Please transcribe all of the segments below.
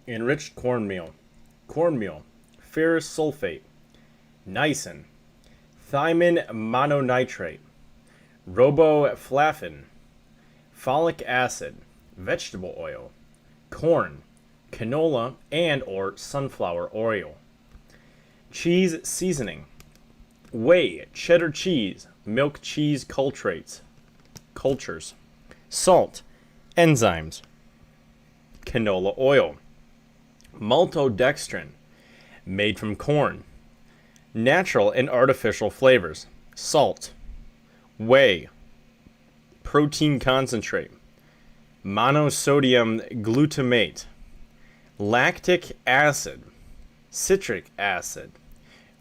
enriched cornmeal, ferrous sulfate, niacin, thiamine mononitrate, riboflavin, folic acid, vegetable oil, corn, canola and or sunflower oil. Cheese seasoning, whey, cheddar cheese, milk cheese cultures, salt, enzymes, canola oil, maltodextrin, made from corn, natural and artificial flavors, salt, whey, protein concentrate, monosodium glutamate, lactic acid, citric acid,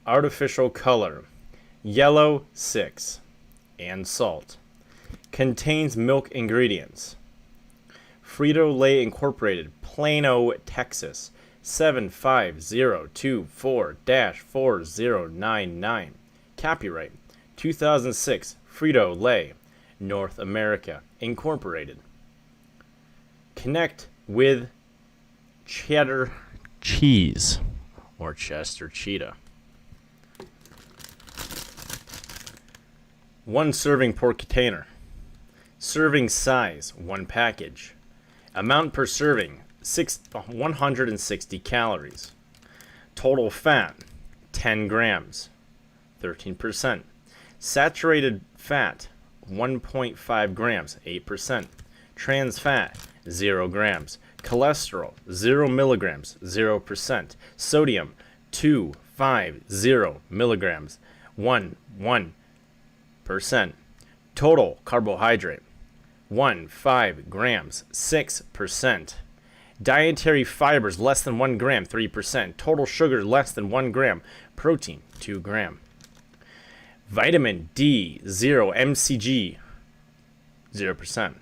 artificial color, yellow 6, and salt. Contains milk ingredients. Frito-Lay Incorporated, Plano, Texas, 75024-4099. Copyright 2006, Frito-Lay, North America, Incorporated. Connect with cheddar cheese or Chester Cheetah. 1 serving per container. Serving size, 1 package. Amount per serving, 160 calories. Total fat, 10 grams, 13%. Saturated fat, 1.5 grams, 8%. Trans fat, 0 grams. Cholesterol, 0 milligrams, 0%. Sodium, 250 milligrams, 1%. Total carbohydrate, 15 grams, 6%. Dietary fibers less than 1 gram, 3%. Total sugar less than 1 gram. Protein, 2 gram. Vitamin D, 0 mcg, 0%.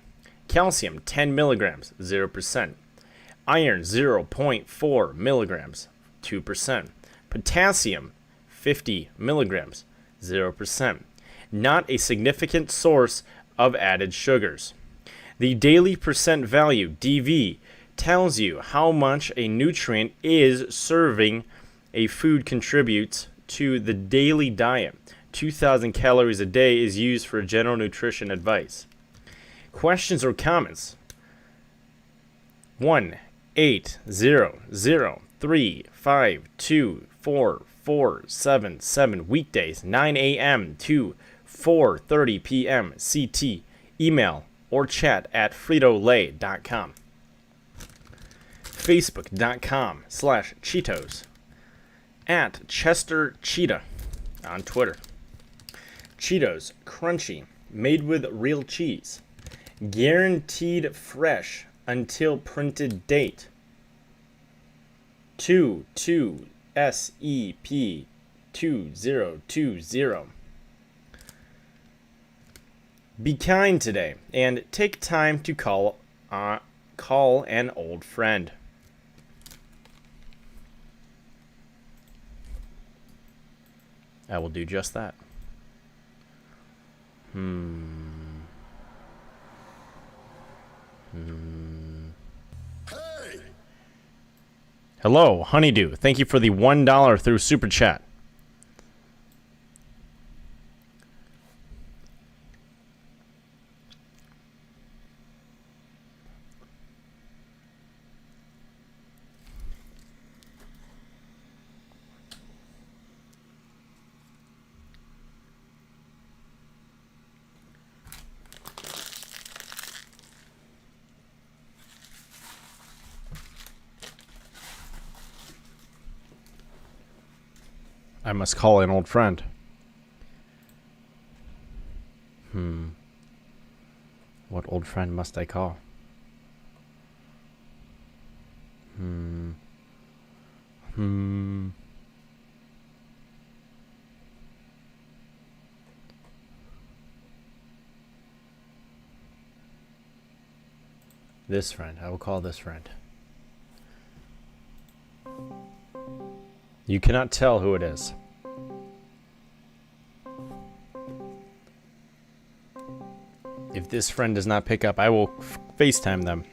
Calcium, 10 milligrams, 0%. Iron, 0.4 milligrams, 2%. Potassium, 50 milligrams, 0%. Not a significant source of added sugars. The daily percent value, DV, tells you how much a nutrient is serving a food contributes to the daily diet. 2,000 calories a day is used for general nutrition advice. Questions or comments? 1-800-352-4477 weekdays 9 a.m. to 4:30 p.m. CT. Email or chat at fritolay.com. Facebook.com/Cheetos. At Chester Cheetah on Twitter. Cheetos, crunchy, made with real cheese. Guaranteed fresh until printed date. 22SEP2020. Be kind today and take time to call an old friend. I will do just that. Hey! Hello, Honeydew. Thank you for the $1 through Super Chat. I must call an old friend. What old friend must I call? This friend. I will call this friend. You cannot tell who it is. If this friend does not pick up, I will FaceTime them.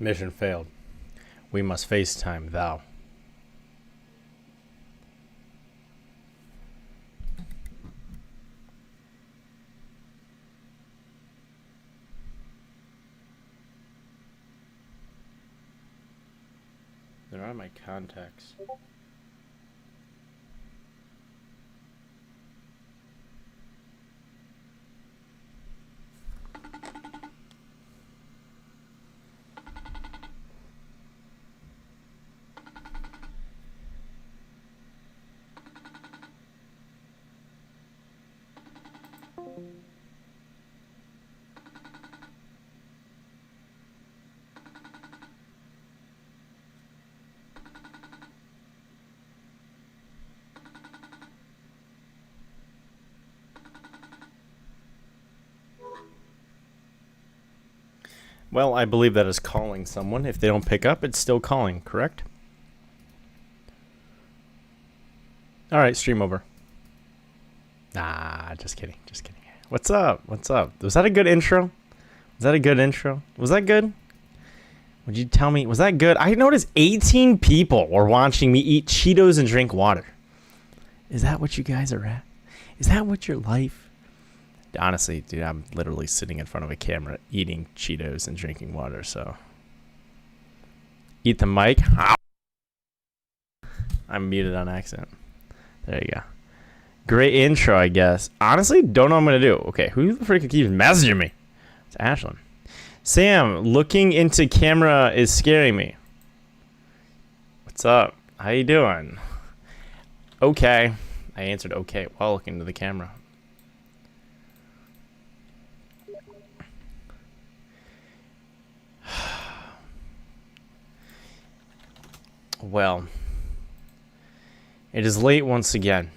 Mission failed. We must FaceTime thou. They're not my contacts. Well, I believe that is calling someone. If they don't pick up, it's still calling, correct? All right, stream over. Nah, just kidding, just kidding. What's up? What's up? Was that a good intro? Was that a good intro? Was that good? Would you tell me, was that good? I noticed 18 people were watching me eat Cheetos and drink water. Is that what you guys are at? Is that what your life? Honestly, dude, I'm literally sitting in front of a camera eating Cheetos and drinking water, so. Eat the mic. I'm muted on accident. There you go. Great intro, I guess. Honestly, don't know what I'm going to do. Okay, who the freak keeps messaging me? It's Ashlyn. Sam, looking into camera is scaring me. What's up? How you doing? Okay. I answered okay while looking into the camera. Well, it is late once again.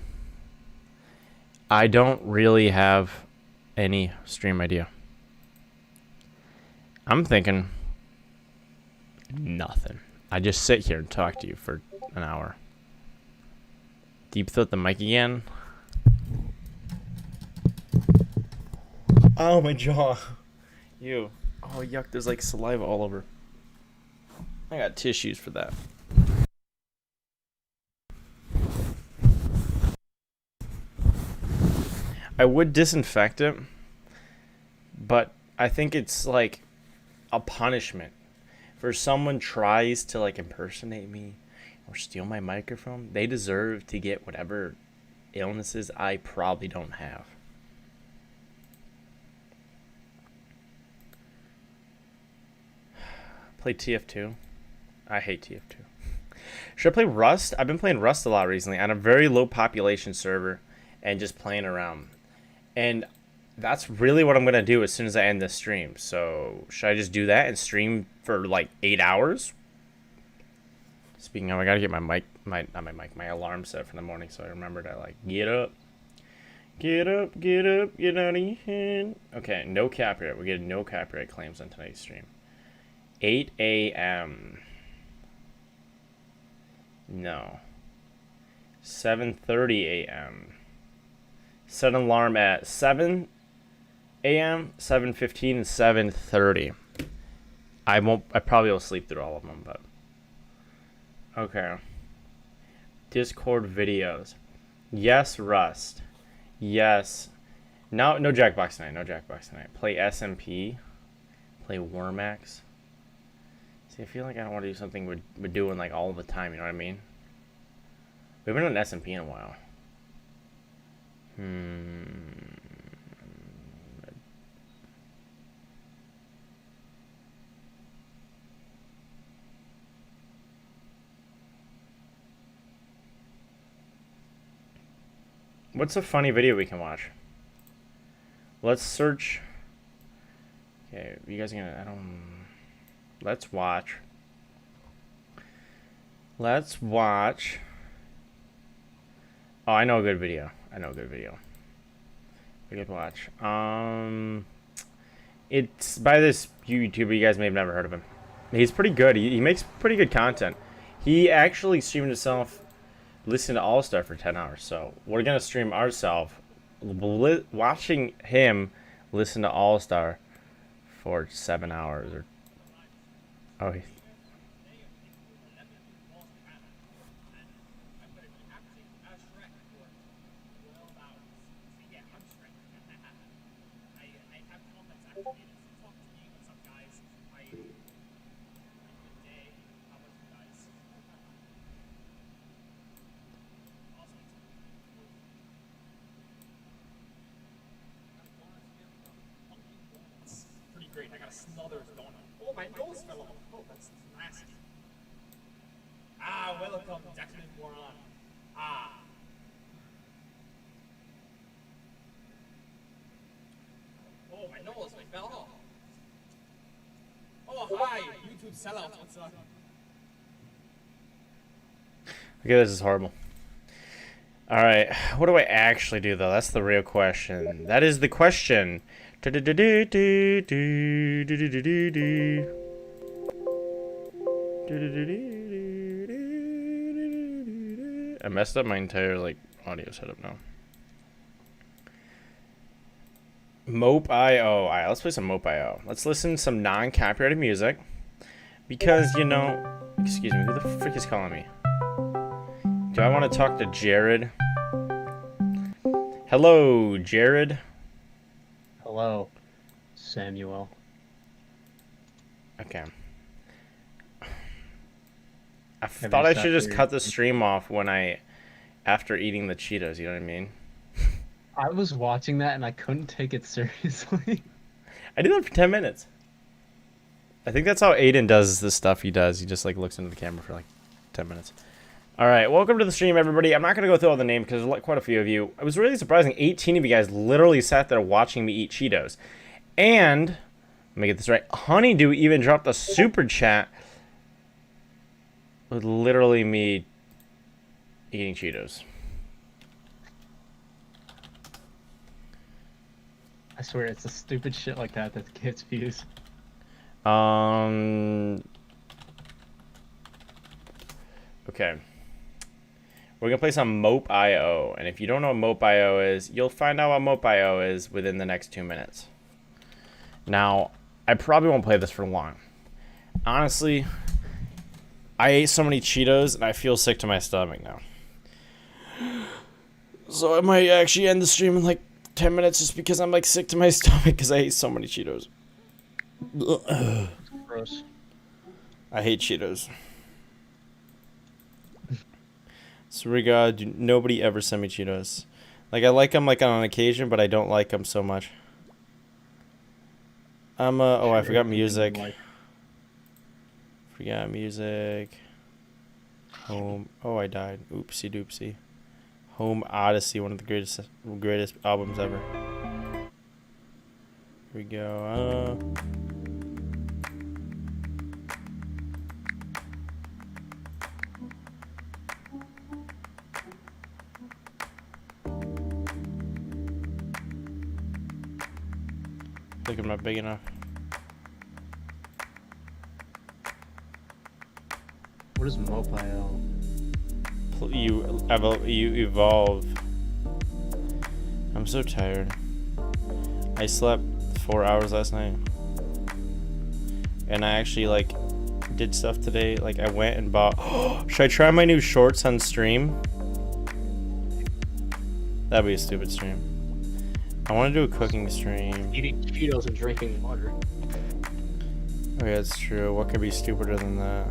I don't really have any stream idea. I'm thinking nothing. I just sit here and talk to you for an hour. Deep throat the mic again. Oh, my jaw. Ew. Oh, yuck. There's like saliva all over. I got tissues for that. I would disinfect it, but I think it's like a punishment for someone tries to like impersonate me or steal my microphone. They deserve to get whatever illnesses I probably don't have. Play TF2. I hate TF2. Should I play Rust? I've been playing Rust a lot recently on a very low population server and just playing around. And that's really what I'm going to do as soon as I end this stream. So should I just do that and stream for like 8 hours? Speaking of, I got to get my alarm set for the morning so I remember to like get up. Get up, get up, get out of your head. Okay, no copyright. We're getting no copyright claims on tonight's stream. 8 a.m. No. 7:30 a.m. Set an alarm at 7 a.m., 7:15, and 7:30. I probably will sleep through all of them, but. Okay. Discord videos. Yes, Rust. Yes. No Jackbox tonight. No Jackbox tonight. Play SMP. Play Wormax. See, I feel like I don't want to do something we're doing like all the time, you know what I mean? We haven't done SMP in a while. What's a funny video we can watch? Let's search. Okay, you guys are gonna. Let's watch. Let's watch. Oh, I know a good video. We could watch. It's by this YouTuber. You guys may have never heard of him. He's pretty good. He makes pretty good content. He actually streamed himself listening to All Star for 10 hours. So we're gonna stream ourselves watching him listen to All Star for 7 hours. Or Oh, pretty great. I got a Smothers Dono. Oh, my nose fell off. Oh, that's nasty. Ah, welcome, Declan Moron. Ah. Oh, my nose, my fell off. Oh, hi, YouTube sellouts. What's up? okay, this is horrible. All right, what do I actually do though? That's the real question. That is the question. I messed up my entire like audio setup now. Mope.io. All right, let's play some Mope.io. Let's listen to some non-copyrighted music because you know. Excuse me, who the frick is calling me? Do I want to talk to Jared? Hello, Jared. Hello, Samuel. Okay. I thought I should just cut the stream off after eating the Cheetos, you know what I mean? I was watching that and I couldn't take it seriously. I did that for 10 minutes. I think that's how Aiden does the stuff he does. He just like looks into the camera for like 10 minutes. All right, welcome to the stream, everybody. I'm not going to go through all the names because there's quite a few of you. It was really surprising. 18 of you guys literally sat there watching me eat Cheetos. And, let me get this right, Honeydew even dropped a super chat with literally me eating Cheetos. I swear, it's the stupid shit like that that gets views. Okay. We're going to play some Mope.io. And if you don't know what Mope.io is, you'll find out what Mope.io is within the next 2 minutes. Now, I probably won't play this for long. Honestly, I ate so many Cheetos and I feel sick to my stomach now. So I might actually end the stream in like 10 minutes just because I'm like sick to my stomach because I ate so many Cheetos. Gross. I hate Cheetos. Swear to God, nobody ever send me Cheetos. Like, I like them like on occasion, but I don't like them so much. Oh, I forgot music. Forgot music. Home. Oh, I died. Oopsie doopsie. Home Odyssey, one of the greatest albums ever. Here we go. I think I'm not big enough. What is Mope.io? You evolve. I'm so tired. I slept 4 hours last night. And I actually like did stuff today. Like I went and bought should I try my new shorts on stream? That'd be a stupid stream. I want to do a cooking stream. Eating Cheetos and drinking water. Oh yeah, that's true. What could be stupider than that?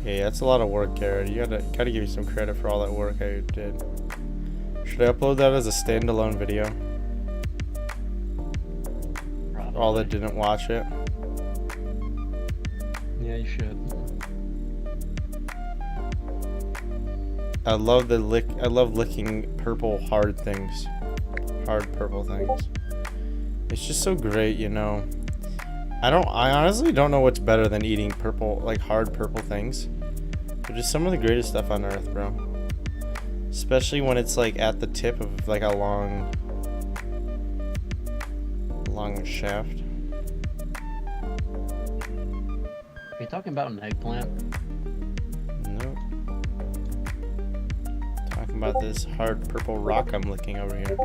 Hey, that's a lot of work, Garrett. You gotta give me some credit for all that work I did. Should I upload that as a standalone video? Probably. For all that didn't watch it. Yeah, you should. I love licking purple hard things. Hard purple things. It's just so great, you know. I honestly don't know what's better than eating purple, like hard purple things. They're just some of the greatest stuff on earth, bro. Especially when it's like at the tip of like a long shaft. Are you talking about an eggplant? Nope. Talking about this hard purple rock I'm licking over here.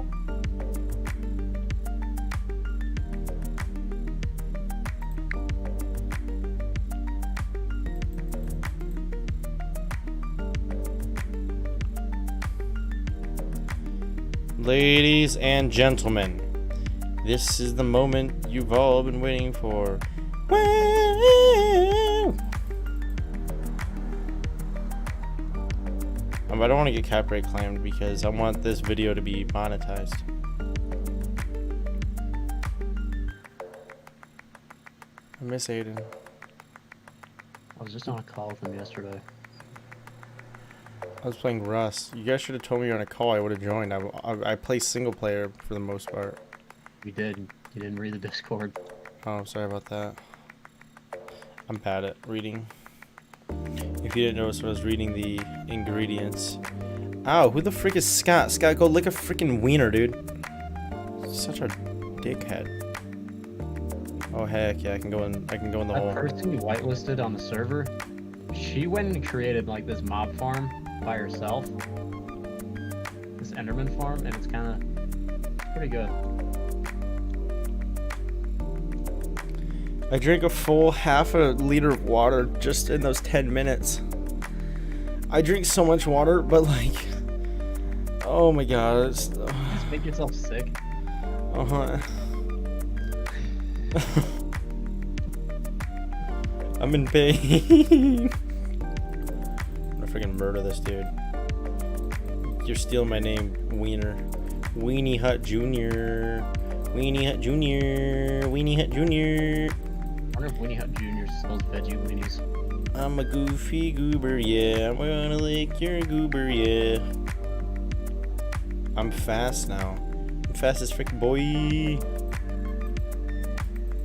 Ladies and gentlemen, this is the moment you've all been waiting for. Woo! I don't want to get copyright claimed because I want this video to be monetized. I miss Aiden. I was just on a call with him yesterday. I was playing Rust. You guys should have told me you're on a call. I would have joined. I play single player for the most part. We did. You didn't read the Discord. Oh, sorry about that. I'm bad at reading. If you didn't notice, I was reading the ingredients. Ow, who the frick is Scott? Scott, go lick a freaking wiener, dude. Such a dickhead. Oh heck yeah, I can go in the hole. That person you whitelisted on the server, she went and created like this mob farm by herself. This Enderman farm, and it's pretty good. I drank a full half a liter of water just in those 10 minutes. I drink so much water, but like, oh my god. Just make yourself sick. Uh-huh. I'm in pain. I'm gonna freaking murder this dude. You're stealing my name, Wiener. Weenie Hut Jr. Weenie Hut Jr. Weenie Hut Jr. I wonder if Weenie Hut Jr. sells veggie weenies. I'm a goofy goober, yeah. I'm gonna lick your goober, yeah. I'm fast now. I'm fast as frick, boy.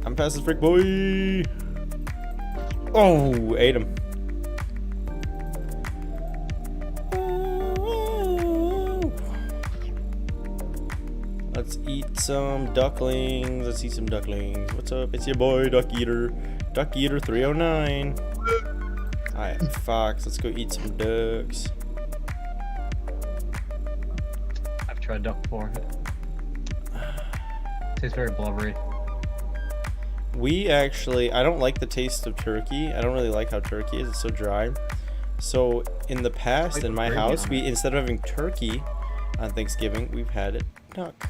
I'm fast as frick, boy. Oh, ate him. Let's eat some ducklings. Let's eat some ducklings. What's up? It's your boy, Duck Eater. Duck Eater 309. Alright, Fox. Let's go eat some ducks. I've tried duck before. Tastes very blubbery. We actually, I don't like the taste of turkey. I don't really like how turkey is. It's so dry. So in the past, in my house, we instead of having turkey on Thanksgiving, we've had it duck.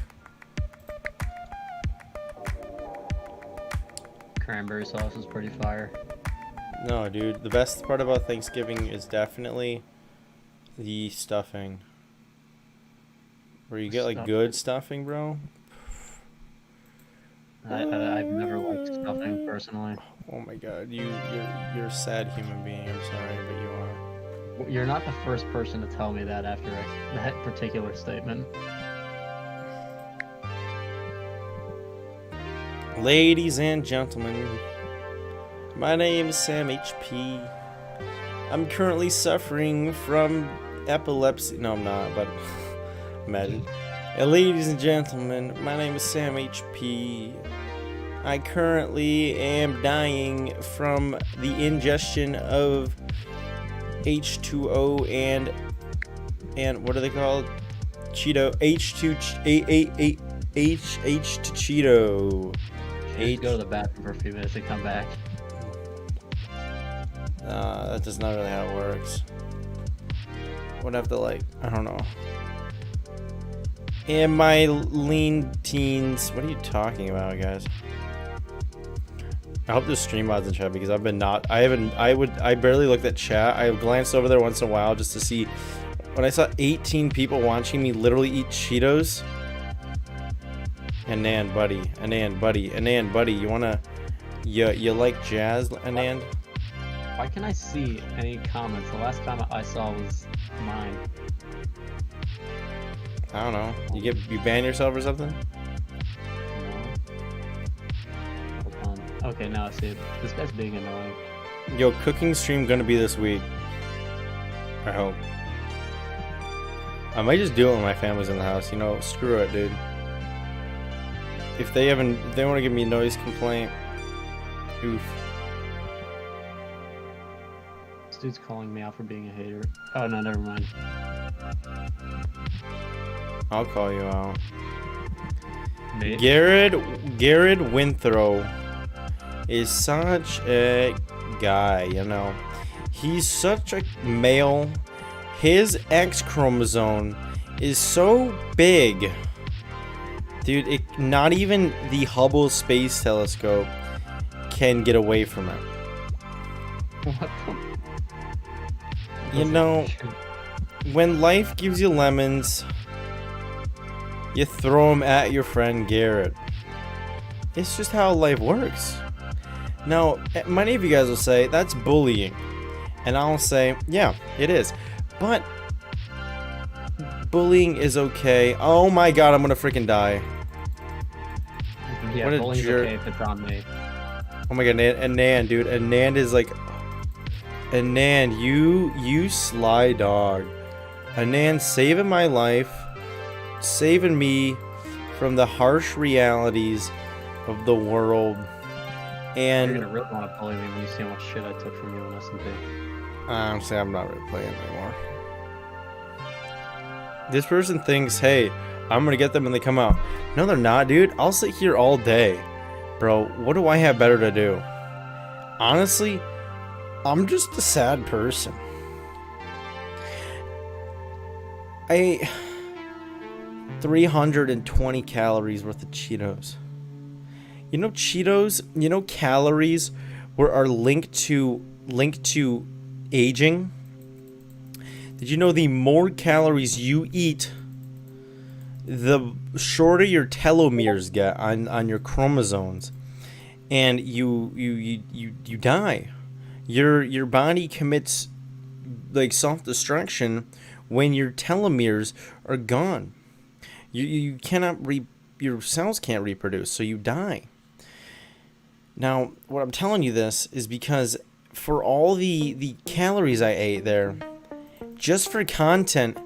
Cranberry sauce is pretty fire. No, dude. The best part about Thanksgiving is definitely the stuffing. Where you get like good stuffing, bro. I've never liked stuffing personally. Oh my god, you're a sad human being. I'm sorry, but you are. You're not the first person to tell me that after that particular statement. Ladies and gentlemen, my name is Sam HP. I'm currently suffering from epilepsy. No, I'm not, but imagine. Ladies and gentlemen, my name is Sam HP. I currently am dying from the ingestion of H2O and what are they called? Cheeto H2 Cheeto. Just go to the bathroom for a few minutes and come back. That does not really how it works. Would have to like, I don't know. In my lean teens, what are you talking about, guys? I hope there's stream mods in chat because I barely looked at chat. I glanced over there once in a while just to see. When I saw 18 people watching me literally eat Cheetos. Anand, buddy, Anand, buddy, you wanna, you like jazz, Anand? Why can't I see any comments? The last comment I saw was mine. I don't know. You ban yourself or something? No. Hold on. Okay, now I see it. This guy's being annoying. Yo, cooking stream gonna be this week. I hope. I might just do it when my family's in the house. You know, screw it, dude. If they want to give me a noise complaint, oof. This dude's calling me out for being a hater. Oh no, never mind. I'll call you out. Me? Garrett Winthrow is such a guy, you know. He's such a male. His X chromosome is so big. Dude, not even the Hubble Space Telescope can get away from it. What the? You know, when life gives you lemons, you throw them at your friend Garrett. It's just how life works. Now, many of you guys will say, that's bullying. And I'll say, yeah, it is. But bullying is okay. Oh my god, I'm gonna freaking die. Yeah, What a bullying's jerk. okay if it's on me. Oh my god, Anand, dude. Anand is like... Anand, you sly dog. Anand saving my life. Saving me from the harsh realities of the world. And... You're gonna really want to bully me when you see how much shit I took from you in S&P. Honestly, I'm not really playing anymore. This person thinks, hey, I'm gonna get them when they come out. No, they're not, dude. I'll sit here all day. Bro, what do I have better to do? Honestly, I'm just a sad person. I ate 320 calories worth of Cheetos. You know Cheetos, you know calories are linked to aging? Did you know the more calories you eat, the shorter your telomeres get on your chromosomes, and you die. Your body commits like self-destruction when your telomeres are gone. You cannot your cells can't reproduce, so you die. Now, what I'm telling you this is because for all the calories I ate there, just for content,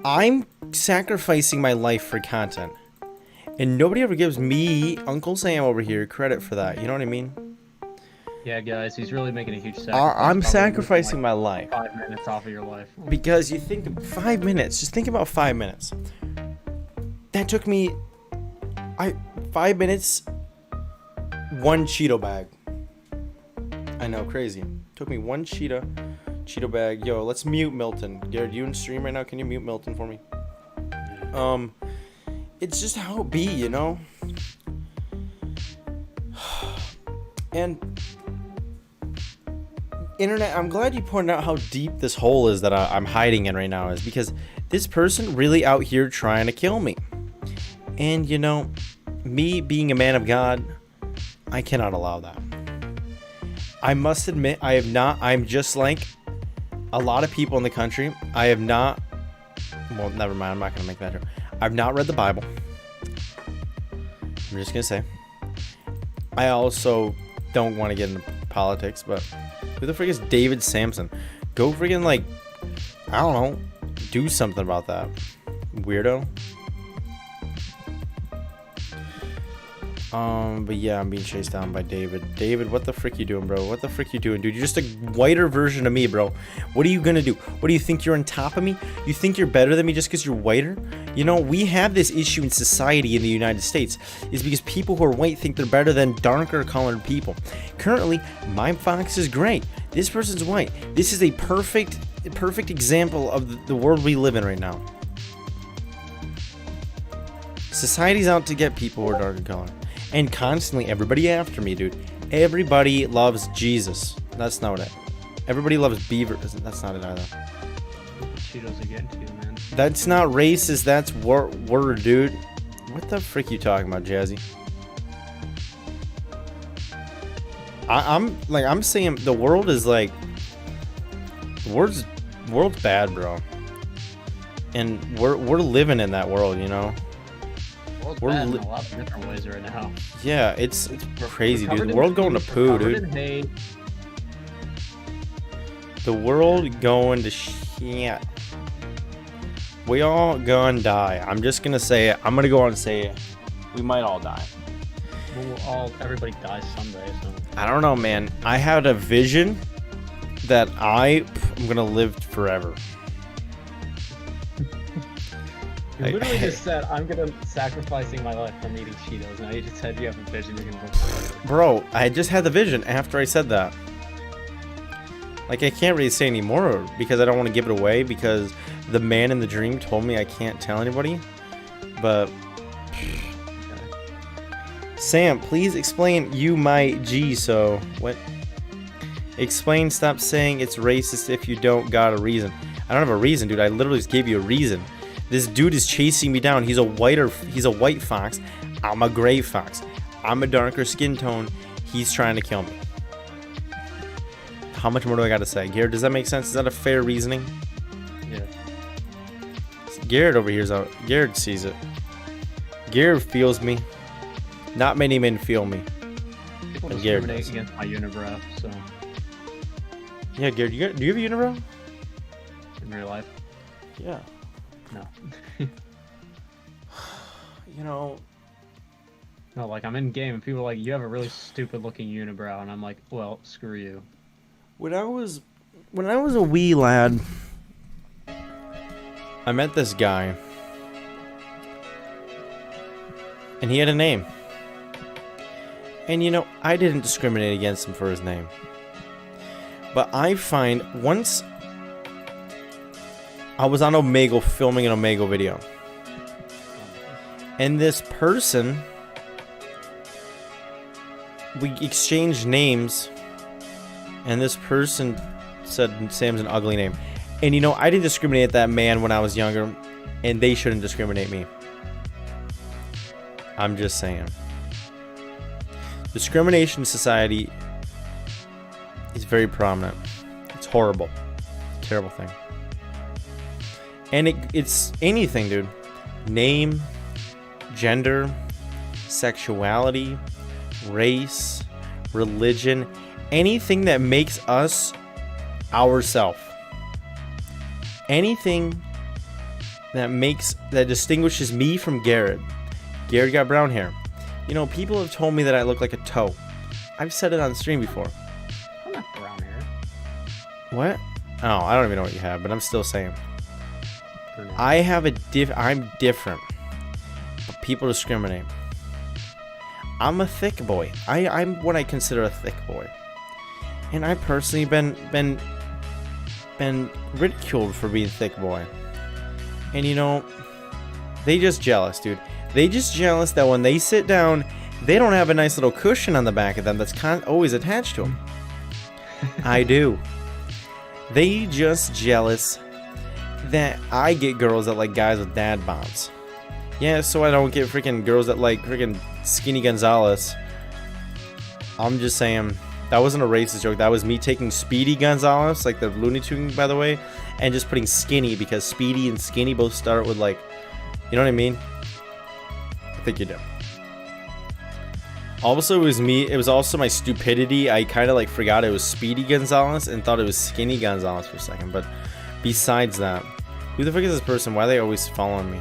I'm sacrificing my life for content. And nobody ever gives me, Uncle Sam over here, credit for that. You know what I mean? Yeah, guys, he's really making a huge sacrifice. I'm Probably sacrificing losing, my like, life. 5 minutes off of your life. Because you think 5 minutes, just think about 5 minutes. That took me 5 minutes, one Cheeto bag. I know, crazy. Took me one Cheeto bag. Yo, let's mute Milton. Garrett, you in stream right now? Can you mute Milton for me? It's just how it be, you know? And internet, I'm glad you pointed out how deep this hole is that I'm hiding in right now, is because this person really out here trying to kill me. And you know, me being a man of God, I cannot allow that. I must admit, I'm just like a lot of people in the country. I have not, well, never mind, I'm not going to make that joke. I've not read the Bible. I'm just going to say. I also don't want to get into politics, but who the frick is David Sampson? Go friggin' like, I don't know, do something about that. Weirdo. But yeah, I'm being chased down by David. David, what the frick you doing, bro? What the frick you doing, dude? You're just a whiter version of me, bro. What are you gonna do? What do you think, you're on top of me? You think you're better than me just because you're whiter? You know, we have this issue in society in the United States, is because people who are white think they're better than darker colored people. Currently, my fox is great. This person's white. This is a perfect example of the world we live in right now. Society's out to get people who are darker colored. And constantly, everybody after me, dude. Everybody loves Jesus. That's not it. Everybody loves beaver. That's not it either. Cheetos are getting to you, man. That's not racist. That's word, dude. What the frick you talking about, Jazzy? I'm saying the world is like, the world's bad, bro. And we're living in that world, you know. We're bad in a lot of different ways right now. Yeah, it's crazy, dude. The in world going to hate, poo, covered dude. in hate. The world going to shit. We all gonna die. I'm just gonna say it. I'm gonna go on and say it. We might all die. Everybody dies someday, so. I don't know, man. I had a vision that I'm gonna live forever. You literally just said, I'm gonna sacrificing my life from eating Cheetos. Now you just said you have a vision you're gonna look for. Bro, I just had the vision after I said that. Like, I can't really say anymore because I don't want to give it away because the man in the dream told me I can't tell anybody. But Sam, please explain you my G, so what? Explain, stop saying it's racist if you don't got a reason. I don't have a reason, dude. I literally just gave you a reason. This dude is chasing me down. He's a white fox. I'm a gray fox. I'm a darker skin tone. He's trying to kill me. How much more do I got to say? Garrett, does that make sense? Is that a fair reasoning? Yeah. Garrett over here is out. Garrett sees it. Garrett feels me. Not many men feel me. People And Garrett discriminate does. against my unibrow, so Yeah, Garrett, do you have a unibrow? in real life, Yeah. no. You know, No, like I'm in game and people are like, you have a really stupid looking unibrow, and I'm like, well, screw you. when I was a wee lad, I met this guy, and he had a name. And you know, I didn't discriminate against him for his name. But I find once I was on Omegle filming an Omegle video, and this person, we exchanged names, and this person said Sam's an ugly name. And you know, I didn't discriminate at that man when I was younger, and they shouldn't discriminate me. I'm just saying. Discrimination in society is very prominent. It's horrible. Terrible thing. And it's anything, dude. Name, gender, sexuality, race, religion, anything that makes us ourself. Anything that distinguishes me from Garrett. Garrett got brown hair. You know, people have told me that I look like a toe. I've said it on stream before. I'm not brown hair. What? Oh, I don't even know what you have, but I'm still saying. Brunette. I have I'm different. But people discriminate. I'm a thick boy. I'm what I consider a thick boy. And I personally been ridiculed for being thick boy. And you know, they just jealous, dude. They just jealous that when they sit down, they don't have a nice little cushion on the back of them that's always attached to them. I do. They just jealous that I get girls that like guys with dad bods. Yeah, so I don't get freaking girls that like freaking Skinny Gonzalez. I'm just saying, that wasn't a racist joke. That was me taking Speedy Gonzalez, like the Looney Tune, by the way, and just putting Skinny because Speedy and Skinny both start with like, you know what I mean? I think you do. Also, it was also my stupidity. I kind of like forgot it was Speedy Gonzalez and thought it was Skinny Gonzalez for a second. But besides that, who the fuck is this person? Why are they always following me?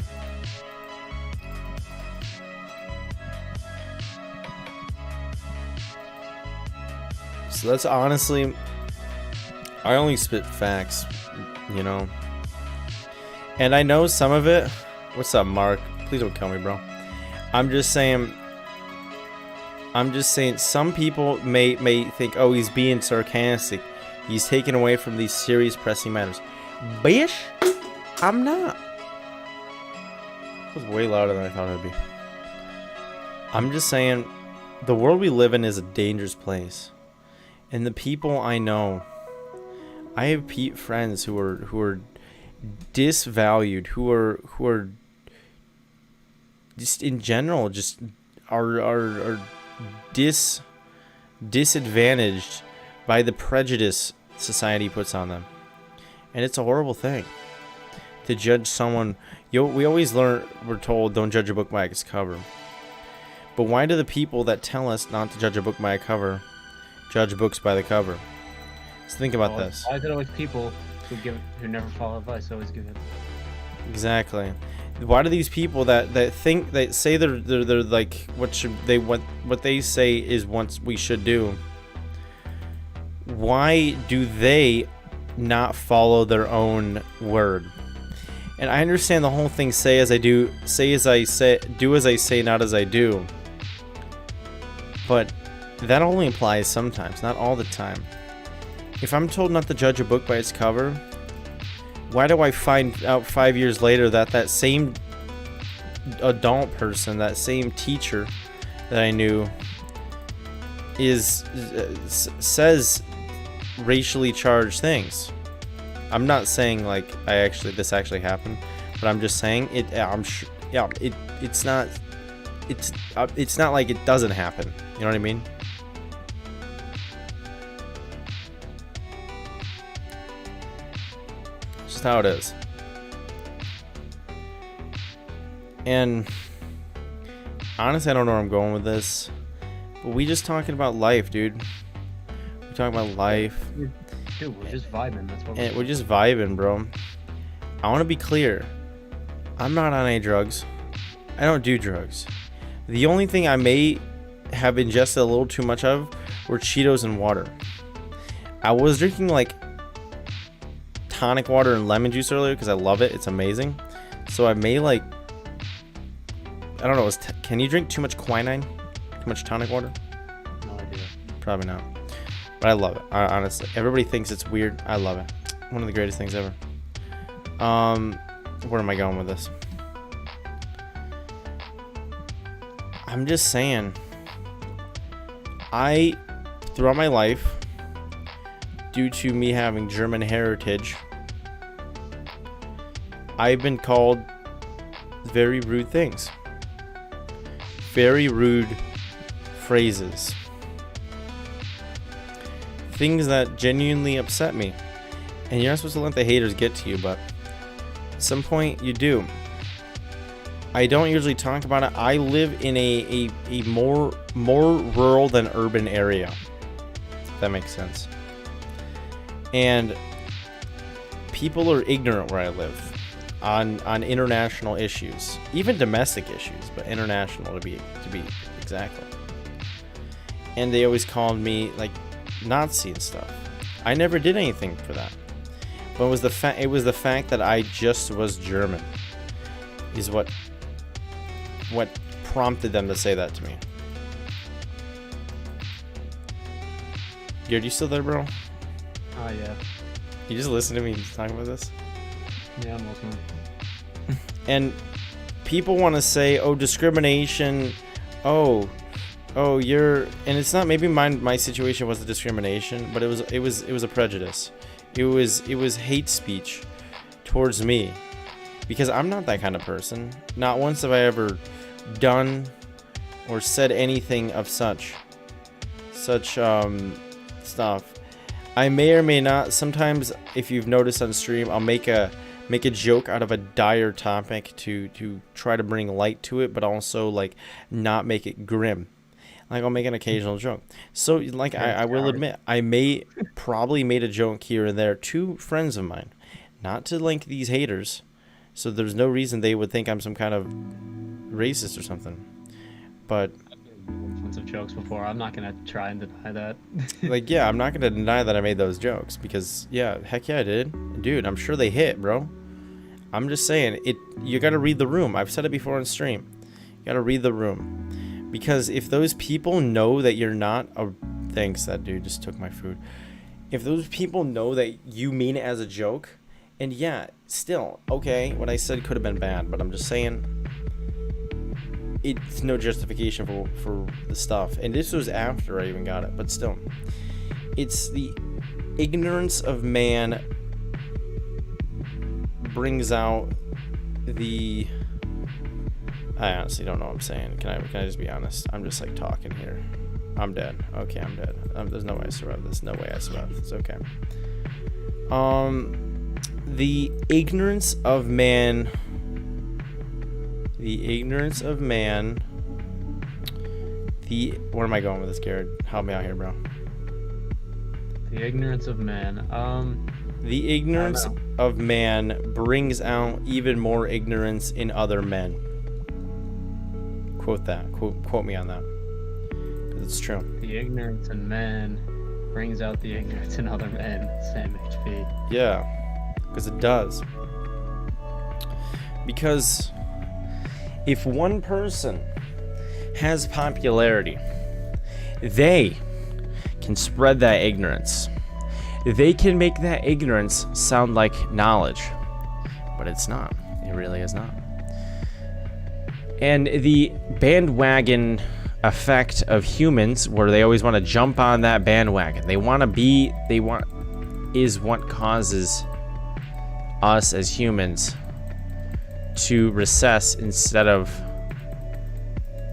So that's honestly, I only spit facts, you know. And I know some of it. What's up, Mark? Please don't kill me, bro. I'm just saying some people may think, oh, he's being sarcastic. He's taken away from these serious pressing matters. Bitch, I'm not. It was way louder than I thought it would be. I'm just saying, the world we live in is a dangerous place. And the people I know, I have friends who are disvalued, who are just in general just are disadvantaged by the prejudice society puts on them. And it's a horrible thing to judge someone. We always we're told, don't judge a book by its cover. But why do the people that tell us not to judge a book by a cover judge books by the cover? Let's think about this. Why is it always people who never follow advice always give it? Exactly. Why do these people that say they're like what they say is what we should do? Why do they not follow their own word? And I understand the whole thing, say as I do, say as I say, do as I say, not as I do. But that only applies sometimes, not all the time. If I'm told not to judge a book by its cover, why do I find out 5 years later that that same adult person, that same teacher that I knew, says racially charged things? I'm not saying like this actually happened, but I'm just saying it. I'm sure. Yeah, it's not like it doesn't happen. You know what I mean? It's just how it is. And honestly, I don't know where I'm going with this, but we just talking about life, dude. We're talking about life. Dude, we're just vibing. That's what We're just vibing, bro. I want to be clear. I'm not on any drugs. I don't do drugs. The only thing I may have ingested a little too much of were Cheetos and water. I was drinking like tonic water and lemon juice earlier because I love it. It's amazing. So I may like, I don't know. Can you drink too much quinine? Too much tonic water? No idea. Probably not. But I love it. Honestly, everybody thinks it's weird. I love it. One of the greatest things ever. Where am I going with this? I'm just saying. Throughout my life, due to me having German heritage, I've been called very rude things. Very rude phrases. Things that genuinely upset me. And you're not supposed to let the haters get to you, but at some point you do. I don't usually talk about it. I live in a more rural than urban area. If that makes sense. And people are ignorant where I live on international issues, even domestic issues, but international to be exactly. And they always called me like Nazi and stuff. I never did anything for that. But it was the fact that I just was German is what prompted them to say that to me. Are you still there, bro? Oh, yeah. You just listen to me talking about this? Yeah, I'm listening. And people want to say, oh, discrimination, oh, you're, and it's not, maybe my situation was a discrimination, but it was a prejudice. It was hate speech towards me, because I'm not that kind of person. Not once have I ever done or said anything of such stuff. I may or may not. Sometimes, if you've noticed on stream, I'll make a joke out of a dire topic to try to bring light to it, but also like not make it grim. Like, I'll make an occasional joke. So, like, I will admit, I probably made a joke here and there to friends of mine, not to link these haters. So there's no reason they would think I'm some kind of racist or something. But Offensive jokes before. I'm not gonna try and deny that. like, yeah, I'm not gonna deny that I made those jokes, because yeah, heck yeah, I did, dude. I'm sure they hit, bro. I'm just saying it. You gotta read the room. I've said it before on stream. You gotta read the room, because if those people know that you're not a thanks, that dude just took my food. If those people know that you mean it as a joke, and yeah, still okay, what I said could have been bad, but I'm just saying. It's no justification for the stuff. And this was after I even got it, but still. It's the ignorance of man brings out the... I honestly don't know what I'm saying. Can I just be honest? I'm just like talking here. I'm dead. Okay, I'm dead. There's no way I survived this. No way I survived. It's okay. The ignorance of man... Where am I going with this, Garrett? Help me out here, bro. The ignorance of man. The ignorance of man brings out even more ignorance in other men. Quote that. Quote me on that. 'Cause it's true. The ignorance in men brings out the ignorance in other men. Same HP. Yeah, because it does. Because if one person has popularity, they can spread that ignorance. They can make that ignorance sound like knowledge, but it's not. It really is not. And the bandwagon effect of humans, where they always want to jump on that bandwagon. Is what causes us as humans to recess instead of,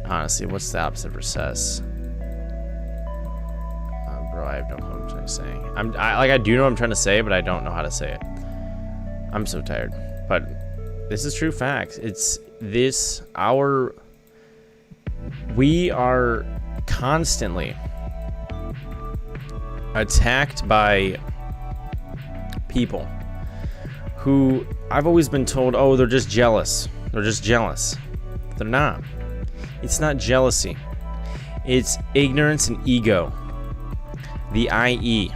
honestly, what's the opposite of recess? Bro, I have no clue what I'm trying to say. I do know what I'm trying to say, but I don't know how to say it. I'm so tired. But this is true facts. We are constantly attacked by people who I've always been told, oh, they're just jealous. They're just jealous. They're not. It's not jealousy. It's ignorance and ego. The IE.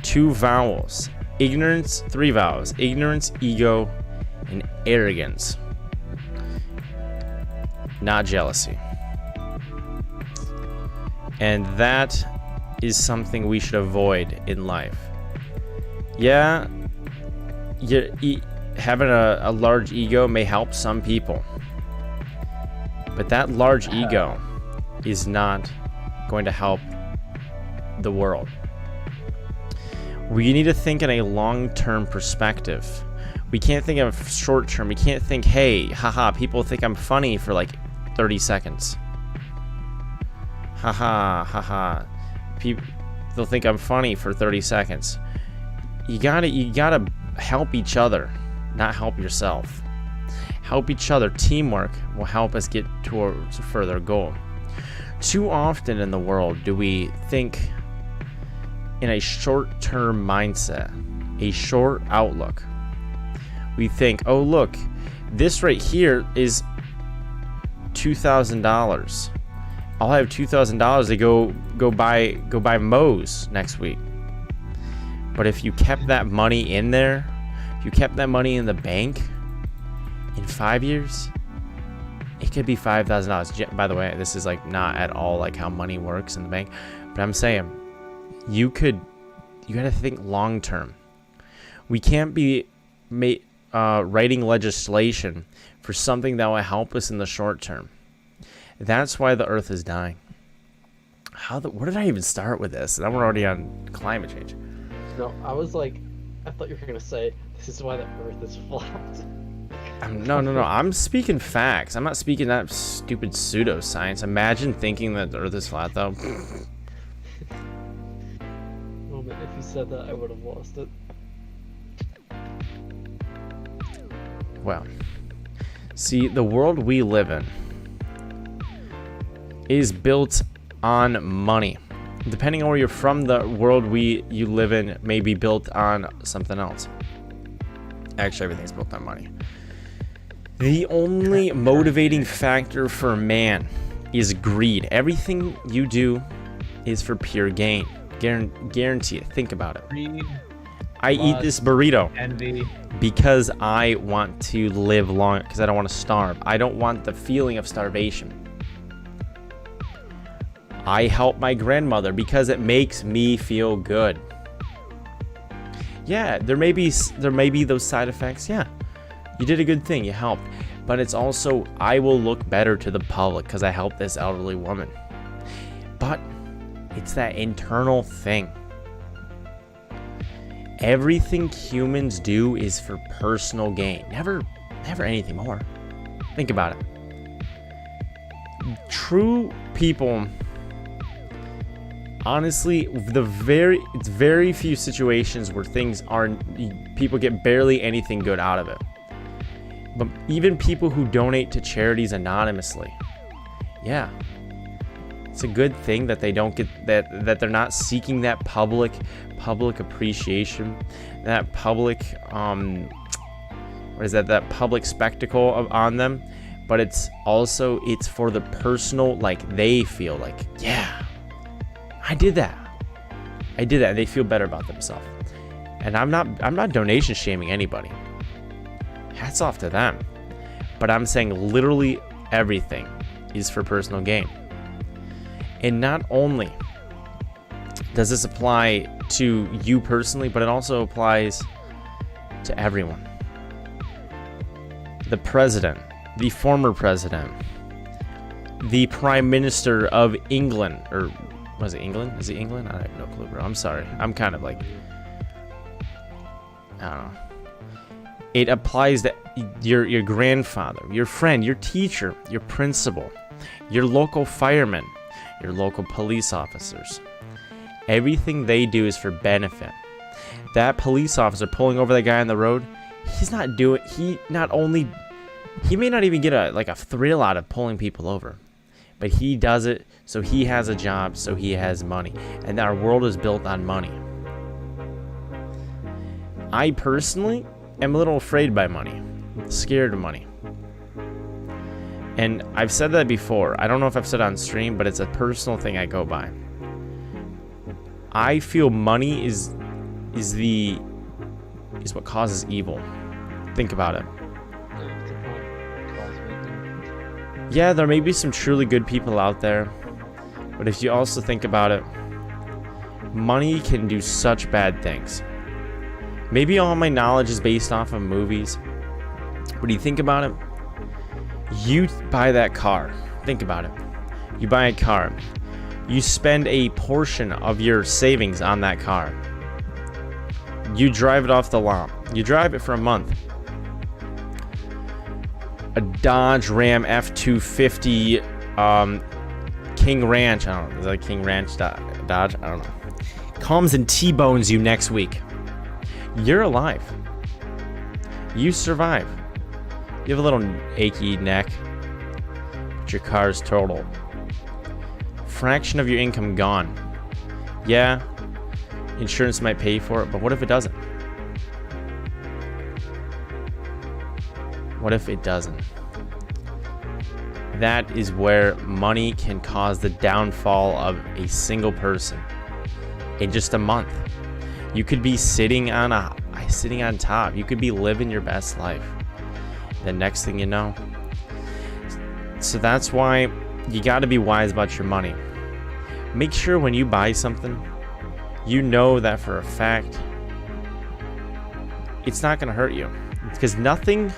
2 vowels. Ignorance, 3 vowels. Ignorance, ego, and arrogance. Not jealousy. And that is something we should avoid in life. Yeah, having a large ego may help some people, but that large ego is not going to help the world. We need to think in a long-term perspective. We can't think of short-term. We can't think, hey, haha, people think I'm funny for like 30 seconds. Haha. They'll think I'm funny for 30 seconds. You gotta help each other, not help yourself. Help each other. Teamwork will help us get towards a further goal. Too often in the world do we think in a short-term mindset, a short outlook. We think, oh look, this right here is $2,000. I'll have $2,000 to go buy Moe's next week. But if you kept that money in there, if you kept that money in the bank, in 5 years, it could be $5,000. By the way, this is like not at all like how money works in the bank, but I'm saying you gotta think long term. We can't be writing legislation for something that will help us in the short term. That's why the earth is dying. Where did I even start with this? Now we're already on climate change. No, I thought you were gonna say this is why the earth is flat. No. I'm speaking facts. I'm not speaking that stupid pseudoscience. Imagine thinking that the earth is flat, though. Oh man, if you said that, I would have lost it. Well, see, the world we live in is built on money. Depending on where you're from, the world you live in may be built on something else. Actually, everything's built on money. The only motivating factor for man is greed. Everything you do is for pure gain. Guarantee it. Think about it. Greed, I eat this burrito envy, because I want to live long, because I don't want to starve. I don't want the feeling of starvation. I help my grandmother because it makes me feel good. Yeah, there may be those side effects. Yeah, you did a good thing. You helped. But it's also, I will look better to the public because I helped this elderly woman. But it's that internal thing. Everything humans do is for personal gain. Never anything more. Think about it. True people, honestly, it's very few situations where people get barely anything good out of it. But even people who donate to charities anonymously, yeah, it's a good thing that they don't get that they're not seeking that public appreciation, that public that public spectacle on them. But it's for the personal, like they feel like, yeah, I did that. They feel better about themselves. And I'm not donation shaming anybody. hats off to them. But I'm saying literally everything is for personal gain. And not only does this apply to you personally, but it also applies to everyone. The president, the former president, the prime minister of England, or was it England? Is it England? I have no clue, bro. I'm sorry. I'm kind of like, I don't know. It applies to your grandfather, your friend, your teacher, your principal, your local fireman, your local police officers. Everything they do is for benefit. That police officer pulling over that guy on the road, he may not even get a thrill out of pulling people over, but he does it so he has a job, so he has money. And our world is built on money. I personally am a little afraid by money, scared of money. And I've said that before. I don't know if I've said it on stream, but it's a personal thing I go by. I feel money is what causes evil. Think about it. Yeah, there may be some truly good people out there, but if you also think about it, money can do such bad things. Maybe all my knowledge is based off of movies, but you think about it, you buy that car. Think about it. You buy a car. You spend a portion of your savings on that car. You drive it off the lot. You drive it for a month. A Dodge Ram F250 King Ranch. I don't know. Is that King Ranch Dodge? I don't know. Comes and T-bones you next week. You're alive. You survive. You have a little achy neck, but your car's total. Fraction of your income gone. Yeah, insurance might pay for it, but what if it doesn't? What if it doesn't? That is where money can cause the downfall of a single person in just a month. You could be sitting on top. You could be living your best life. The next thing you know. So that's why you got to be wise about your money. Make sure when you buy something, you know that for a fact it's not going to hurt you. Because nothing,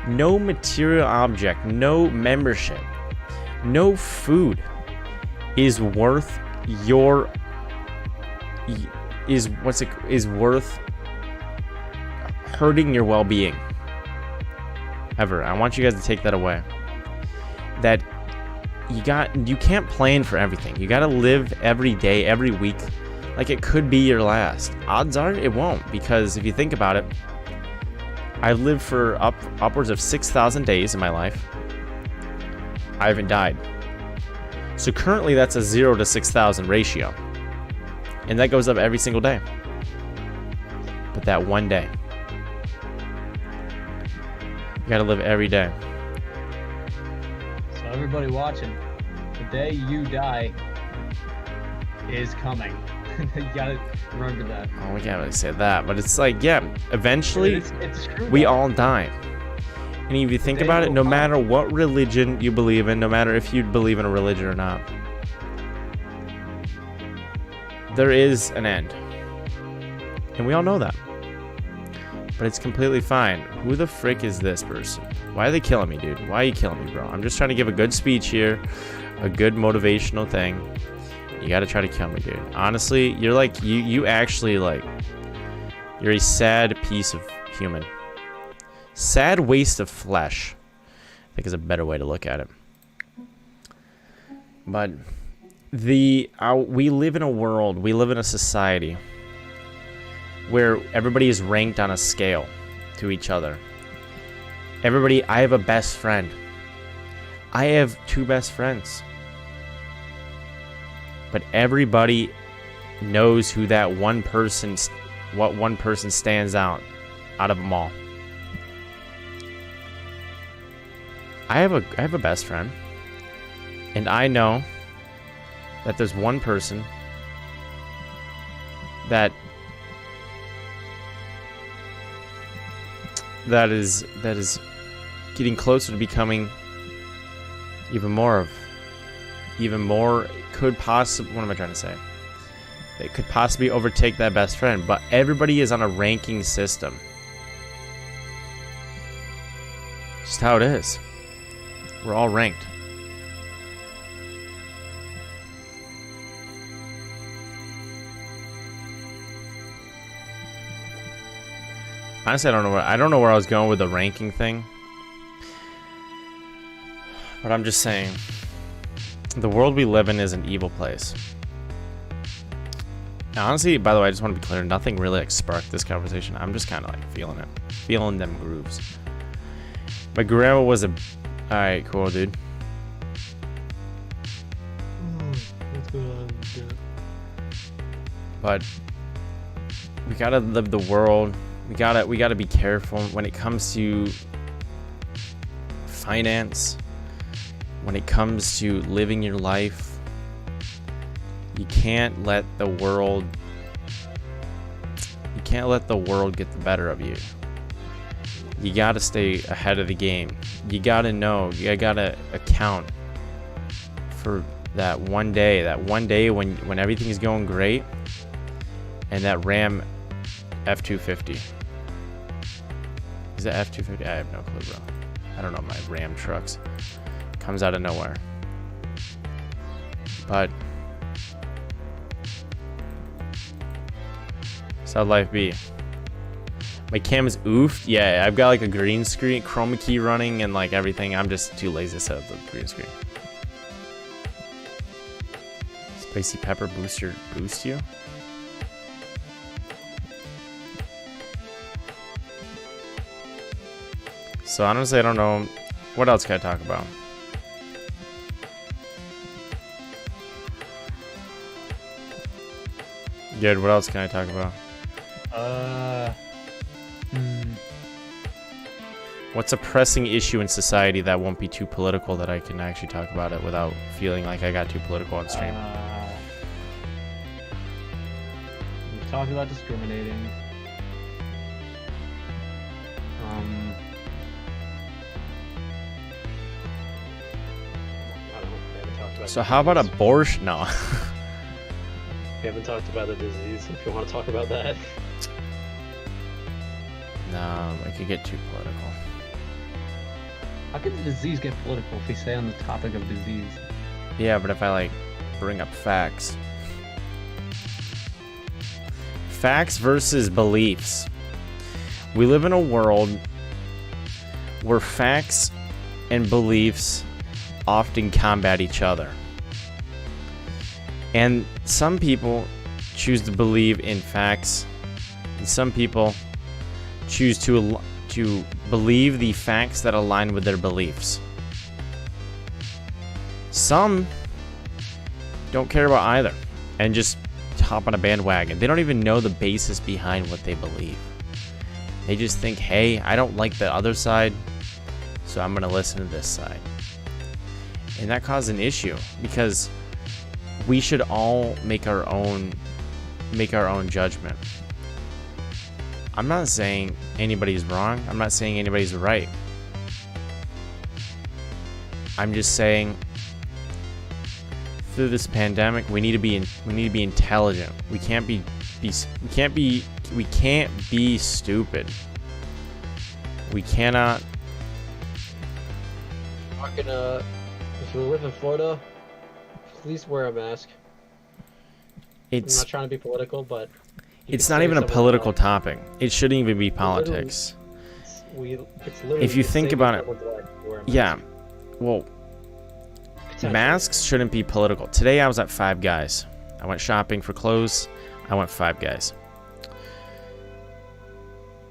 no material object, no membership, no food is worth your is worth hurting your well-being. Ever. I want you guys to take that away. That you can't plan for everything. You got to live every day, every week like it could be your last. Odds are it won't, because if you think about it, I've lived for upwards of 6,000 days in my life. I haven't died. So currently that's a 0 to 6,000 ratio. And that goes up every single day. But that one day, you gotta live every day. So everybody watching, the day you die is coming. You gotta remember that. Oh, we can't really say that, but it's like, yeah, eventually it's true, we though. all die. And if you think about it, no matter what religion you believe in, no matter if you believe in a religion or not, there is an end. And we all know that. But it's completely fine. Who the frick is this person? Why are they killing me, dude? Why are you killing me, bro? I'm just trying to give a good speech here. A good motivational thing. You gotta try to kill me, dude. Honestly, you're like, you actually like, you're a sad piece of human. Sad waste of flesh, I think is a better way to look at it. But we live in a world, we live in a society where everybody is ranked on a scale to each other. I have a best friend. I have 2 best friends. But everybody knows who that one person, what one person stands out of them all. I have a best friend, and I know that there's one person that is getting closer to becoming even more could possibly, what am I trying to say? It could possibly overtake that best friend, but everybody is on a ranking system. Just how it is. We're all ranked. Honestly, I don't know where I was going with the ranking thing. But I'm just saying, the world we live in is an evil place. Now, honestly, by the way, I just want to be clear, nothing really like sparked this conversation. I'm just kind of like feeling it. Feeling them grooves. My grandma was a... Alright, cool, dude. What's going on? Yeah. But we gotta live the world. We gotta be careful when it comes to finance. When it comes to living your life, you can't let the world get the better of you. You gotta stay ahead of the game. You gotta know, you gotta account for that one day when everything is going great, and that Ram F-250. Is that F-250? I have no clue, bro. I don't know my Ram trucks. Comes out of nowhere. But that's how life be. My cam is oofed. Yeah, I've got like a green screen, chroma key running, and like everything. I'm just too lazy to set up the green screen. Spicy pepper boost you? So honestly, I don't know. What else can I talk about? Good, what else can I talk about? What's a pressing issue in society that won't be too political that I can actually talk about it without feeling like I got too political on stream? We've talked about discriminating. I don't know. We haven't talked about So how about abortion? No. We haven't talked about the disease, if you want to talk about that. No, it could get too political. How could the disease get political if we stay on the topic of disease? Yeah, but if I like bring up facts. Facts versus beliefs. We live in a world where facts and beliefs often combat each other. And some people choose to believe in facts, and some people choose to believe the facts that align with their beliefs. Some don't care about either and just hop on a bandwagon. They don't even know the basis behind what they believe. They just think, hey, I don't like the other side, so I'm going to listen to this side. And that causes an issue because we should all make our own judgment. I'm not saying anybody's wrong. I'm not saying anybody's right. I'm just saying through this pandemic, we need to be intelligent. We can't be stupid. We cannot. If you live in Florida, please wear a mask. I'm not trying to be political, but it's not even a political topic. It shouldn't even be politics. If you think about it, yeah. Well, masks shouldn't be political. Today I was at Five Guys. I went shopping for clothes. I went Five Guys.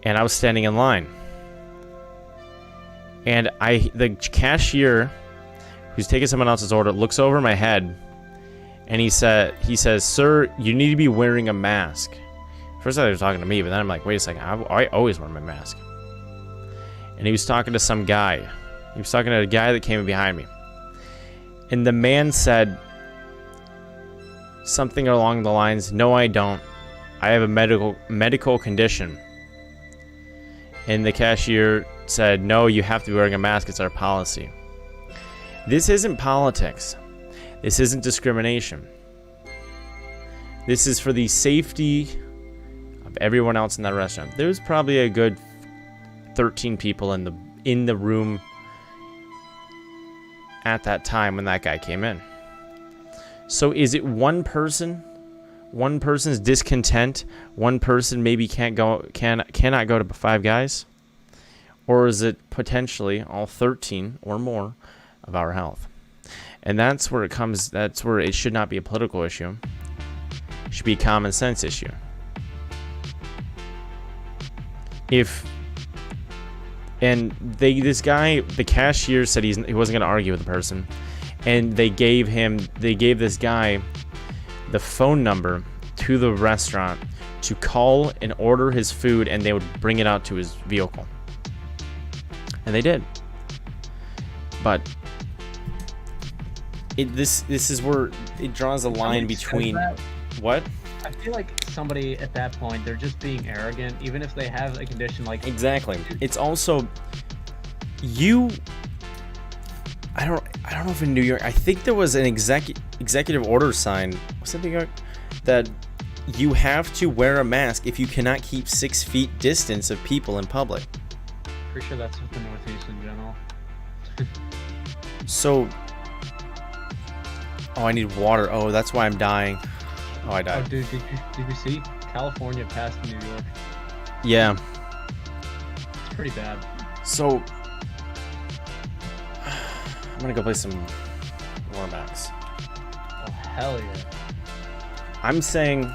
And I was standing in line. And the cashier who's taking someone else's order looks over my head and he says, "Sir, you need to be wearing a mask." First I thought he was talking to me, but then I'm like, wait a second, I always wear my mask. And he was talking to some guy. He was talking to a guy that came behind me. And the man said something along the lines, "No, I don't. I have a medical condition." And the cashier said, no, you have to be wearing a mask. It's our policy. This isn't politics. This isn't discrimination. This is for the safety of everyone else in that restaurant. There was probably a good 13 people in the room at that time when that guy came in. So is it one person? One person's discontent? One person maybe cannot go to Five Guys? Or is it potentially all 13 or more of our health? And that's where it should not be a political issue. It should be a common sense issue. This guy, the cashier, said he wasn't going to argue with the person, and they gave this guy the phone number to the restaurant to call and order his food, and they would bring it out to his vehicle. And they did. But this is where it draws a line between what? I feel like somebody at that point, they're just being arrogant, even if they have a condition like... Exactly. It's also I don't know if in New York, I think there was an executive order sign, was it New York, that you have to wear a mask if you cannot keep 6 feet distance of people in public. Pretty sure that's with the Northeast in general. So, I need water. Oh, that's why I'm dying. Oh, I died. Oh, dude, did you see? California passed New York. Yeah. It's pretty bad. So, I'm gonna go play some Warmax. Oh, hell yeah. I'm saying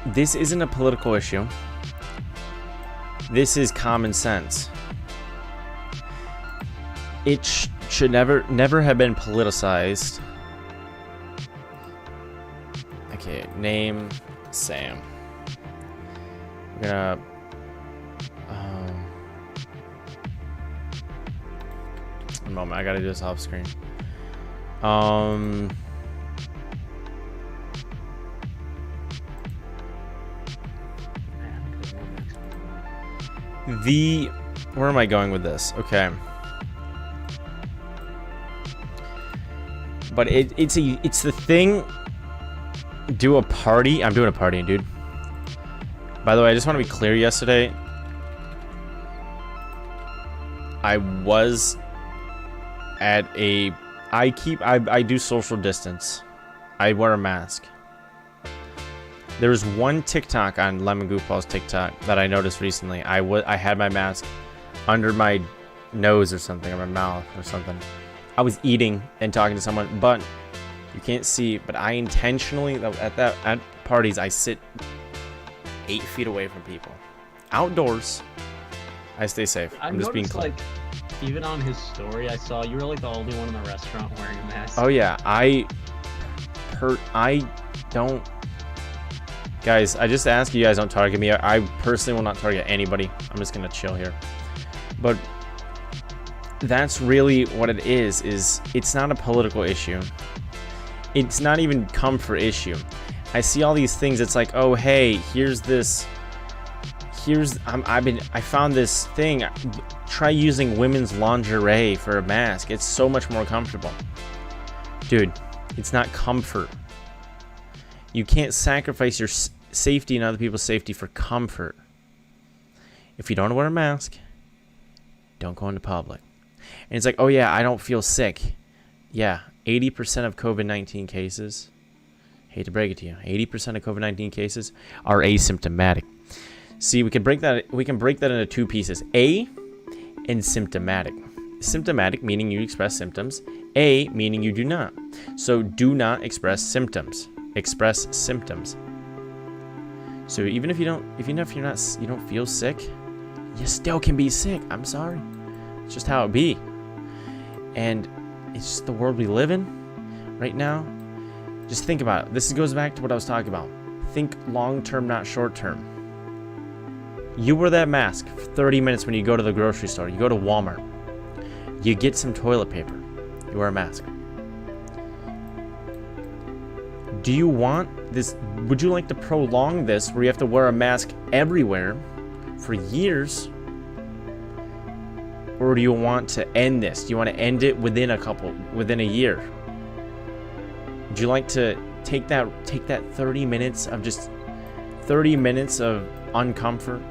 this isn't a political issue. This is common sense. It should never have been politicized. Okay, name Sam. We're gonna one moment, I gotta do this off screen. Where am I going with this? Okay. But it's the thing. Do a party. I'm doing a party, dude. By the way, I just want to be clear. Yesterday, I was at a. I do social distance. I wear a mask. There's one TikTok on Lemon Goofball's TikTok that I noticed recently. I had my mask under my nose or something, or my mouth or something. I was eating and talking to someone, but you can't see. But I intentionally, at parties, I sit 8 feet away from people. Outdoors, I stay safe. I'm just being clear. Like, even on his story, I saw you were like the only one in the restaurant wearing a mask. Oh yeah, I don't. Guys, I just ask you guys don't target me. I personally will not target anybody. I'm just gonna chill here. But that's really what it is it's not a political issue. It's not even comfort issue. I see all these things. It's like, oh hey, I found this thing. Try using women's lingerie for a mask. It's so much more comfortable. Dude, it's not comfort. You can't sacrifice your safety and other people's safety for comfort. If you don't want to wear a mask, don't go into public. And it's like, oh yeah, I don't feel sick. Yeah, 80% of COVID-19 cases, hate to break it to you, 80% of COVID-19 cases are asymptomatic. See, we can break that into two pieces. A and symptomatic. Symptomatic meaning you express symptoms. A meaning you do not. So do not express symptoms. Express symptoms. So even if you don't feel sick, you still can be sick. I'm sorry. It's just how it be. And it's just the world we live in right now. Just think about it. This goes back to what I was talking about. Think long term, not short term. You wear that mask for 30 minutes when you go to the grocery store. You go to Walmart. You get some toilet paper. You wear a mask. Do you want this? Would you like to prolong this where you have to wear a mask everywhere for years? Or do you want to end this? Do you want to end it within a year? Would you like to take that 30 minutes of just 30 minutes of uncomfort,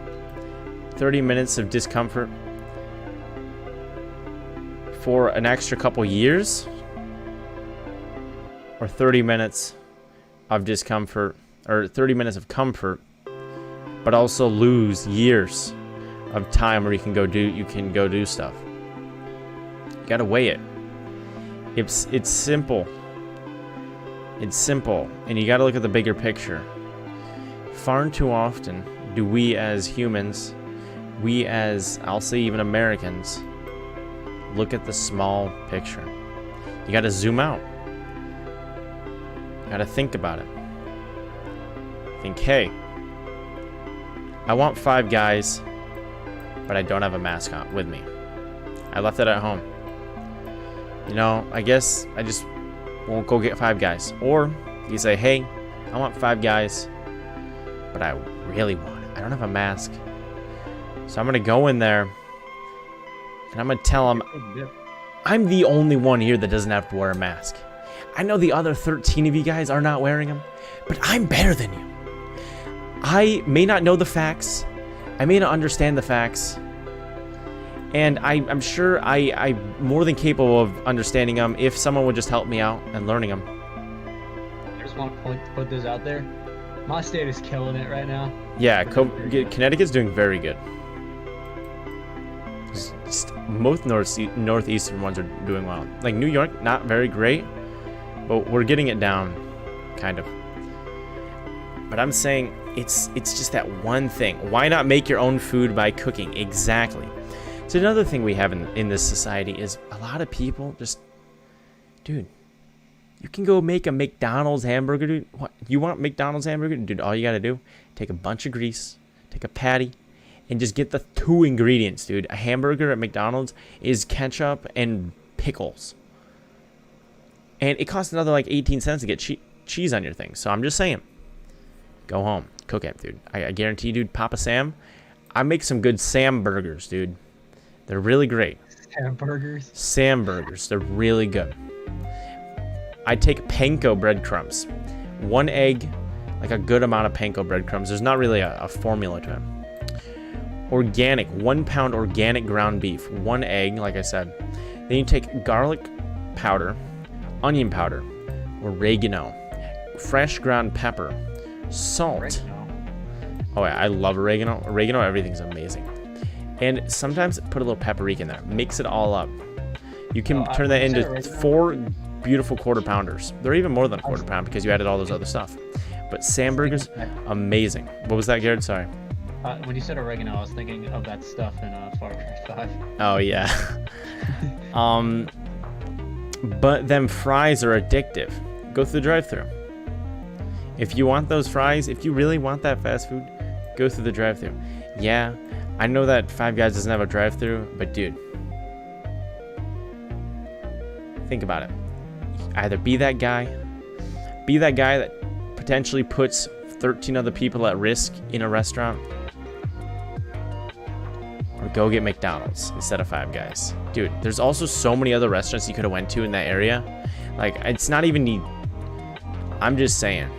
30 minutes of discomfort for an extra couple years? Or 30 minutes of discomfort, or 30 minutes of comfort, but also lose years of time where you can go do stuff. You gotta weigh it. It's simple. It's simple, and you gotta look at the bigger picture. Far too often do we as humans, we as, I'll say even Americans, look at the small picture. You gotta zoom out. You gotta think about it. Think, hey, I want 5 guys, but I don't have a mascot with me. I left it at home. You know, I guess I just won't go get 5 guys. Or you say, hey, I want 5 guys, but I really want it. I don't have a mask. So I'm going to go in there, and I'm going to tell them, I'm the only one here that doesn't have to wear a mask. I know the other 13 of you guys are not wearing them, but I'm better than you. I may not know the facts. I may not understand the facts. And I'm sure I'm more than capable of understanding them if someone would just help me out and learning them. I just want to put this out there. My state is killing it right now. Yeah, Connecticut's doing very good. Just most northeastern ones are doing well. Like New York, not very great, but we're getting it down, kind of. But I'm saying it's just that one thing. Why not make your own food by cooking? Exactly. So another thing we have in this society is a lot of people just, dude, you can go make a McDonald's hamburger, dude. What? You want McDonald's hamburger? Dude, all you got to do, take a bunch of grease, take a patty, and just get the 2 ingredients, dude. A hamburger at McDonald's is ketchup and pickles. And it costs another like 18 cents to get cheese on your thing. So I'm just saying, go home, cook it, dude. I guarantee, dude, Papa Sam, I make some good Sam burgers, dude. They're really great. Sam burgers? Sam burgers, they're really good. I take panko breadcrumbs, 1 egg, like a good amount of panko breadcrumbs. There's not really a formula to it. Organic, 1 pound organic ground beef, 1 egg, like I said. Then you take garlic powder, onion powder, oregano, fresh ground pepper, salt. Oregano. Oh yeah, I love oregano. Oregano, everything's amazing. And sometimes put a little paprika in there. Mix it all up. You can turn that into 4 beautiful quarter pounders. They're even more than a quarter pound because you added all those other stuff. But Sam burgers, amazing. What was that, Garrett? Sorry. When you said oregano, I was thinking of that stuff in Far Cry 5. Oh yeah. But them fries are addictive. Go through the drive-thru. If you want those fries, if you really want that fast food, go through the drive-thru. Yeah, I know that Five Guys doesn't have a drive-thru, but dude, think about it. Either be that guy that potentially puts 13 other people at risk in a restaurant, or go get McDonald's instead of Five Guys. Dude, there's also so many other restaurants you could have went to in that area. Like, it's not even need. I'm just saying.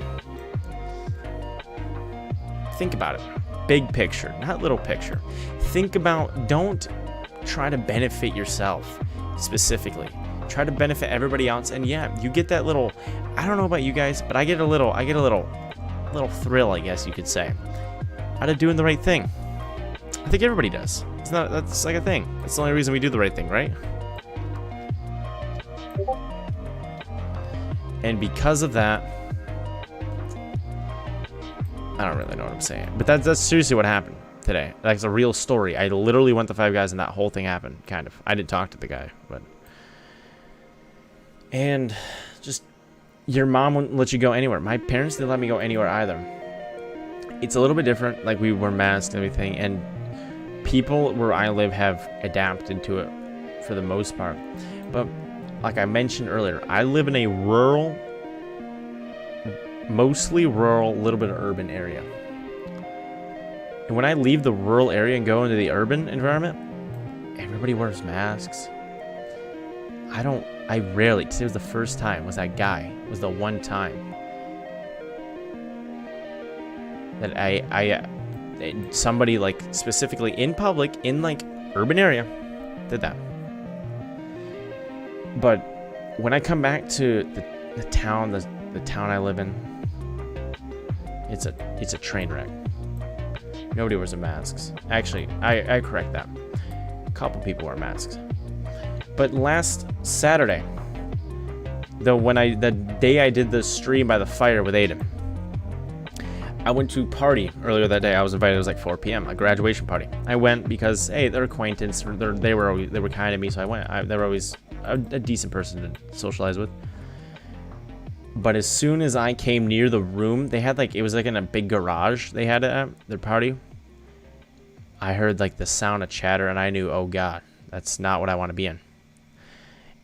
Think about it. Big picture, not little picture. Think about, don't try to benefit yourself specifically. Try to benefit everybody else. And yeah, you get that little, I don't know about you guys, but I get a little thrill, I guess you could say, out of doing the right thing. I think everybody does. That's like a thing. That's the only reason we do the right thing, right? And because of that, I don't really know what I'm saying, but that's seriously what happened today. That's a real story. I literally went to Five Guys and that whole thing happened, kind of. I didn't talk to the guy, but. And just, your mom wouldn't let you go anywhere. My parents didn't let me go anywhere either. It's a little bit different, like we were masked and everything, and people where I live have adapted to it for the most part. But like I mentioned earlier, I live in a rural, mostly rural, little bit of urban area. And when I leave the rural area and go into the urban environment, everybody wears masks. I rarely, today was the first time, was that guy, was the one time that somebody like specifically in public, in like urban area, did that. But when I come back to the town, the town I live in, it's a train wreck. Nobody wears masks. Actually, I correct that. A couple people wear masks. But last Saturday, the day I did the stream by the fire with Aiden, I went to a party earlier that day. I was invited. It was like 4 p.m. a graduation party. I went because hey, they're acquaintance. They were kind to me, so I went. They were always a decent person to socialize with. But as soon as I came near the room, they had like, it was like in a big garage they had at their party. I heard like the sound of chatter and I knew, oh God, that's not what I want to be in.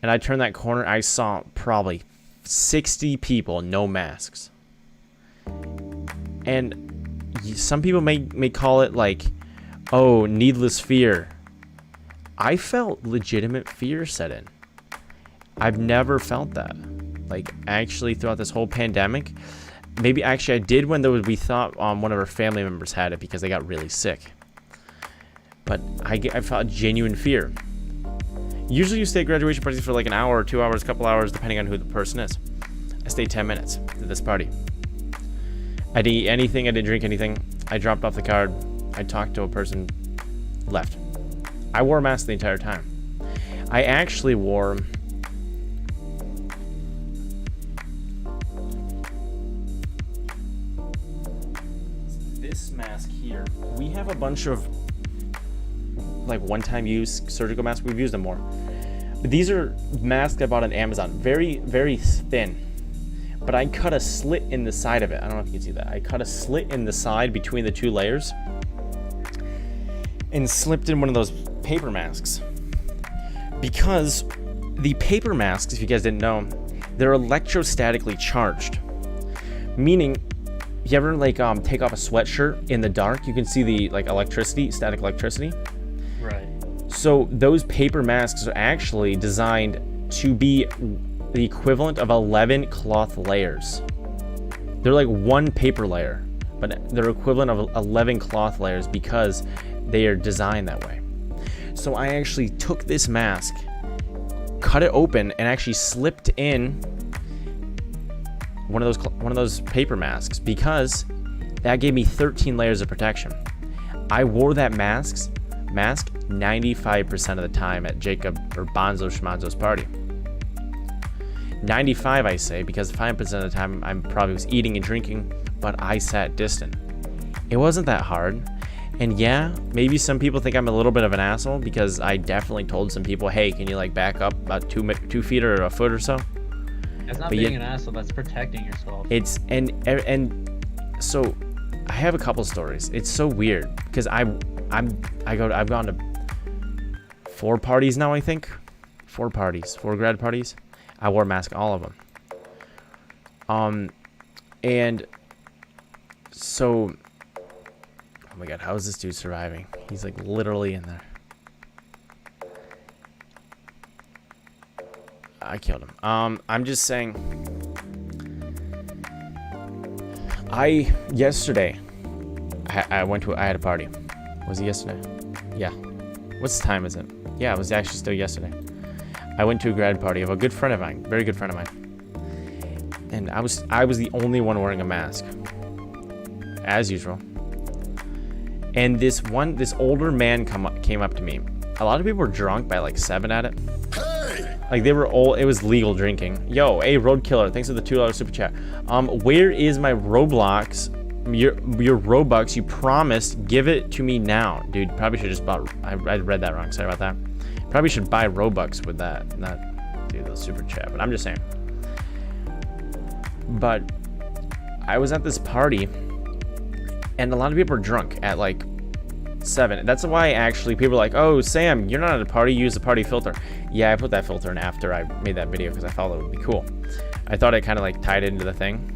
And I turned that corner, I saw probably 60 people, no masks. And some people may call it like, oh, needless fear. I felt legitimate fear set in. I've never felt that. Like, actually, throughout this whole pandemic, maybe actually I did when we thought one of our family members had it because they got really sick. But I felt genuine fear. Usually you stay at graduation parties for like an hour or 2 hours, a couple hours, depending on who the person is. I stayed 10 minutes at this party. I didn't eat anything, I didn't drink anything. I dropped off the card, I talked to a person, left. I wore a mask the entire time. I actually wore this mask here. We have a bunch of like one-time use surgical masks. We've used them more. But these are masks I bought on Amazon. Very, very thin. But I cut a slit in the side of it. I don't know if you can see that. I cut a slit in the side between the two layers and slipped in one of those paper masks. Because the paper masks, if you guys didn't know, they're electrostatically charged. Meaning, if you ever like take off a sweatshirt in the dark, you can see the like electricity, static electricity. Right. So those paper masks are actually designed to be the equivalent of 11 cloth layers. They're like one paper layer, but they're equivalent of 11 cloth layers because they are designed that way. So I actually took this mask, cut it open, and actually slipped in one of those paper masks because that gave me 13 layers of protection. I wore that mask 95% of the time at Jacob or Bonzo Schmonzo's party. 95 I say because 5% of the time I probably was eating and drinking, but I sat distant. It wasn't that hard. And yeah, maybe some people think I'm a little bit of an asshole because I definitely told some people, hey, can you like back up about 2 feet or a foot or so? That's not being an asshole, that's protecting yourself. It's and so I have a couple stories. It's so weird because I've gone to 4 parties now, I think. 4 grad parties. I wore a mask all of them. And so, oh my God, how is this dude surviving? He's like literally in there. I killed him. I'm just saying. Yesterday, I had a party. Was it yesterday? Yeah. What's the time is it? Yeah, it was actually still yesterday. I went to a grad party of a good friend of mine, very good friend of mine. And I was the only one wearing a mask. As usual. And this older man came up to me. A lot of people were drunk by like 7 at it. Like they were old, it was legal drinking. Yo, hey Roadkiller, thanks for the $2 super chat. Where is my Roblox? Your Robux, you promised, give it to me now. Dude, probably should just bought, I read that wrong, sorry about that. Probably should buy Robux with that, not do the super chat, but I'm just saying. But I was at this party and a lot of people were drunk at like 7. That's why actually people are like, oh Sam, you're not at a party, use the party filter. Yeah, I put that filter in after I made that video because I thought it would be cool. I thought it kind of like tied into the thing.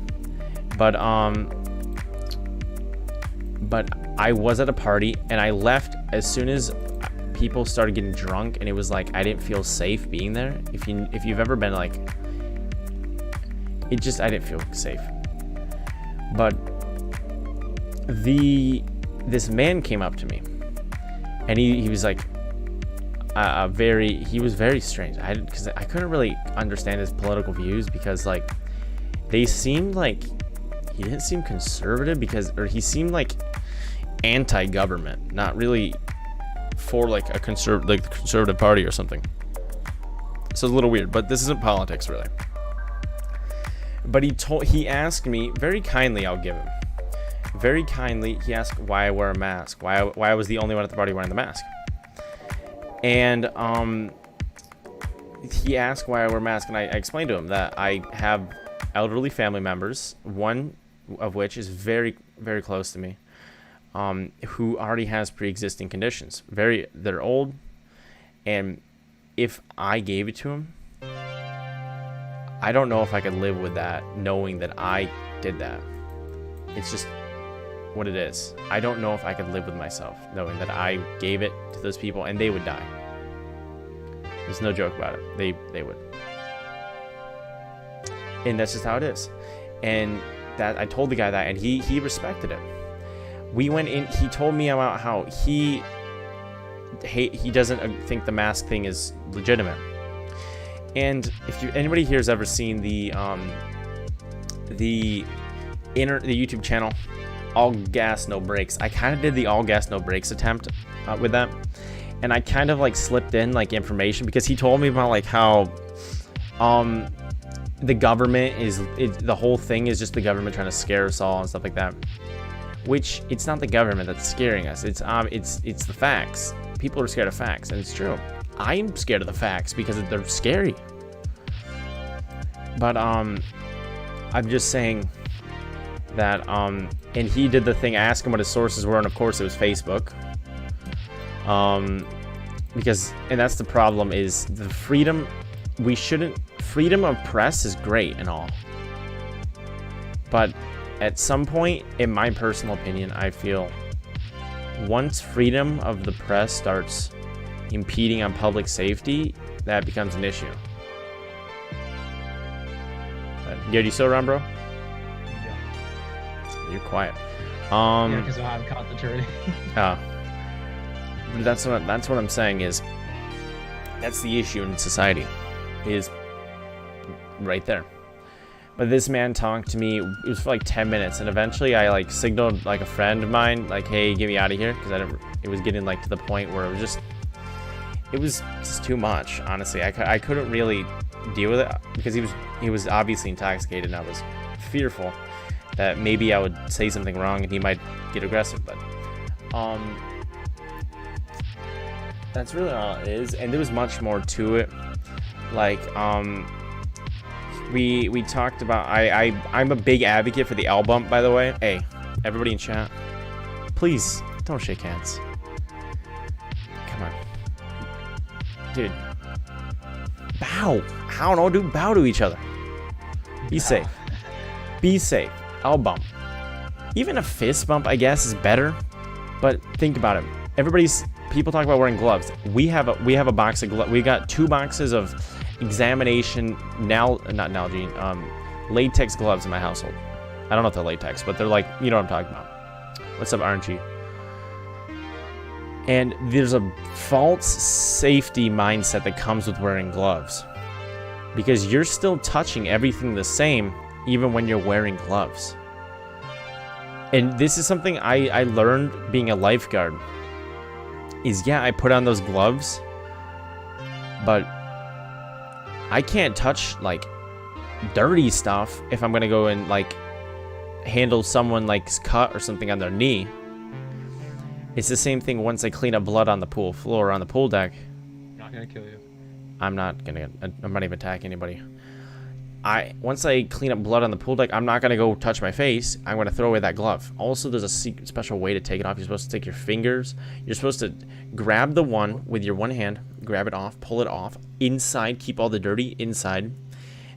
But I was at a party and I left as soon as people started getting drunk, and it was like I didn't feel safe being there. If you've ever been like, I didn't feel safe. But this man came up to me, and he was like he was very strange. Because I couldn't really understand his political views, because like they seemed like he didn't seem conservative, or he seemed like anti-government, not really for like the conservative party or something. So it's a little weird, but this isn't politics really. But he asked me very kindly, I'll give him. Very kindly, he asked why I wear a mask, why I was the only one at the party wearing the mask. And he asked why I wear a mask, and I explained to him that I have elderly family members, one of which is very, very close to me, who already has pre-existing conditions. They're old, and if I gave it to him, I don't know if I could live with that, knowing that I did that. It's just what it is. I don't know if I could live with myself, knowing that I gave it to those people and they would die. There's no joke about it. They would. And that's just how it is. And that I told the guy that, and he respected it. We went in. He told me about how he doesn't think the mask thing is legitimate. And if anybody here has ever seen the YouTube channel All Gas No Brakes, I kind of did the All Gas No Brakes attempt with that, and I kind of like slipped in like information, because he told me about like how the government the whole thing is just the government trying to scare us all and stuff like that, which it's not the government that's scaring us. It's the facts. People are scared of facts, and it's true. I'm scared of the facts because they're scary. But I'm just saying that and he did the thing. I asked him what his sources were, and of course it was Facebook. Because that's the problem, is the freedom of press is great and all, but at some point, in my personal opinion, I feel once freedom of the press starts impeding on public safety, that becomes an issue. Yeah, you still around, bro? Yeah. You're quiet. Yeah, because I haven't caught the turd. That's what I'm saying, is that's the issue in society, is right there. But this man talked to me, it was for like 10 minutes, and eventually I like signaled like a friend of mine, like, hey, get me out of here, because it was getting like to the point where it was just too much, honestly. I couldn't really deal with it, because he was obviously intoxicated, and I was fearful that maybe I would say something wrong and he might get aggressive. But that's really all it is, and there was much more to it. Like we talked about, I'm a big advocate for the L bump, by the way. Hey, everybody in chat, please don't shake hands. Come on, dude. Bow. I don't know, dude. Bow to each other. Be safe. Be safe. L bump. Even a fist bump, I guess, is better. But think about it. People talk about wearing gloves. We have a box of gloves. We got 2 boxes of examination latex gloves in my household. I don't know if they're latex, but they're like, you know what I'm talking about. What's up, RNG? And there's a false safety mindset that comes with wearing gloves, because you're still touching everything the same even when you're wearing gloves. And this is something I learned being a lifeguard, is I put on those gloves, but I can't touch like dirty stuff if I'm gonna go and like handle someone like's cut or something on their knee. It's the same thing once I clean up blood on the pool floor, on the pool deck. Not gonna kill you. I'm not even attacking anybody. Once I clean up blood on the pool deck, I'm not gonna go touch my face. I'm gonna throw away that glove. Also, there's a special way to take it off. You're supposed to take your fingers. You're supposed to grab the one with your one hand, grab it off, pull it off inside, keep all the dirty inside.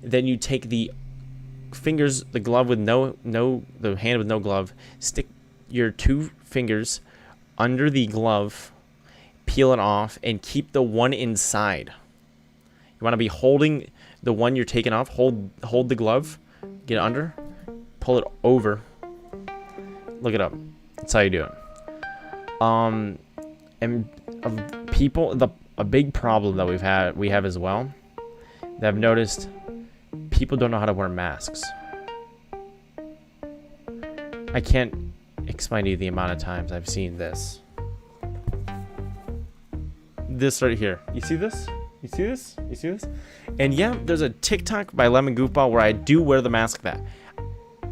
Then you take the fingers, the glove with the hand with no glove, your 2 fingers under the glove, peel it off, and keep the one inside. You want to be holding the one you're taking off. Hold the glove, get it under, pull it over. Look it up. That's how you do it. And people, a big problem that we have as well, that I've noticed, people don't know how to wear masks. I can't explain to you the amount of times I've seen this. This right here. You see this? You see this? You see this? And yeah, there's a TikTok by Lemon Goofball where I do wear the mask that.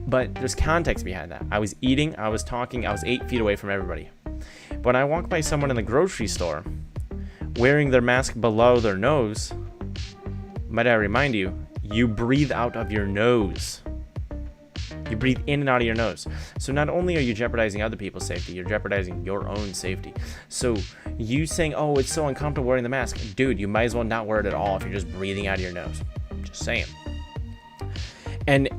But there's context behind that. I was eating, I was talking, I was 8 feet away from everybody. But when I walk by someone in the grocery store wearing their mask below their nose, might I remind you, you breathe out of your nose. You breathe in and out of your nose. So not only are you jeopardizing other people's safety, you're jeopardizing your own safety. So you saying, oh, it's so uncomfortable wearing the mask. Dude, you might as well not wear it at all if you're just breathing out of your nose. Just saying. And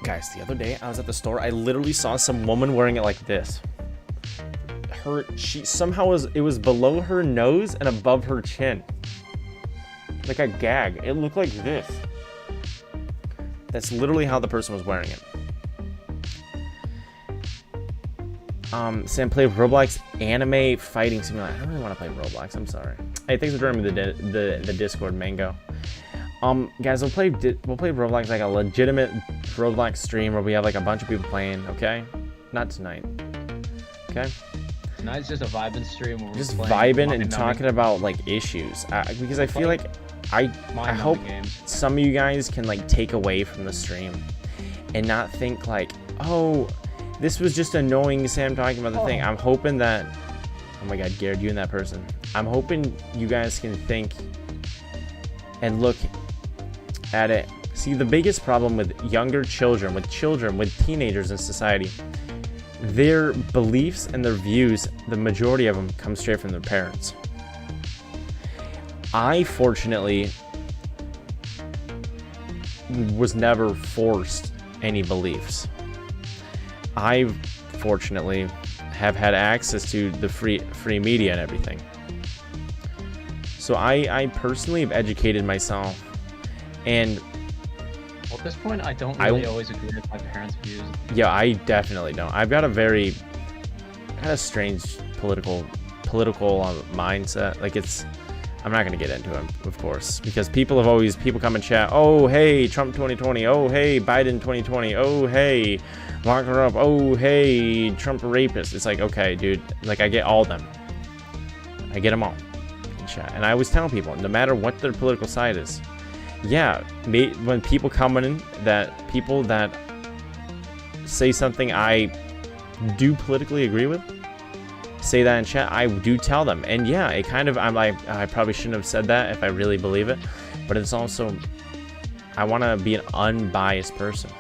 guys, the other day I was at the store. I literally saw some woman wearing it like this. She somehow it was below her nose and above her chin. Like a gag. It looked like this. That's literally how the person was wearing it. Sam played Roblox anime fighting simulator. I don't really want to play Roblox. I'm sorry. Hey, thanks for joining me the Discord, Mango. Guys, we'll play Roblox, like a legitimate Roblox stream where we have like a bunch of people playing. Okay, not tonight. Okay. Tonight's just a vibing stream where we're just playing vibing and talking about like issues. Because I feel like I hope some of you guys can like take away from the stream and not think like, oh, this was just annoying Sam talking about the thing. I'm hoping that, oh my God, Garrett, you and that person. I'm hoping you guys can think and look at it. See, the biggest problem with younger children, with teenagers in society, their beliefs and their views, the majority of them come straight from their parents. I fortunately was never forced any beliefs. I fortunately have had access to the free media and everything. So I personally have educated myself, and well, at this point I don't really always agree with my parents' views. Yeah, I definitely don't. I've got a very kind of strange political mindset. Like I'm not going to get into it, of course, because people come and chat, oh, hey, Trump 2020, oh, hey, Biden 2020, oh, hey, lock her up, oh, hey, Trump rapist. It's like, okay, dude, like, I get all of them. I get them all in chat. And I always tell people, no matter what their political side is, yeah, when people come in, people that say something I do politically agree with, say that in chat, I do tell them. And yeah, it kind of, I'm like, I probably shouldn't have said that if I really believe it, but it's also, I want to be an unbiased person.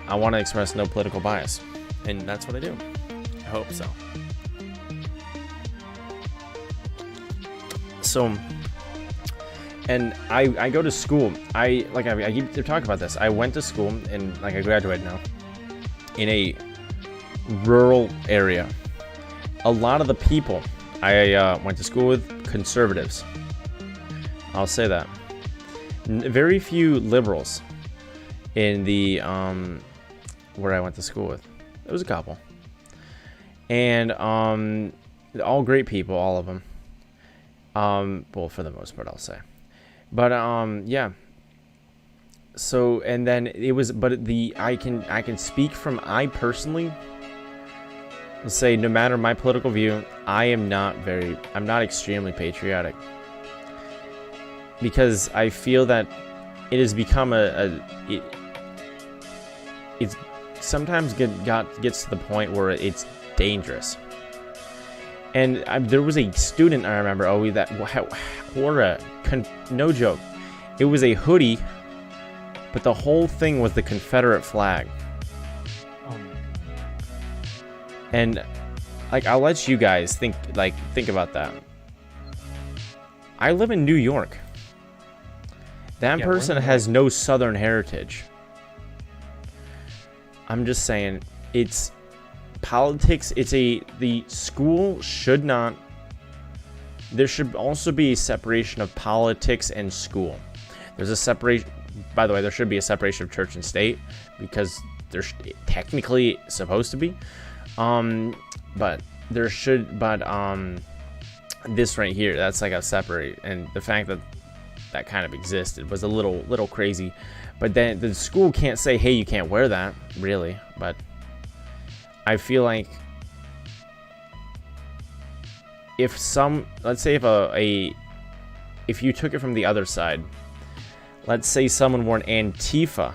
I want to express no political bias, and that's what I do. I hope so. So, and I go to school. I keep talking about this. I went to school, and like I graduated now in a rural area. A lot of the people I went to school with, conservatives. I'll say that. Very few liberals in the where I went to school with. There was a couple, and all great people, all of them. Well, for the most part, I'll say. But yeah. So, and then it was, but I can speak from, I personally, let's say, no matter my political view, I'm not extremely patriotic, because I feel that it has become it's sometimes gets to the point where it's dangerous. And there was a student I remember, that wore no joke, it was a hoodie, but the whole thing was the Confederate flag. And like, I'll let you guys think about that. I live in New York. That person has no Southern heritage. I'm just saying, it's politics, the school should not, there should also be a separation of politics and school. There's a separation, by the way, there should be a separation of church and state, because there's technically supposed to be. But there should, this right here, that's like a separate, and the fact that that kind of existed was a little crazy. But then the school can't say, hey, you can't wear that, really. But I feel like if let's say if you took it from the other side, let's say someone wore an Antifa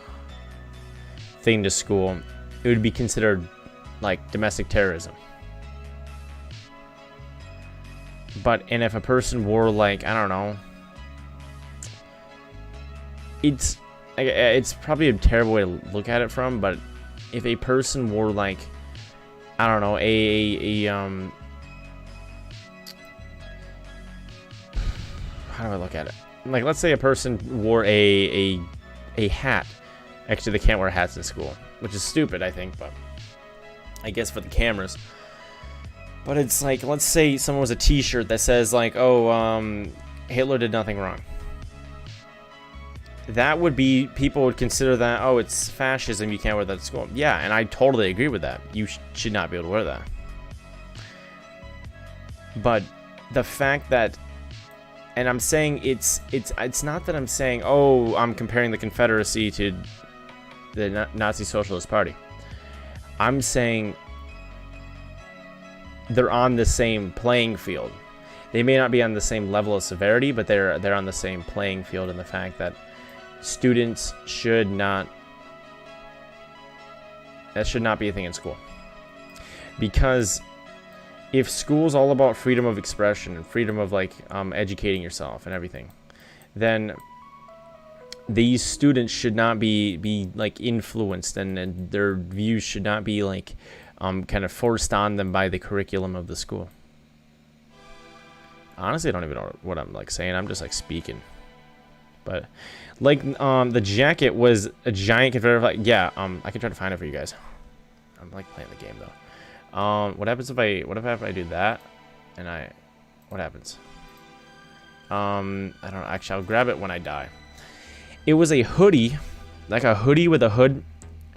thing to school, it would be considered like domestic terrorism. And if a person wore, like, I don't know, it's probably a terrible way to look at it from, but if a person wore, like, I don't know, how do I look at it? Like, let's say a person wore a hat. Actually, they can't wear hats in school, which is stupid, I think, but I guess for the cameras. But it's like, let's say someone was a t-shirt that says, like, oh, Hitler did nothing wrong. That would be, people would consider that, oh, it's fascism, you can't wear that at school. Yeah, and I totally agree with that. You should not be able to wear that. But the fact that, and I'm saying it's not that I'm saying, oh, I'm comparing the Confederacy to the Nazi Socialist Party. I'm saying they're on the same playing field. They may not be on the same level of severity, but they're on the same playing field in the fact that students should not, that should not be a thing in school. Because if school's all about freedom of expression and freedom of, like, educating yourself and everything, then these students should not be like influenced, and their views should not be like kind of forced on them by the curriculum of the school. Honestly, I don't even know what I'm like saying. I'm just like speaking. But like the jacket was a giant Confederate flag. Yeah, I can try to find it for you guys. I'm like playing the game though. What happens if I do that and what happens? I don't know. Actually, I'll grab it when I die. It was a hoodie, like a hoodie with a hood,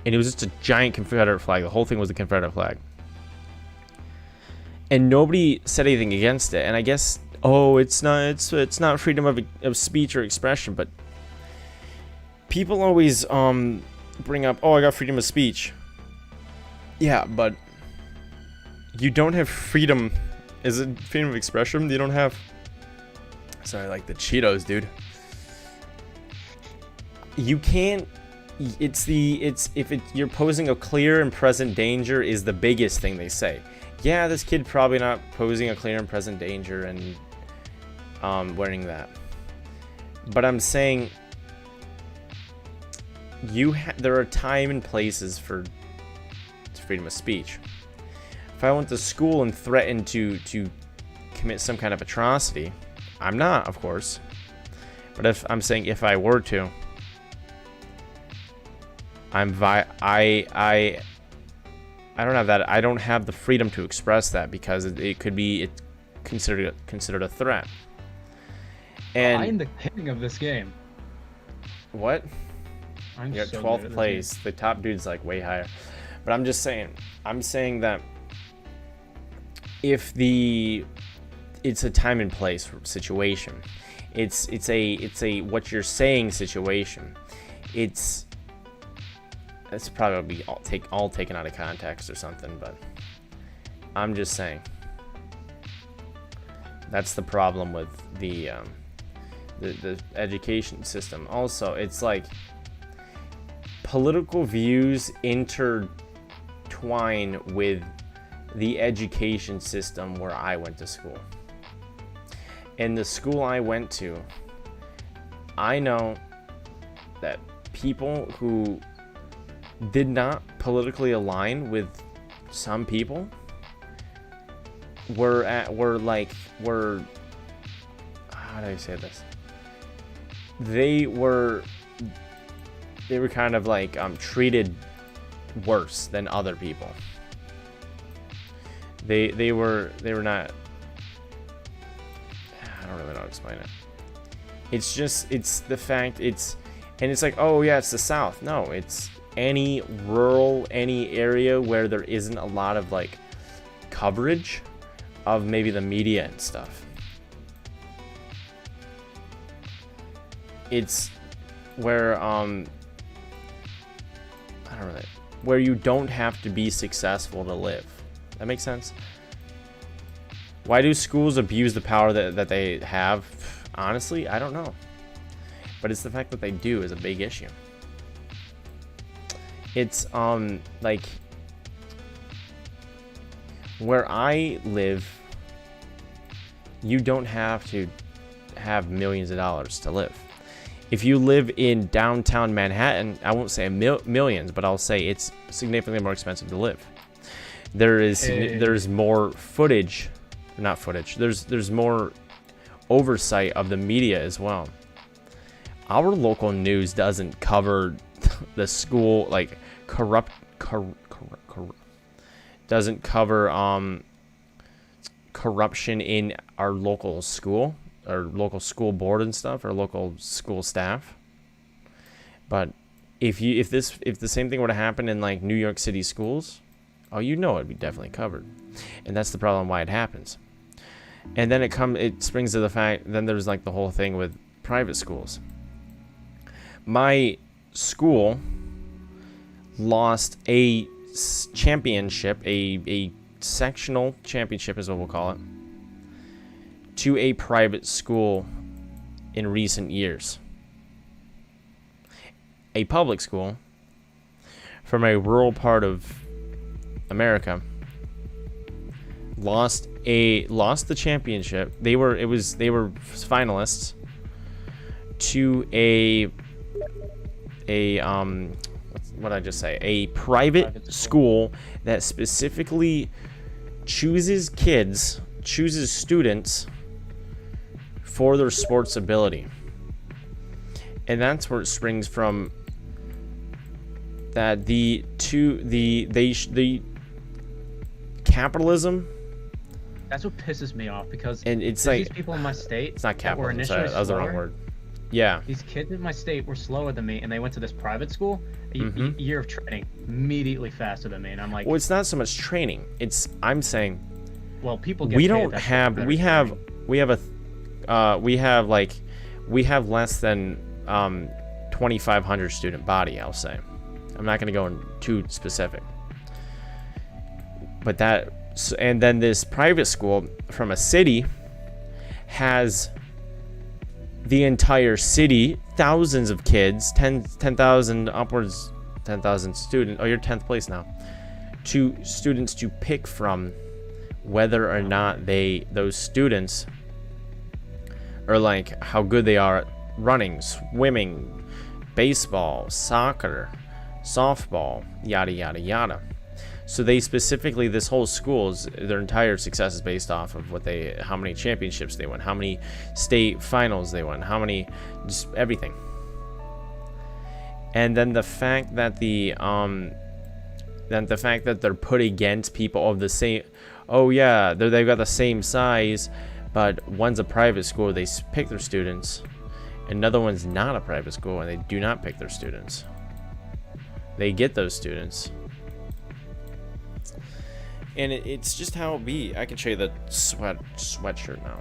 and it was just a giant Confederate flag. The whole thing was the Confederate flag. And nobody said anything against it. And I guess, oh, it's not freedom of speech or expression, but people always bring up, oh, I got freedom of speech. Yeah, but you don't have freedom. Is it freedom of expression? You don't have. Sorry, like the Cheetos, dude. You can't. You're posing a clear and present danger is the biggest thing they say. Yeah, this kid probably not posing a clear and present danger and wearing that. But I'm saying there are time and places for freedom of speech. If I went to school and threatened to commit some kind of atrocity, I'm not, of course. But I'm saying if I were to, I don't have that. I don't have the freedom to express that because it could be considered a threat. And I'm the king of this game. What? You're at so 12th place. The top dude's like way higher. But I'm just saying. I'm saying that if it's a time and place situation. It's a what you're saying situation. It's probably all taken out of context or something, but I'm just saying that's the problem with the education system. Also, it's like political views intertwine with the education system where I went to school. In the school I went to, I know that people who did not politically align with some people were how do I say this? They were kind of like treated worse than other people. They were not. I don't really know how to explain it. It's just, it's the fact, and it's like, oh yeah, it's the South. No, it's any rural, any area where there isn't a lot of like coverage of maybe the media and stuff. It's where I don't know, where you don't have to be successful to live. That makes sense. Why do schools abuse the power that they have? Honestly, I don't know. But it's the fact that they do is a big issue. It's like where I live, you don't have to have millions of dollars to live. If you live in downtown Manhattan, I won't say millions, but I'll say it's significantly more expensive to live. There's more footage, not footage. There's more oversight of the media as well. Our local news doesn't cover the school, like doesn't cover corruption in our local school, our local school board and stuff, our local school staff. But if the same thing were to happen in like New York City schools, oh, you know, it'd be definitely covered. And that's the problem why it happens. And then it springs to the fact, then there's like the whole thing with private schools. My school lost a championship, a sectional championship is what we'll call it, to a private school in recent years. A public school from a rural part of America lost the championship. They were finalists to what did I just say? A private school that specifically chooses students for their sports ability. And that's where it springs from, that the capitalism. That's what pisses me off, because and it's like these people in my state. It's not capitalism. Sorry, that was the wrong word. Yeah. These kids in my state were slower than me, and they went to this private school. A year of training, immediately faster than me, and I'm like, well, it's not so much training. I'm saying, well, people get paid. We have less than 2,500 student body. I'll say. I'm not going to go in too specific. But and then this private school from a city has the entire city, thousands of kids, 10,000 upwards, 10,000 students. Oh, you're 10th place now. To students to pick from, whether or not those students are like how good they are at running, swimming, baseball, soccer, softball, yada yada yada. So they specifically, this whole school's, their entire success is based off of how many championships they won, how many state finals they won, how many, just everything. And then the fact that they're put against people of the same, oh yeah, they've got the same size, but one's a private school, they pick their students. Another one's not a private school, and they do not pick their students. They get those students. And it's just how it be. I can show you the sweatshirt now.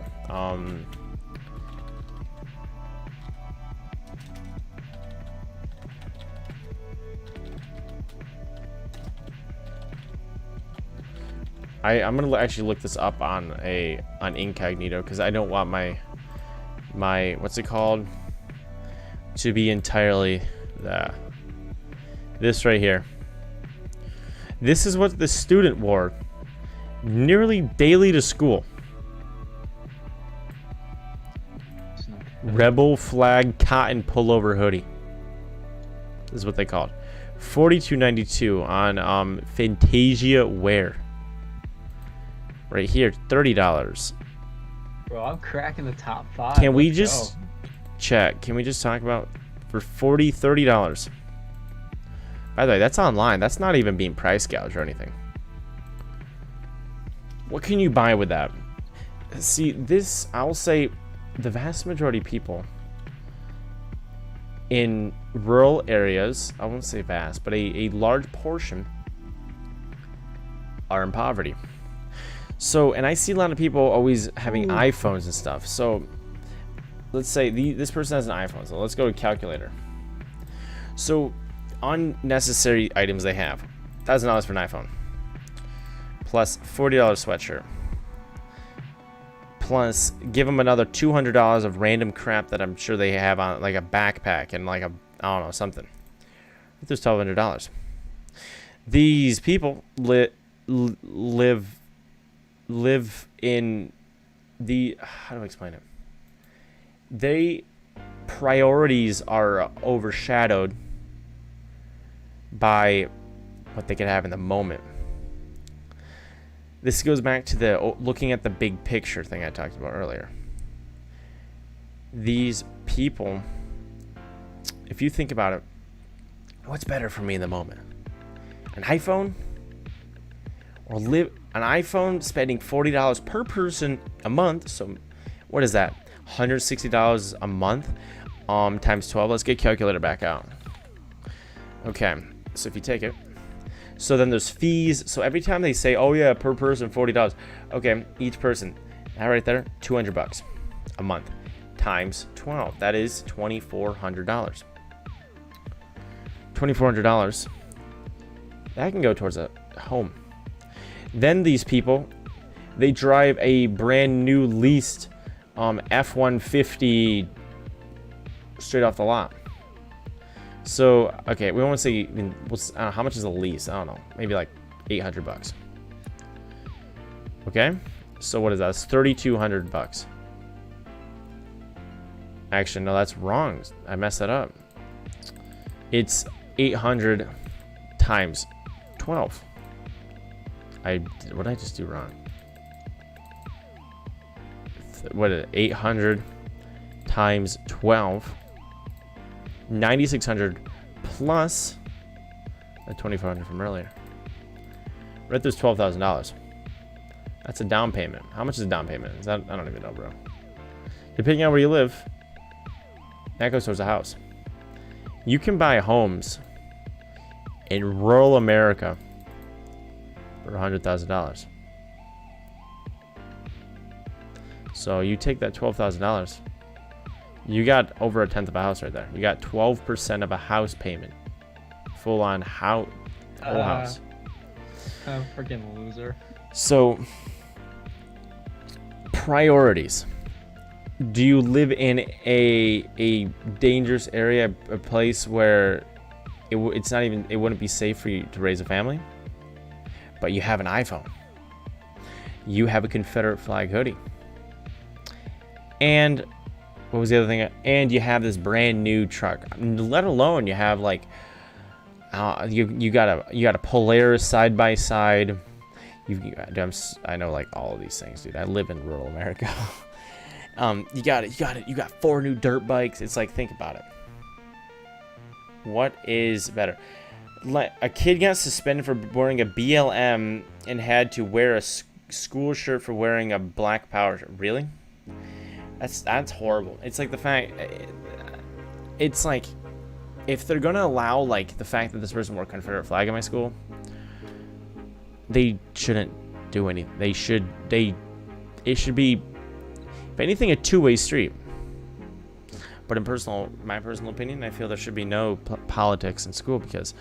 I'm gonna actually look this up on incognito, because I don't want my what's it called, to be entirely this right here. This is what the student wore nearly daily to school. Rebel flag cotton pullover hoodie. This is what they called. $42.92 on Fantasia Wear. Right here, $30. Bro, I'm cracking the top 5. Can we just check? Can we just talk about for $30? By the way, that's online. That's not even being price gouged or anything. What can you buy with that? See, this, I'll say, the vast majority of people in rural areas, I won't say vast, but a large portion are in poverty. So, and I see a lot of people always having iPhones and stuff. So, let's say this person has an iPhone. So, let's go to calculator. So, unnecessary items they have. $1,000 for an iPhone. Plus $40 sweatshirt. Plus, give them another $200 of random crap that I'm sure they have on, like a backpack and like a, I don't know, something. There's $1,200. These people live in the, how do I explain it? They priorities are overshadowed by what they can have in the moment. This goes back to the looking at the big picture thing I talked about earlier. These people, if you think about it, what's better for me in the moment? An iPhone? Or live an iPhone spending $40 per person a month? So what is that? $160 a month times 12. Let's get calculator back out. Okay, so if you take it, so then there's fees. So every time they say, oh yeah, per person $40, okay, each person, that right there, $200 a month times 12. That is $2,400. $2,400. That can go towards a home. Then these people, they drive a brand new leased F-150 straight off the lot. So, okay, we won't say, how much is a lease? I don't know, maybe like $800. Okay, so what is that? It's $3,200. Actually, no, that's wrong. I messed that up. It's 800 times 12. What did I just do wrong? What is it? 800 times 12. 9,600 plus the 2,400 from earlier. Right there's $12,000. That's a down payment. How much is a down payment? Is that, I don't even know, bro. Depending on where you live, that goes towards a house. You can buy homes in rural America for $100,000. So you take that $12,000. You got over a tenth of a house right there. You got 12% of a house payment. Full on whole house. Oh, freaking loser. So, priorities. Do you live in a dangerous area, a place where it wouldn't be safe for you to raise a family? But you have an iPhone. You have a Confederate flag hoodie. And what was the other thing? And you have this brand new truck. Let alone you have like you got a Polaris side by side. I know like all of these things, dude. I live in rural America. You got 4 new dirt bikes. It's like, think about it. What is better? A kid got suspended for wearing a BLM and had to wear a school shirt for wearing a Black Power shirt. Really? That's horrible. It's like the fact, it's like, if they're gonna allow like the fact that this person wore a Confederate flag in my school, they shouldn't do anything. It should be, if anything, a two-way street. But in my personal opinion, I feel there should be no politics in school because,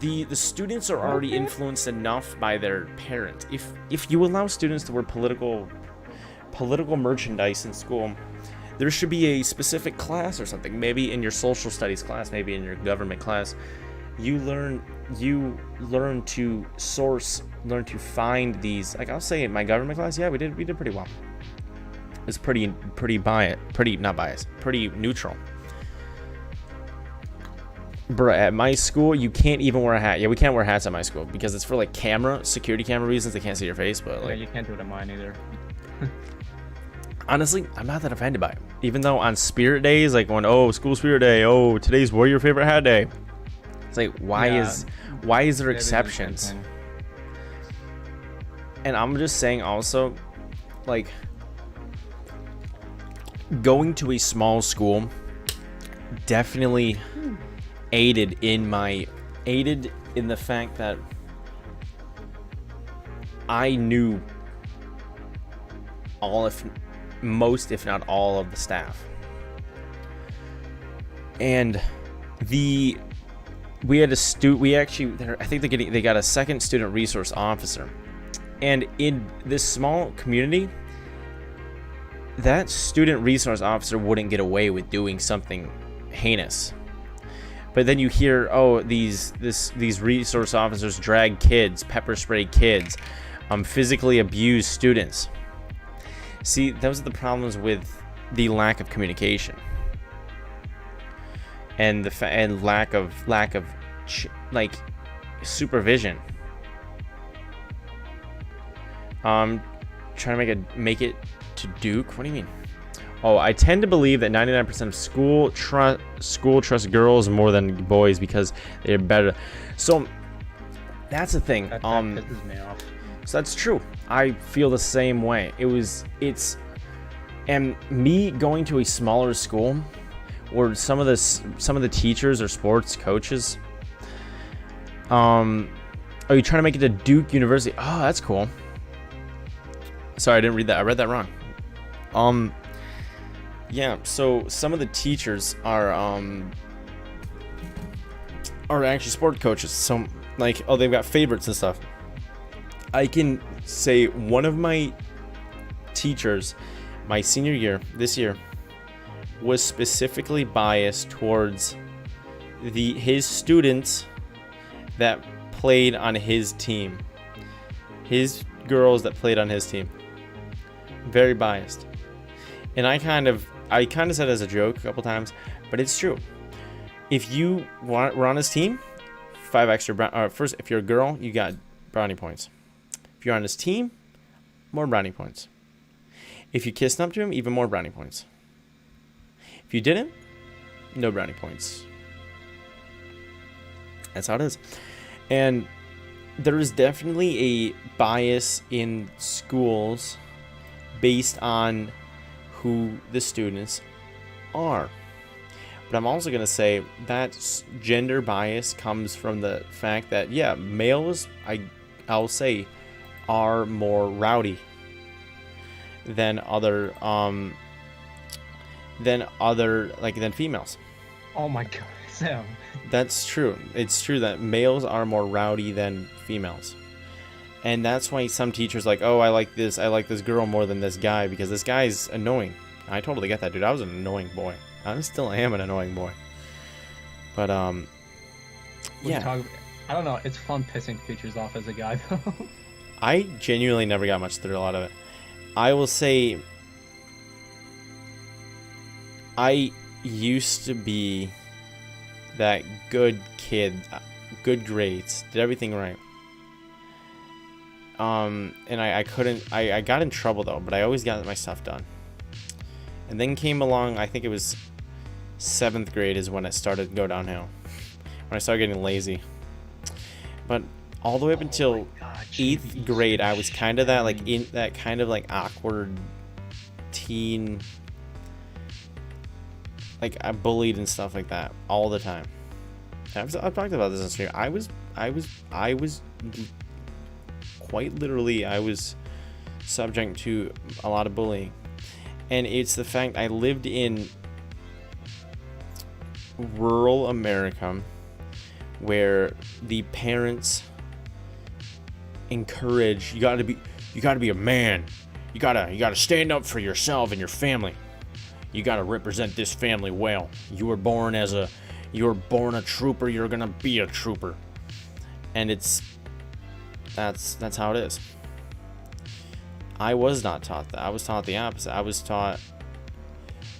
the students are already influenced enough by their parents. If you allow students to wear political merchandise in school, there should be a specific class or something. Maybe in your social studies class, maybe in your government class, you learn to source, learn to find these. Like I'll say in my government class, yeah, we did pretty well. It's pretty neutral. Bro, at my school, you can't even wear a hat. Yeah, we can't wear hats at my school because it's for like security camera reasons. They can't see your face, but like, yeah, you can't do it at mine either. Honestly, I'm not that offended by it. Even though on spirit days, like when, school spirit day, today's wear your favorite hat day. It's like, why is there exceptions? And I'm just saying also, like, going to a small school definitely aided in the fact that I knew most, if not all, of the staff. And we had a I think they got a second student resource officer. And in this small community, that student resource officer wouldn't get away with doing something heinous. But then you hear, oh, these resource officers drag kids, pepper spray kids, physically abuse students. See, those are the problems with the lack of communication and lack of supervision. Trying to make it to Duke. What do you mean? Oh, I tend to believe that 99% of school trust girls more than boys because they're better. So that's the thing. That pisses me off. So that's true. I feel the same way. And me going to a smaller school where some of the teachers or sports coaches, are you trying to make it to Duke University? Oh, that's cool. Sorry, I didn't read that. I read that wrong. Yeah, so some of the teachers are actually sport coaches. So like, oh, they've got favorites and stuff. I can say one of my teachers, my senior year, this year, was specifically biased towards his students that played on his team. His girls that played on his team. Very biased. And I kind of said it as a joke a couple times, but it's true. If you were on his team, 5 extra first, if you're a girl, you got brownie points. If you're on his team, more brownie points. If you kissed up to him, even more brownie points. If you didn't, no brownie points. That's how it is. And there is definitely a bias in schools based on who the students are. But I'm also going to say that gender bias comes from the fact that, yeah, males, I'll say, are more rowdy than females. Oh my god, Sam. That's true. It's true that males are more rowdy than females. And that's why some teachers like, oh, I like this girl more than this guy because this guy's annoying. I totally get that, dude. I was an annoying boy. I still am an annoying boy. But yeah. I don't know. It's fun pissing teachers off as a guy, though. I genuinely never got much through a lot of it. I will say I used to be that good kid, good grades, did everything right. And I got in trouble though, but I always got my stuff done. And then came along, I think it was 7th grade is when it started to go downhill. When I started getting lazy. But all the way up until 8th grade, I was kind of that kind of awkward teen. Like I bullied and stuff like that all the time. I've talked about this on stream. I was quite literally, I was subject to a lot of bullying. And it's the fact I lived in rural America where the parents encourage, you gotta be a man. You gotta stand up for yourself and your family. You gotta represent this family well. You were born a trooper, you're gonna be a trooper. And that's how it is. I was not taught that. I was taught the opposite. I was taught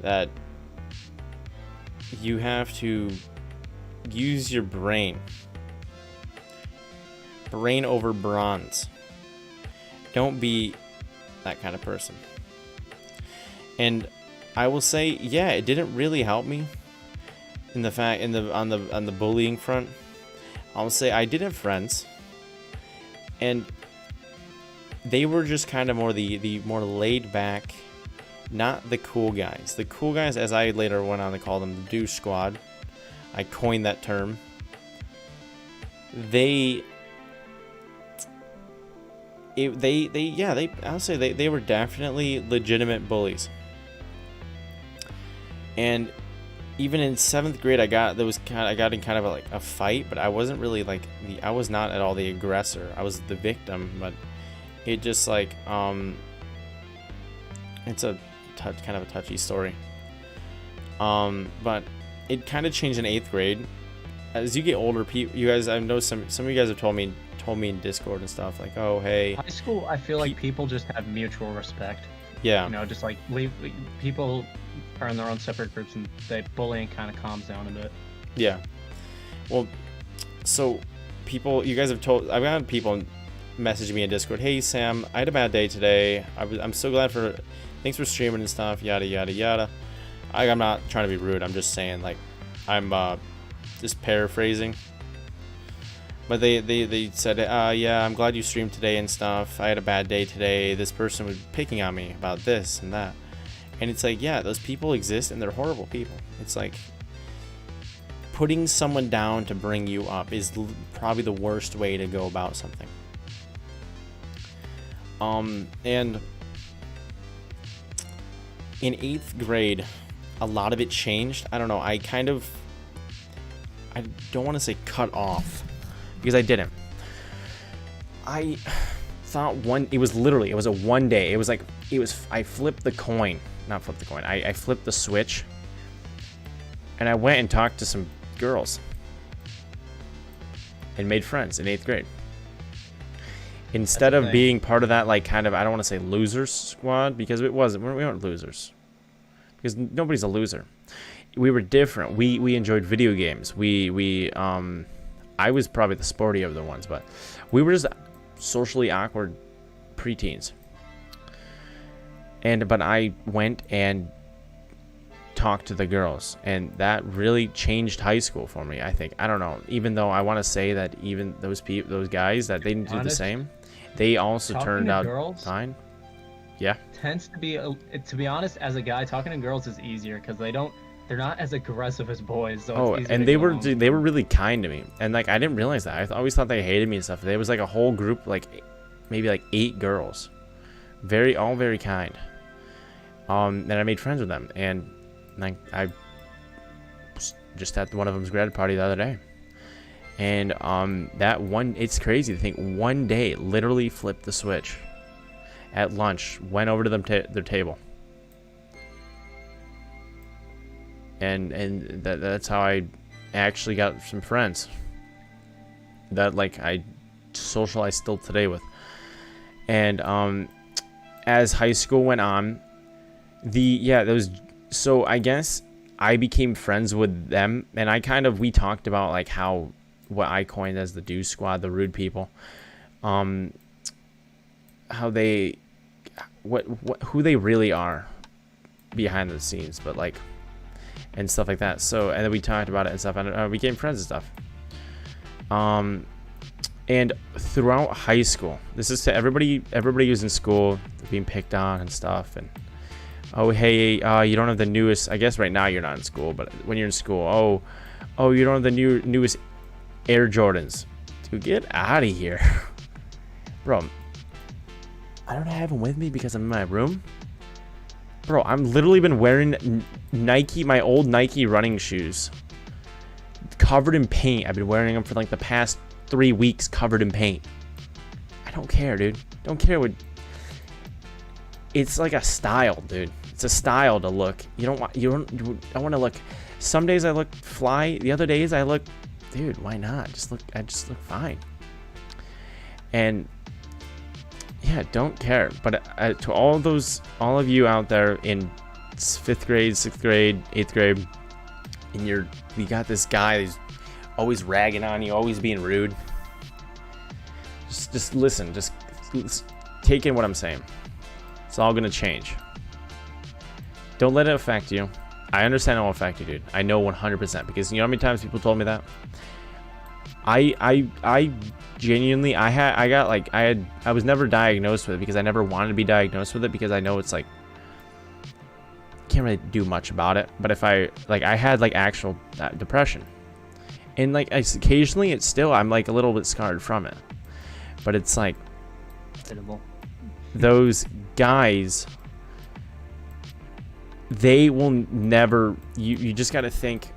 that you have to use your brain. Brain over bronze. Don't be that kind of person. And I will say, yeah, it didn't really help me on the bullying front. I'll say I did have friends, and they were just kind of more the more laid back, not the cool guys. The cool guys, as I later went on to call them, the douche squad. I coined that term. I'll say they were definitely legitimate bullies. And even in 7th grade, I got in kind of a fight, but I wasn't really like I was not at all the aggressor. I was the victim, but it just like it's a kind of a touchy story. But it kind of changed in 8th grade. As you get older, you guys, I know some of you guys have told me in Discord and stuff like, oh hey. High school, I feel like people just have mutual respect. Yeah. You know, just like people are in their own separate groups, and bullying kind of calms down a bit. Yeah. Well, so you guys have I've had people message me in Discord, hey Sam, I had a bad day today. I'm so glad thanks for streaming and stuff, yada yada yada. I'm not trying to be rude. I'm just saying, like, I'm just paraphrasing. But they said, yeah, I'm glad you streamed today and stuff. I had a bad day today. This person was picking on me about this and that. And it's like, yeah, those people exist and they're horrible people. It's like putting someone down to bring you up is probably the worst way to go about something. And in 8th grade, a lot of it changed. I don't know. I don't want to say cut off, because I didn't. I thought it was a one day. I flipped the coin. Not flipped the coin. I flipped the switch. And I went and talked to some girls. And made friends in 8th grade. Instead of being part of that, like, kind of, I don't want to say losers squad, because we weren't losers. Because nobody's a loser. We were different. We enjoyed video games. I was probably the sporty of the ones, but we were just socially awkward preteens. But I went and talked to the girls, and that really changed high school for me, I think. I don't know. Even though I want to say that even those guys, that they didn't do the same, they also turned out fine. Yeah. Tends to be, to be honest, as a guy, talking to girls is easier because they're not as aggressive as boys. So it's and they were really kind to me, and like I didn't realize that. I always thought they hated me and stuff. There was like a whole group, like maybe like 8 girls, all very kind. And I made friends with them, and like I just at one of them's grad party the other day, and it's crazy to think one day literally flipped the switch. At lunch, went over to their table, and that's how I actually got some friends that like I socialize still today with. And as high school went on, so I guess I became friends with them, and we talked about like what I coined as the douche squad, the rude people, how they who they really are behind the scenes, but like, and stuff like that. So, and then we talked about it and stuff, and we became friends and stuff. And throughout high school, this is to everybody who's in school being picked on and stuff, and oh hey, you don't have the newest, I guess right now you're not in school, but when you're in school, oh you don't have the newest Air Jordans. Dude, get out of here. Bro, I don't have them with me because I'm in my room. Bro, I'm literally been wearing my old Nike running shoes, covered in paint. I've been wearing them for like the past 3 weeks, covered in paint. I don't care, dude. Don't care what. It's like a style, dude. It's a style to look. I want to look. Some days I look fly. The other days I look, dude. Why not? I just look fine. And yeah, don't care. But to all of you out there in 5th grade, 6th grade, 8th grade, and you got this guy who's always ragging on you, always being rude. Just listen. Just take in what I'm saying. It's all gonna change. Don't let it affect you. I understand it won't affect you, dude. I know 100%, because you know how many times people told me that? I genuinely, I was never diagnosed with it because I never wanted to be diagnosed with it because I know it's like, can't really do much about it. But if I had like actual depression, and like occasionally it's still, I'm like a little bit scarred from it, but it's like those guys, they will never, you just got to think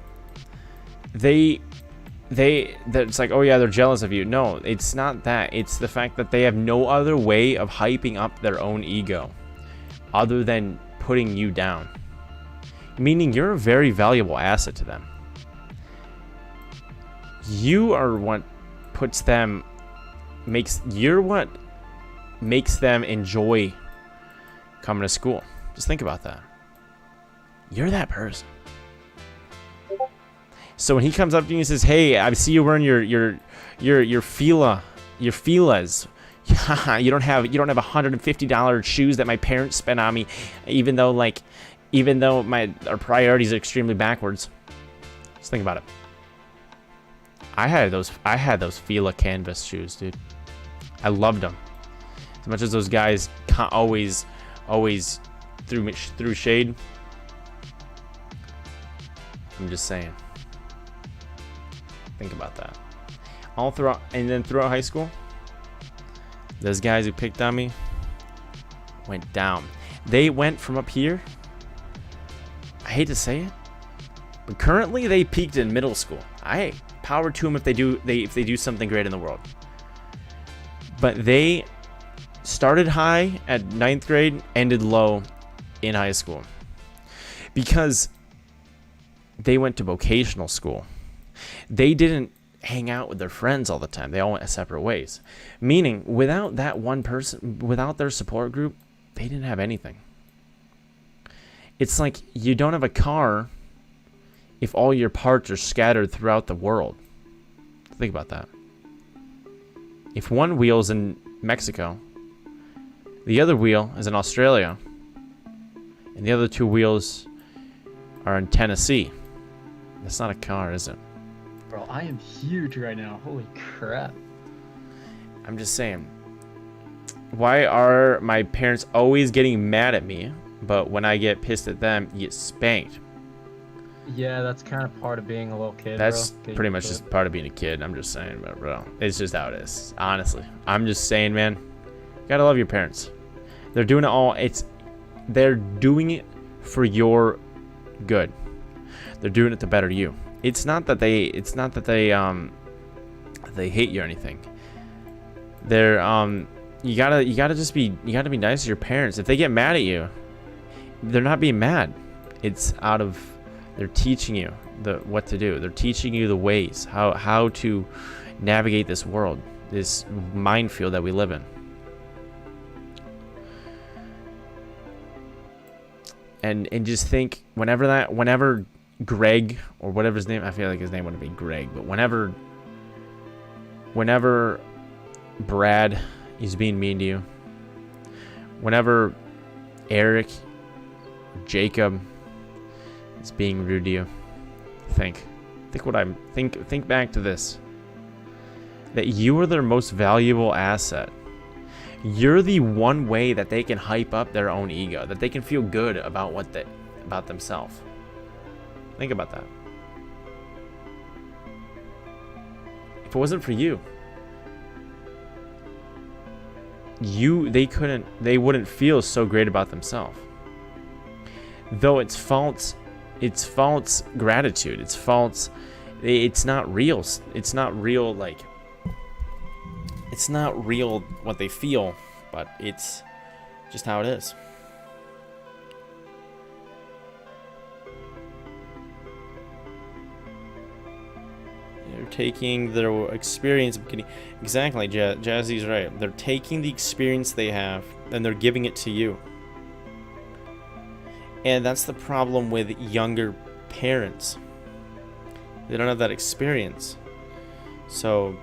that's like, oh yeah, they're jealous of you. No, it's not that. It's the fact that they have no other way of hyping up their own ego other than putting you down. Meaning you're a very valuable asset to them. You are what puts them, you're what makes them enjoy coming to school. Just think about that. You're that person. So when he comes up to you and says, "Hey, I see you wearing your filas. you don't have $150 shoes that my parents spent on me, even though our priorities are extremely backwards." Just think about it. I had those Fila canvas shoes, dude. I loved them. As much as those guys always threw shade. I'm just saying. Think about that. Throughout high school, those guys who picked on me went down. They went from up here. I hate to say it, but currently they peaked in middle school. I power to them if they do something great in the world. But they started high at 9th grade, ended low in high school because they went to vocational school. They didn't hang out with their friends all the time. They all went separate ways. Meaning, without that one person, without their support group, they didn't have anything. It's like you don't have a car if all your parts are scattered throughout the world. Think about that. If one wheel's in Mexico, the other wheel is in Australia, and the other two wheels are in Tennessee, that's not a car, is it? Bro, I am huge right now. Holy crap. I'm just saying. Why are my parents always getting mad at me, but when I get pissed at them, you get spanked? Yeah, that's kind of part of being a little kid, That's bro. pretty much just part of being a kid. I'm just saying, bro. It's just how it is. Honestly. I'm just saying, man. You gotta love your parents. They're doing it all. They're doing it for your good. They're doing it to better you. It's not that they hate you or anything. They're you gotta be nice to your parents. If they get mad at you, they're not being mad. It's out of, they're teaching you what to do. They're teaching you the ways, how to navigate this world, this minefield that we live in. And just think, whenever Greg, or whatever his name, I feel like his name wouldn't be Greg, but whenever Brad is being mean to you, whenever Eric, Jacob is being rude to you, think back to this, that you are their most valuable asset. You're the one way that they can hype up their own ego, that they can feel good about themselves. Think about that. If it wasn't for you, they wouldn't feel so great about themselves. Though it's false gratitude. It's not real. It's not real, it's not real what they feel, but it's just how it is. They're taking their experience of getting, exactly, Jazzy's right. They're taking the experience they have and they're giving it to you. And that's the problem with younger parents. They don't have that experience. So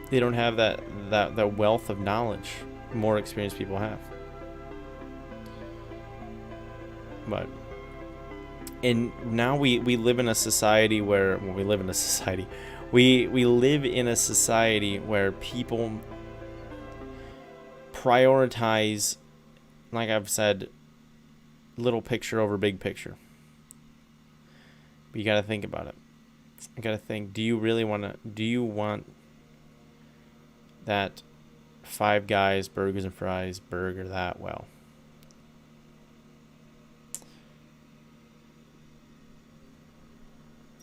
they don't have that wealth of knowledge more experienced people have. But and now we live in a society where, we We live in a society where people prioritize, like I've said, little picture over big picture. But you got to think about it. You got to think, do you want that Five Guys burgers and fries burger that well?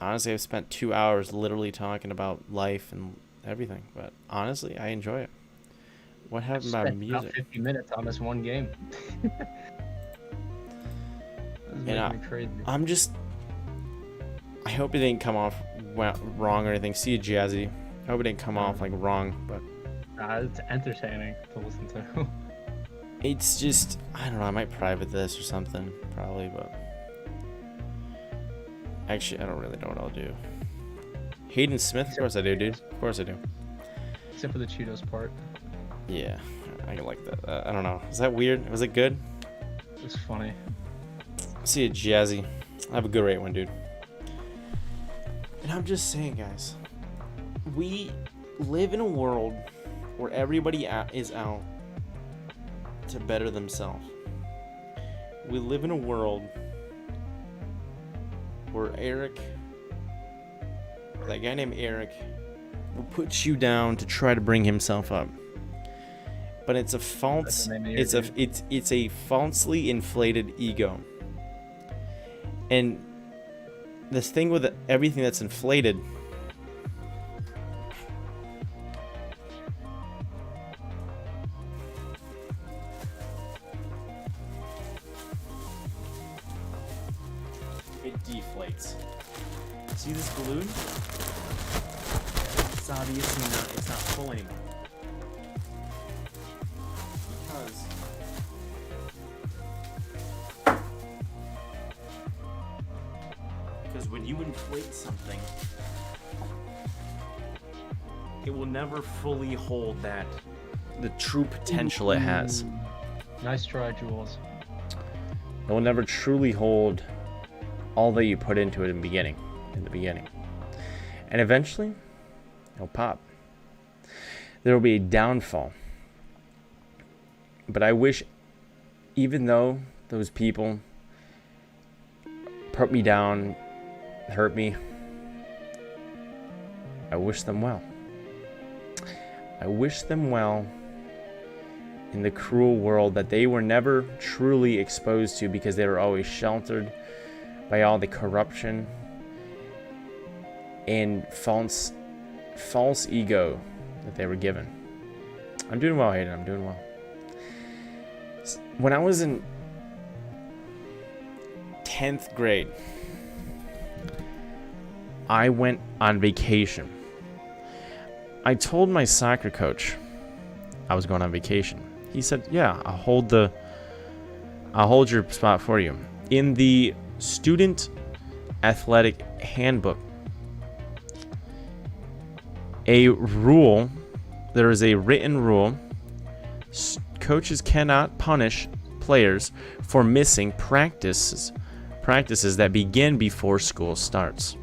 Honestly, I've spent 2 hours literally talking about life and everything, but honestly, I enjoy it. What happened about music? About 50 minutes on this one game. I'm just, I hope it didn't come off wrong or anything. See you, Jazzy. I hope it didn't come off like wrong, but it's entertaining to listen to. It's just, I don't know, I might private this or something, probably, but actually, I don't really know what I'll do. Hayden Smith? Of course I do, dude. Of course I do. Except for the Cheetos part. Yeah, I like that. I don't know. Is that weird? Was it good? It was funny. See you, Jazzy. Have a good rate one, dude. And I'm just saying, guys, we live in a world where everybody is out to better themselves. We live in a world where that guy named Eric, will put you down to try to bring himself up. But it's a false, it's a falsely inflated ego. And this thing with everything that's inflated, it deflates. See this balloon? It's obviously it's not full anymore. Because when you inflate something, it will never fully hold the true potential it has. Nice try, Jules. It will never truly hold all that you put into it in the beginning. And eventually, it'll pop. There will be a downfall. But I wish, even though those people put me down, hurt me, I wish them well. I wish them well in the cruel world that they were never truly exposed to, because they were always sheltered by all the corruption and false ego that they were given. I'm doing well, Hayden. I'm doing well. When I was in 10th grade, I went on vacation. I told my soccer coach I was going on vacation. He said, "Yeah, I'll hold your spot for you." In the student athletic handbook, there is a written rule: coaches cannot punish players for missing practices that begin before school starts.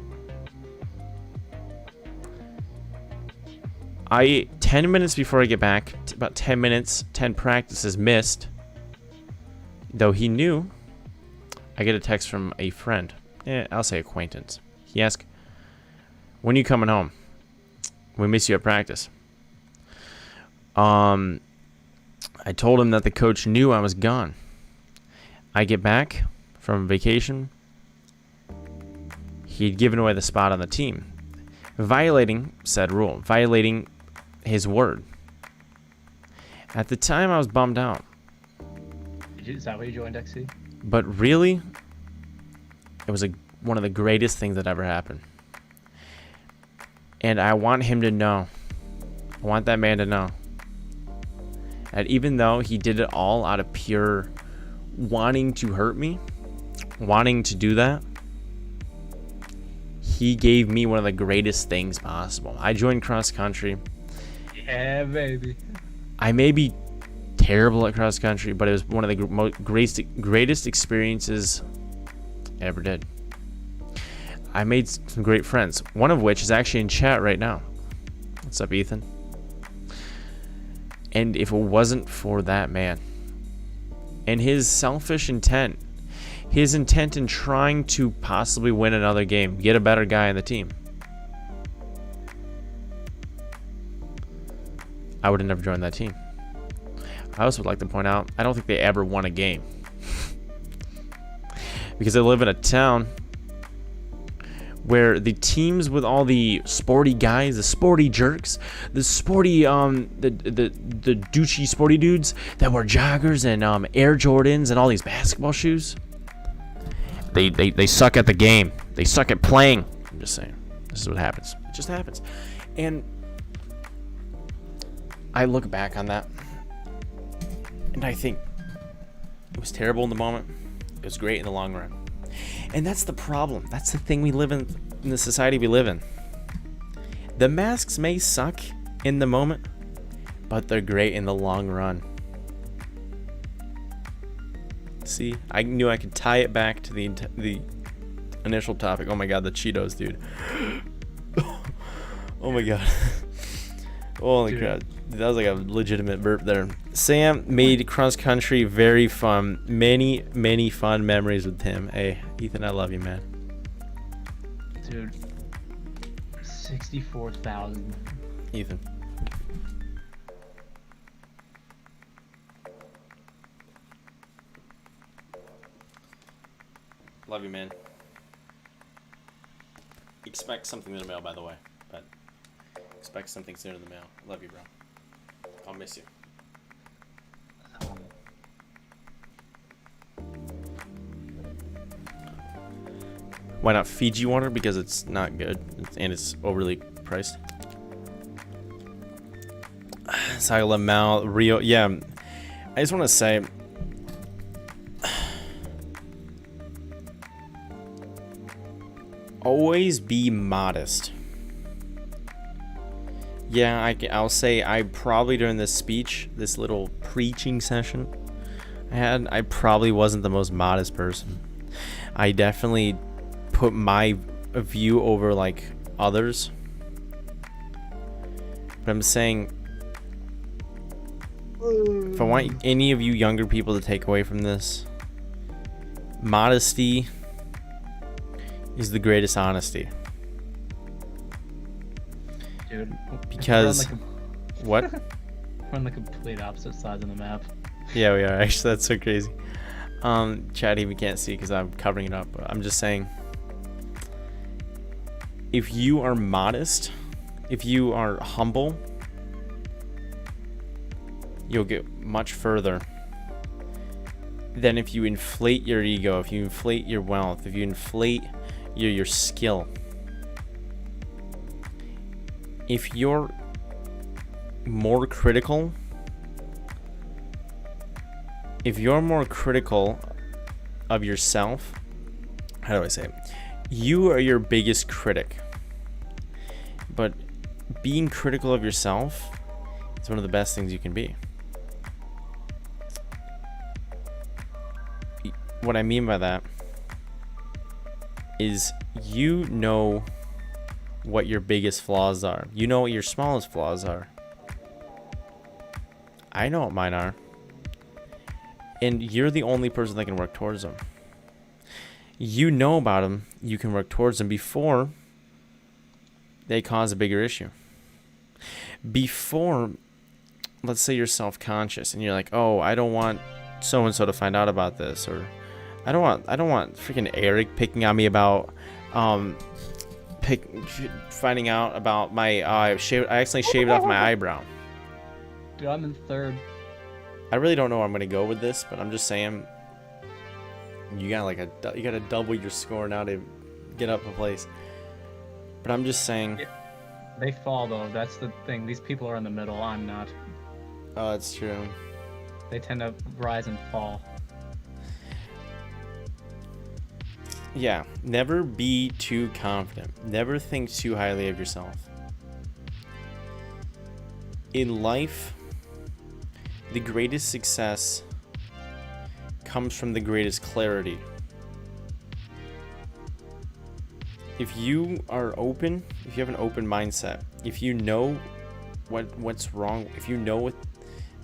10 minutes before I get back, about 10 minutes, 10 practices missed, though he knew, I get a text from a friend. I'll say acquaintance. He asked, "When are you coming home? We miss you at practice." I told him that the coach knew I was gone. I get back from vacation. He'd given away the spot on the team, violating said rule, violating his word. At the time, I was bummed out. Is that why you joined XC? But really, it was one of the greatest things that ever happened. And I want him to know, I want that man to know, that even though he did it all out of pure wanting to hurt me, wanting to do that, he gave me one of the greatest things possible. I joined cross country. Yeah, baby. I may be terrible at cross country, but it was one of the greatest experiences I ever did. I made some great friends. One of which is actually in chat right now. What's up, Ethan? And if it wasn't for that man and his selfish intent, his intent in trying to possibly win another game, get a better guy in the team, I would have never joined that team. I also would like to point out, I don't think they ever won a game. Because I live in a town where the teams with all the sporty guys, the sporty jerks, the sporty, the douchey sporty dudes that wear joggers and Air Jordans and all these basketball shoes, they suck at the game. They suck at playing. I'm just saying. This is what happens. It just happens. And I look back on that, and I think it was terrible in the moment. It was great in the long run. And that's the problem. That's the thing we live in the society we live in. The masks may suck in the moment, but they're great in the long run. See, I knew I could tie it back to the initial topic. Oh my god, the Cheetos, dude. Oh my god. Holy crap. That was like a legitimate burp there. Sam made cross country very fun. Many, many fun memories with him. Hey, Ethan, I love you, man. Dude, 64,000. Ethan. Love you, man. Expect something in the mail, by the way. But expect something soon in the mail. Love you, bro. I'll miss you. Why not Fiji water? Because it's not good and it's overly priced. Jalapano, Rio. Yeah, I just want to say, always be modest. Yeah, I'll say I probably during this speech, this little preaching session I probably wasn't the most modest person. I definitely put my view over like others. But I'm saying, if I want any of you younger people to take away from this, modesty is the greatest honesty. Dude, because what? We're on the complete opposite sides of the map. Yeah, we are. Actually, that's so crazy. Chatty, we can't see because I'm covering it up. But I'm just saying, if you are modest, if you are humble, you'll get much further than if you inflate your ego, if you inflate your wealth, if you inflate your skill. If you're more critical, of yourself, how do I say it? You are your biggest critic. But being critical of yourself is one of the best things you can be. What I mean by that is you know what your biggest flaws are. You know what your smallest flaws are. I know what mine are. And you're the only person that can work towards them. You know about them. You can work towards them before they cause a bigger issue. Before, let's say you're self-conscious and you're like, oh, I don't want so-and-so to find out about this, or I don't want freaking Eric picking on me about finding out about my I accidentally shaved off my eyebrow. Dude, I'm in third. I really don't know where I'm gonna go with this, but I'm just saying, you gotta double your score now to get up a place. But I'm just saying, they fall though. That's the thing. These people are in the middle. I'm not. Oh, it's true. They tend to rise and fall. Yeah, never be too confident. Never think too highly of yourself. In life, the greatest success comes from the greatest clarity. if you are open, if you have an open mindset, if you know what's wrong, if you know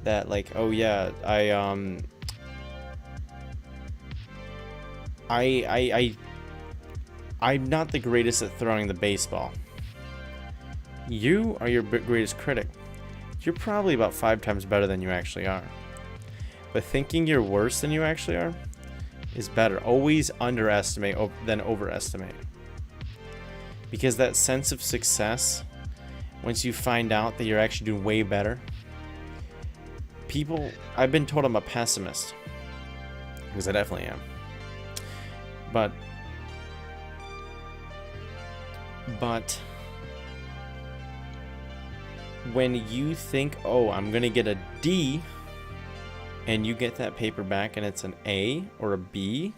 that, like, oh yeah, I'm not the greatest at throwing the baseball. You are your greatest critic. You're probably about 5 times better than you actually are. But thinking you're worse than you actually are is better. Always underestimate than overestimate. Because that sense of success, once you find out that you're actually doing way better, I've been told I'm a pessimist. Because I definitely am. But when you think, oh, I'm gonna get a D, and you get that paper back and it's an A or a B,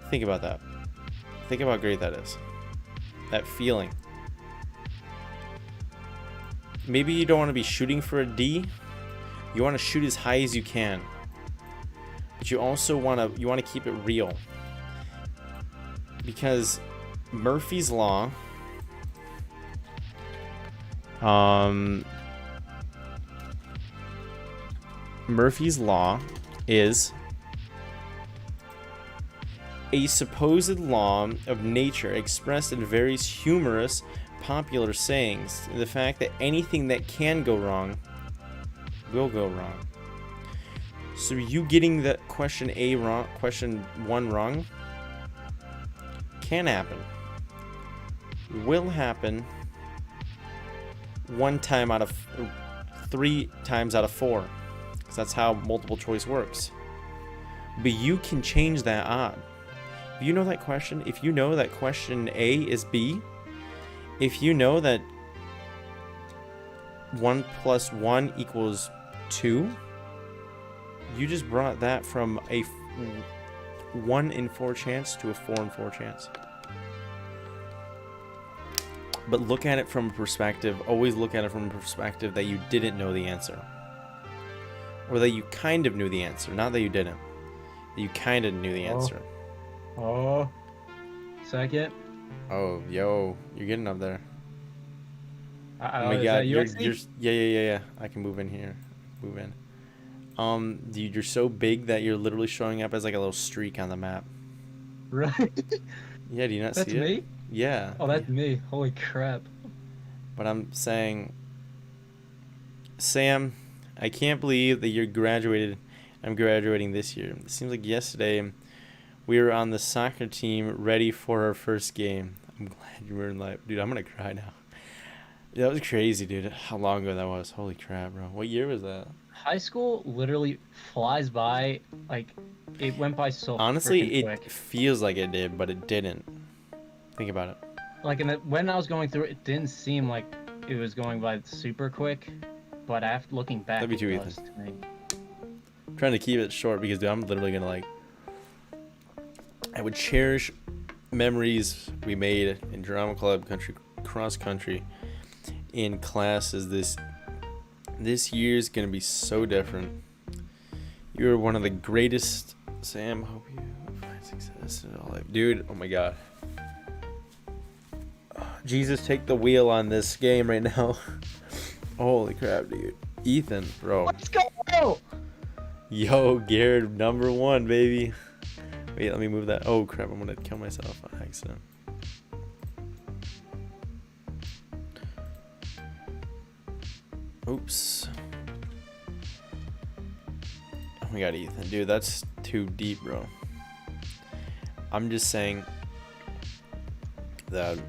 think about that. Think about how great that is. That feeling. Maybe you don't want to be shooting for a D. You want to shoot as high as you can. But you also want to keep it real. Because Murphy's Law, Murphy's Law is a supposed law of nature expressed in various humorous, popular sayings. The fact that anything that can go wrong will go wrong. So you getting that question 1 wrong can happen. Will happen 3 times out of 4. Because that's how multiple choice works. But you can change that odd. If you know that question, if you know that question A is B, if you know that 1 + 1 = 2, you just brought that from a 1 in 4 chance to a 4 in 4 chance. But look at it from a perspective, always look at it from a perspective that you didn't know the answer. Or that you kind of knew the answer, not that you didn't. That you kind of knew the answer. Oh. Second. Oh, yo, you're getting up there. Oh my god, god, you're UXC? yeah. I can move in here. Move in. Dude, you're so big that you're literally showing up as like a little streak on the map. Right? Yeah, do you not That's see it? me? Yeah. Oh, that's me. Holy crap. But I'm saying, Sam, I can't believe that you're graduated. I'm graduating this year. It seems like yesterday we were on the soccer team ready for our first game. I'm glad you were in live. Dude, I'm gonna cry now. That was crazy, dude. How long ago that was. Holy crap, bro. What year was that? High school literally flies by. Like, it went by so Honestly, freaking it quick. feels like it did, but it didn't. Think about it. Like, when I was going through it, it didn't seem like it was going by super quick. But after looking back, That'd be too it was Ethan. to me. I'm trying to keep it short because, dude, I'm literally gonna like. I would cherish memories we made in drama club, cross country, in classes. This year's gonna be so different. You're one of the greatest, Sam. Hope you find success in all life, dude. Oh my god. Jesus, take the wheel on this game right now. Holy crap, dude. Ethan, bro. Let's go! Yo, Garrett, number 1, baby. Wait, let me move that. Oh crap, I'm gonna kill myself on accident. Oops. Oh my god, Ethan. Dude, that's too deep, bro. I'm just saying that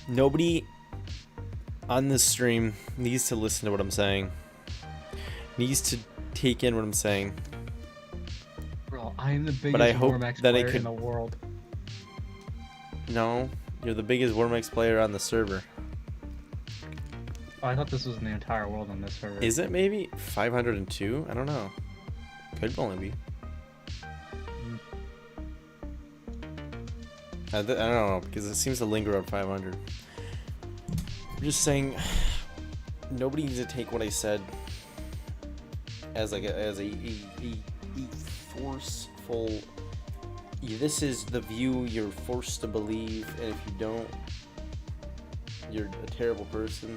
nobody on this stream needs to listen to what I'm saying. Needs to take in what I'm saying. Bro, I am the But I biggest hope Warmax that it player could- in the world. No, you're the biggest Warmex player on the server. Oh, I thought this was in the entire world on this server. Is it maybe 502? I don't know. Could only be. I don't know because it seems to linger at 500. I'm just saying, nobody needs to take what I said as like a forceful This is the view you're forced to believe, and if you don't, you're a terrible person.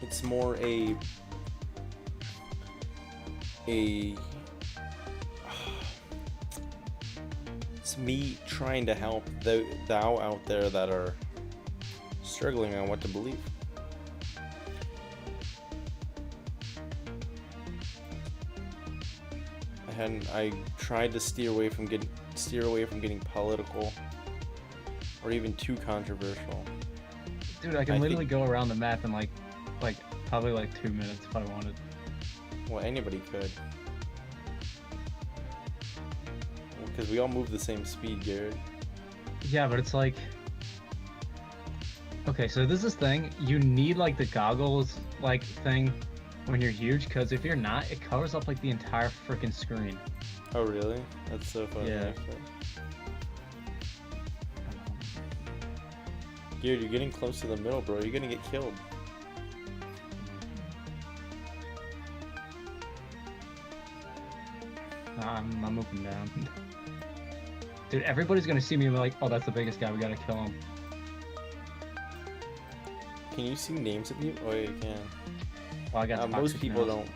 It's more it's me trying to help thou out there that are struggling on what to believe. I tried to steer away from getting political or even too controversial. Dude, I can literally go around the map in like probably like 2 minutes if I wanted. Well, anybody could. Because we all move the same speed, Garrett. Yeah, but it's like... Okay, so there's this thing. You need like the goggles like thing when you're huge, because if you're not, it covers up like the entire freaking screen. Oh, really? That's so funny. Yeah. Dude, you're getting close to the middle, bro. You're gonna get killed. I'm moving down. Dude, everybody's gonna see me and be like, oh, that's the biggest guy, we gotta kill him. Can you see names of people? Oh, yeah, you can. Well, I got most people nails. don't.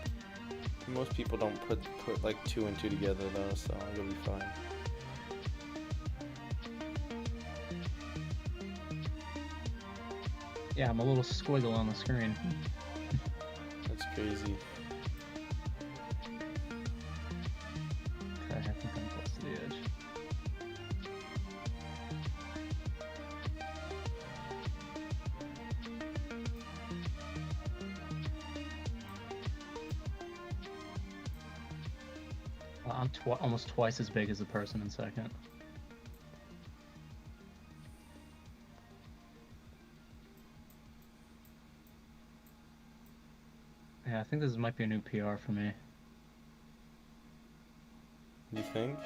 Most people don't put like 2 and 2 together though, so you'll be fine. Yeah, I'm a little squiggle on the screen. That's crazy. Okay, I think I'm close to the edge. I'm almost twice as big as the person in second. Yeah, I think this might be a new PR for me. You think?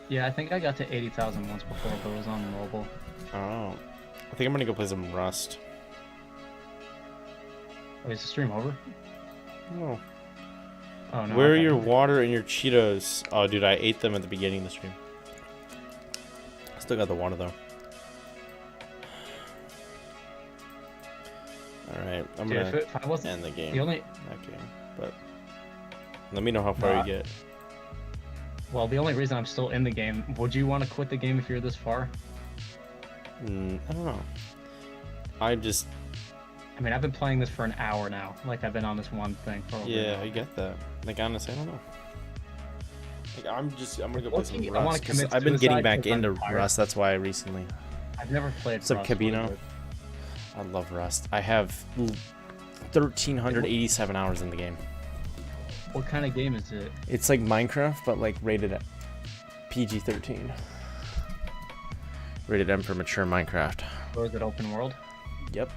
Yeah, I think I got to 80,000 once before, but it was on mobile. Oh. I think I'm gonna go play some Rust. Wait, is the stream over? No. Oh, no. Where are okay. your water and your Cheetos? Oh, dude, I ate them at the beginning of the stream. Still got the water, though. Alright, I'm Dude, gonna if I wasn't end the game. the only... That game. But let me know how far you get. Well, the only reason I'm still in the game, would you want to quit the game if you're this far? I don't know. I mean, I've been playing this for an hour now. Like, I've been on this one thing for over an Yeah, hour. I get that. Like, honestly, I don't know. Like, I'm gonna go play some I wanna Rust. 'Cause commit I've been getting suicide back 'cause I'm into tired. Rust. That's why I recently. I've never played What's up, Rust. What is Cabino? it? I love Rust. I have 1,387 hours in the game. What kind of game is it? It's like Minecraft, but like rated at PG-13. Rated M for mature Minecraft. Or is it open world? Yep.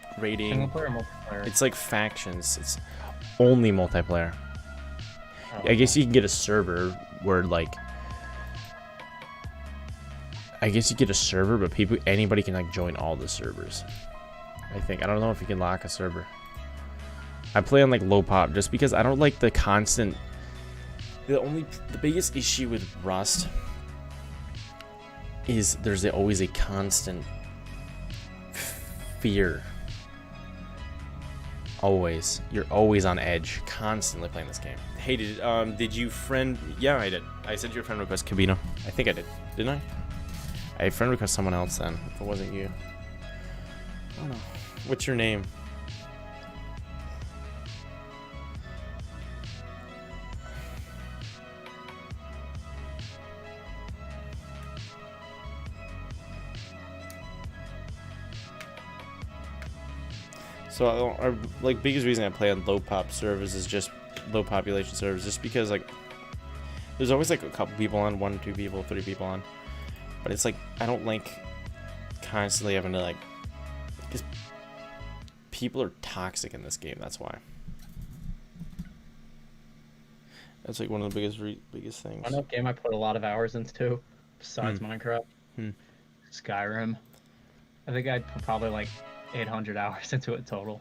Single Rating. player or multiplayer? It's like factions. It's only multiplayer. Oh, I guess you can get a server where like. I guess you get a server, but anybody can like join all the servers. I think. I don't know if you can lock a server. I play on like low pop just because I don't like the constant. The biggest issue with Rust is there's always a constant fear. Always. You're always on edge, constantly playing this game. Hey, did you friend? Yeah, I did. I sent you a friend request, Cabino. I think I did. Didn't I? I friend request someone else then. If it wasn't you. I don't know. What's your name? So our like biggest reason I play on low pop servers is just low population servers, just because like there's always like a couple people on, 1, 2 people, 3 people on, but it's like I don't like constantly having to like, because people are toxic in this game. That's why. That's like one of the biggest things. I know game I put a lot of hours into, besides Minecraft. Skyrim. I think I'd put probably like 800 hours into it total.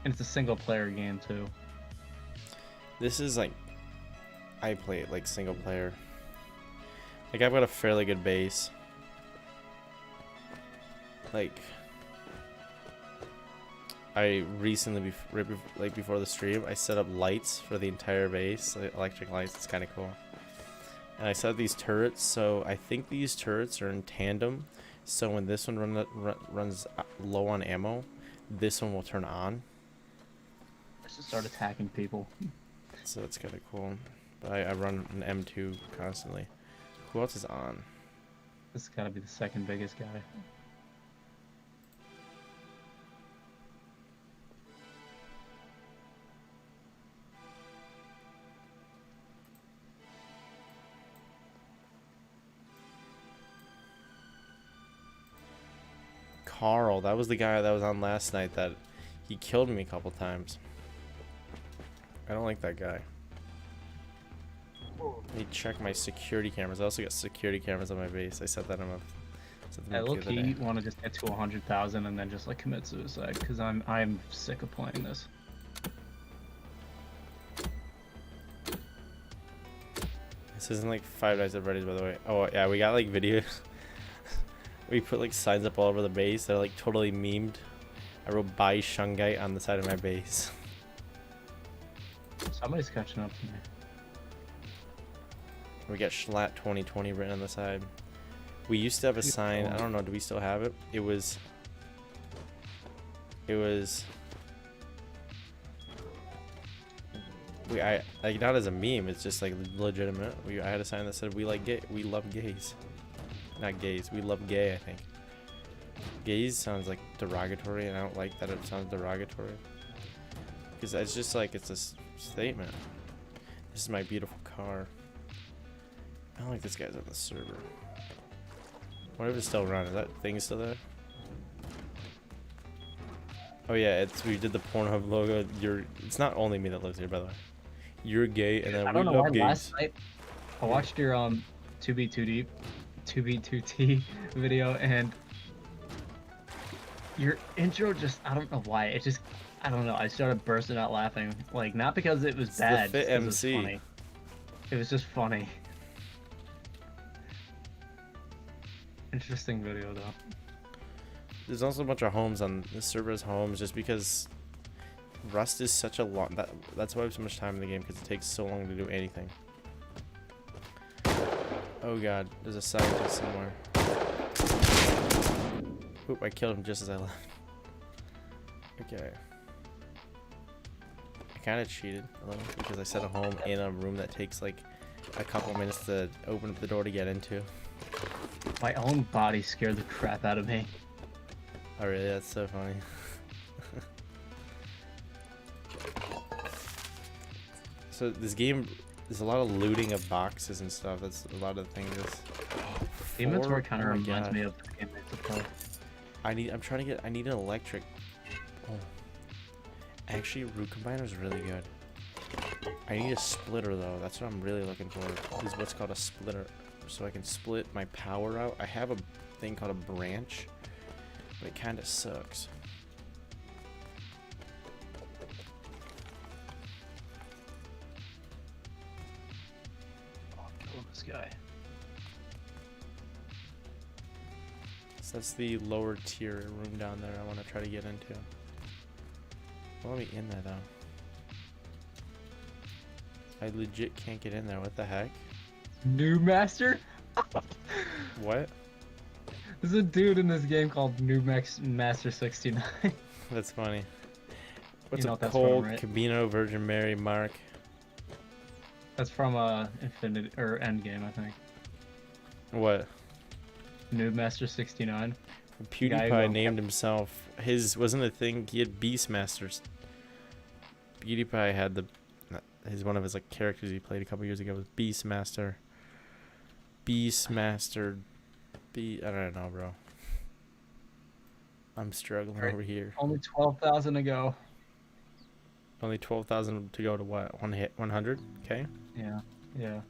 And it's a single player game too. This is like I play it like single player. Like I've got a fairly good base. Like I recently, like before the stream, I set up lights for the entire base, like electric lights. It's kind of cool. And I set up these turrets, so I think these turrets are in tandem. So when this one runs low on ammo, this one will turn on. Let's just start attacking people. So it's kind of cool. But I run an M2 constantly. Who else is on? This has got to be the second biggest guy. Carl, that was the guy that was on last night that he killed me a couple times. I don't like that guy. Let me check my security cameras. I also got security cameras on my base. I set that up. I low-key want to just get to 100,000 and then just like commit suicide because I'm sick of playing this. This isn't like Five Nights at Freddy's, by the way. Oh yeah, we got like videos. We put like signs up all over the base. They're like totally memed. I wrote "Buy Shungite" on the side of my base. Somebody's catching up to me. We got Schlatt 2020 written on the side. We used to have a sign. I don't know. Do we still have it? It was. I like not as a meme. It's just like legitimate. I had a sign that said "We like gay. We love gays." Not gays. We love gay. I think. Gays sounds like derogatory, and I don't like that it sounds derogatory. Because it's just like it's a statement. This is my beautiful car. I don't like this guy's on the server. What if it's still running? Is that thing still there? Oh yeah, we did the Pornhub logo. It's not only me that lives here, by the way. You're gay, and then we love gays. Last night I watched your 2B2T video, and your intro just, I don't know why, it just, I don't know, I started bursting out laughing. Like, not because it was bad, the Fit just 'cause MC. it was funny. It was just funny. Interesting video though. There's also a bunch of homes on the server's homes just because Rust is such a long, that's why I have so much time in the game, because it takes so long to do anything. Oh god, there's a scientist somewhere. Oop, I killed him just as I left. Okay. I kind of cheated a little because I set a home in a room that takes like a couple minutes to open up the door to get into. My own body scared the crap out of me. Oh really? That's so funny. So this game, there's a lot of looting of boxes and stuff. That's a lot of the things. The inventory kind of reminds me of the game I suppose. I need an electric. Oh. Actually, root combiner is really good. I need a splitter though. That's what I'm really looking for. Is what's called a splitter, so I can split my power out. I have a thing called a branch, but it kind of sucks. Oh, kill this guy. So that's the lower tier room down there I want to try to get into. Don't let me in there though. I legit can't get in there. What the heck? Noob Master? What? There's a dude in this game called Noob Master 69. That's funny. What's You know up, what that's Cole, from, right? Cabino, Virgin Mary, Mark? That's from Infinity or Endgame, I think. What? Noob Master 69. PewDiePie named himself. His wasn't a thing. He had Beastmasters. PewDiePie had one of his like characters he played a couple years ago was Beastmaster. Beastmaster. I don't know, bro. I'm struggling over here. Only 12,000 to go. Only 12,000 to go to what? 100? Okay. Yeah. Yeah.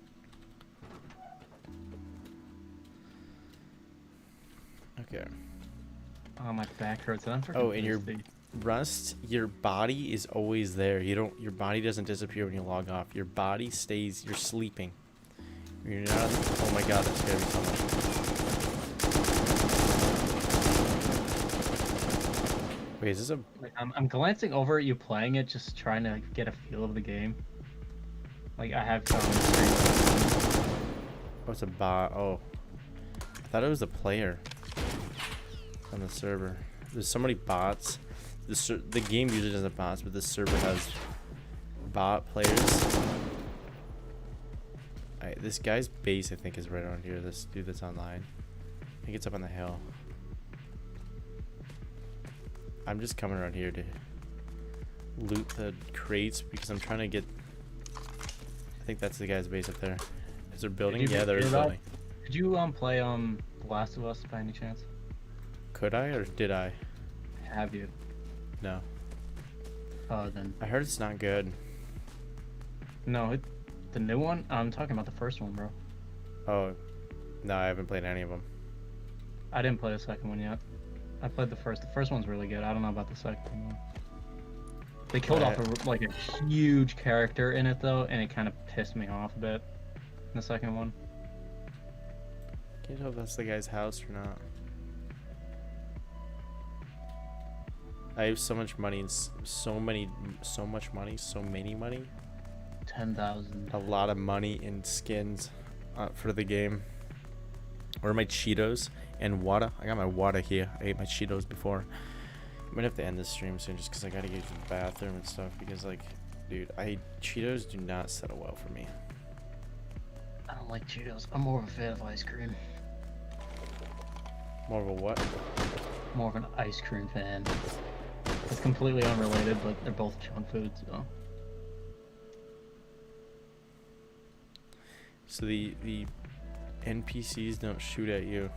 Okay. Oh, my back hurts. And I'm Oh, and your Rust, your body is always there. Your body doesn't disappear when you log off. Your body stays, you're sleeping. You're not, oh my god, that scared me so much. Wait, is this a... Like, I'm glancing over at you playing it, just trying to get a feel of the game. Like, I have some... Oh, it's a bot. Oh. I thought it was a player on the server. There's so many bots. The game usually doesn't have bots, but this server has bot players. Alright, this guy's base, I think, is right around here. This dude that's online. I think it's up on the hill. I'm just coming around here to loot the crates because I'm trying to get... I think that's the guy's base up there. Is there building? Yeah, there is building. Did you play The Last of Us by any chance? Could I or did I? Have you? No. Oh, then. I heard it's not good. No, the new one? I'm talking about the first one, bro. Oh, no, I haven't played any of them. I didn't play the second one yet. I played the first. The first one's really good. I don't know about the second one. They killed off like a huge character in it though, and it kind of pissed me off a bit. In the second one. Can't tell if that's the guy's house or not. I have so much money and so many money. 10,000. A lot of money in skins for the game. Or my Cheetos and wata. I got my wata here. I ate my Cheetos before. I'm gonna have to end this stream soon just because I gotta get to the bathroom and stuff. Because like, dude, Cheetos do not settle well for me. I don't like Cheetos. I'm more of a fan of ice cream. More of a what? More of an ice cream fan. It's completely unrelated, but they're both junk food, so. So the NPCs don't shoot at you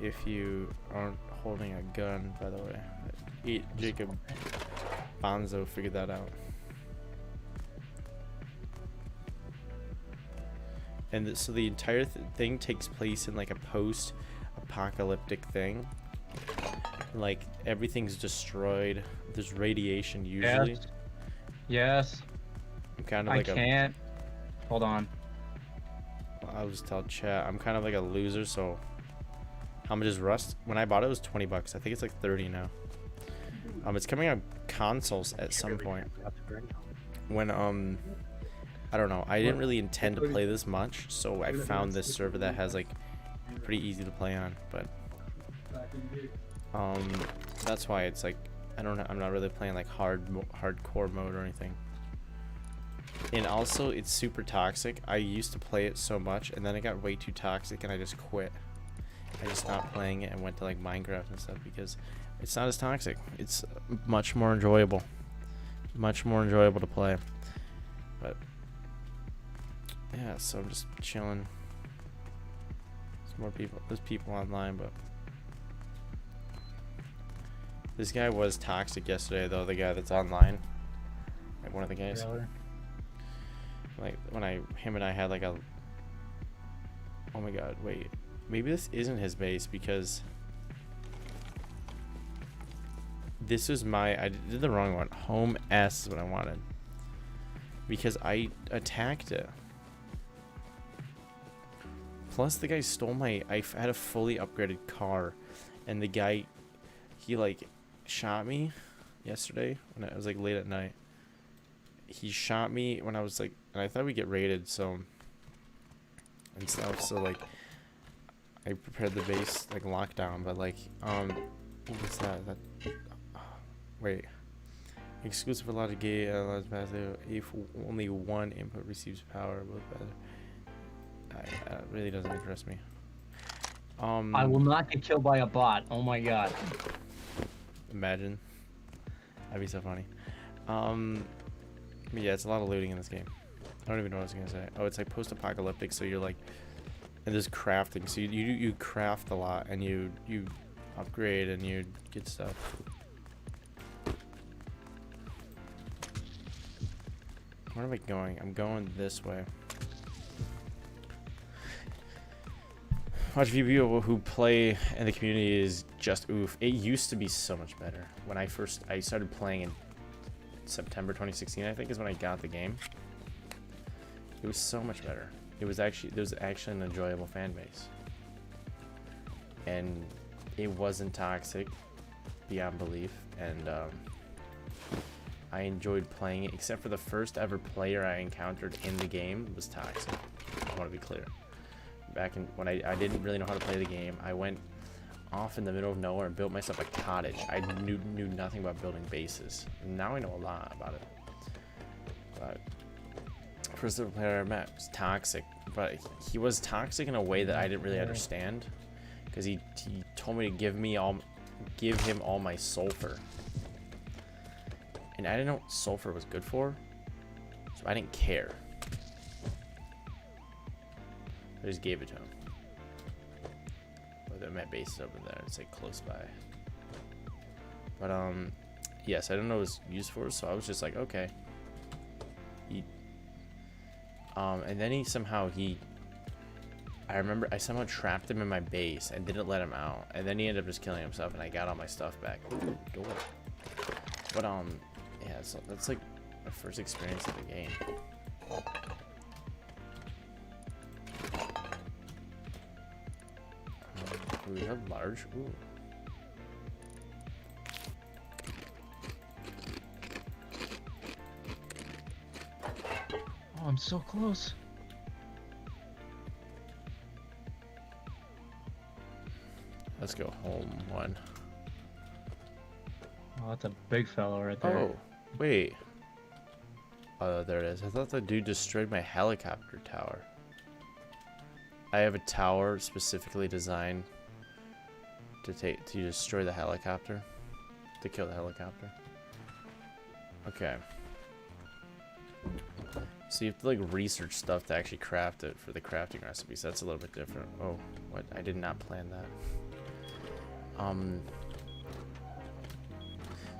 if you aren't holding a gun, by the way. Jacob Bonzo figured that out. And so the entire thing takes place in like a post-apocalyptic thing. Like everything's destroyed. There's radiation usually. Yes. I'm kind of like I can't. Hold on. I'll just tell chat. I'm kind of like a loser, so how much is Rust? When I bought it, it was 20 bucks. I think it's like 30 now. It's coming on consoles at some point. When I don't know. I didn't really intend to play this much, so I found this server that has like pretty easy to play on, but that's why it's like I'm not really playing like hardcore mode or anything. And also it's super toxic. I used to play it so much and then it got way too toxic and I just quit. I just stopped playing it and went to like Minecraft and stuff because it's not as toxic. It's much more enjoyable. Much more enjoyable to play. But yeah, so I'm just chilling. There's people online, but this guy was toxic yesterday though, the guy that's online. Like one of the guys. Really? Like when him and I had like a, oh my god, wait, maybe this isn't his base because this is I did the wrong one. Home S is what I wanted because I attacked it. Plus the guy stole I had a fully upgraded car and the guy, he like shot me yesterday when it was like late at night. He shot me when I was like, and I thought we'd get raided, so and stuff. So like, I prepared the base like lockdown, but like, what's that? Wait, exclusive for a lot of gay, if only one input receives power, both better. That really doesn't interest me. I will not get killed by a bot. Oh my god. Imagine. That'd be so funny. Yeah, it's a lot of looting in this game. I don't even know what I was gonna say. Oh, it's like post-apocalyptic, so you're like, and there's crafting. So you craft a lot, and you upgrade, and you get stuff. Where am I going? I'm going this way. Watch a few people who play in the community is just oof. It used to be so much better. When I started playing in September 2016, I think is when I got the game. It was so much better. There was actually an enjoyable fan base. And it wasn't toxic beyond belief, and I enjoyed playing it, except for the first ever player I encountered in the game was toxic. I want to be clear. Back in when I didn't really know how to play the game, I went off in the middle of nowhere and built myself a cottage. I knew nothing about building bases. Now I know a lot about it. But first ever player I met was toxic, but he was toxic in a way that I didn't really understand, because he told me to give him all my sulfur, and I didn't know what sulfur was good for, so I didn't care. I just gave it to him. But my base is over there. It's like close by. But yes, I don't know what it was used for, so I was just like, okay. And then I remember I somehow trapped him in my base and didn't let him out, and then he ended up just killing himself, and I got all my stuff back. Ooh, door. But yeah, so that's like my first experience of the game. We have large. Ooh. Oh, I'm so close. Let's go home one. Oh, that's a big fellow right there. Oh, wait. Oh, there it is. I thought the dude destroyed my helicopter tower. I have a tower specifically designed to destroy the helicopter, to kill the helicopter. Okay. So you have to like research stuff to actually craft it for the crafting recipes. That's a little bit different. Oh, what? I did not plan that.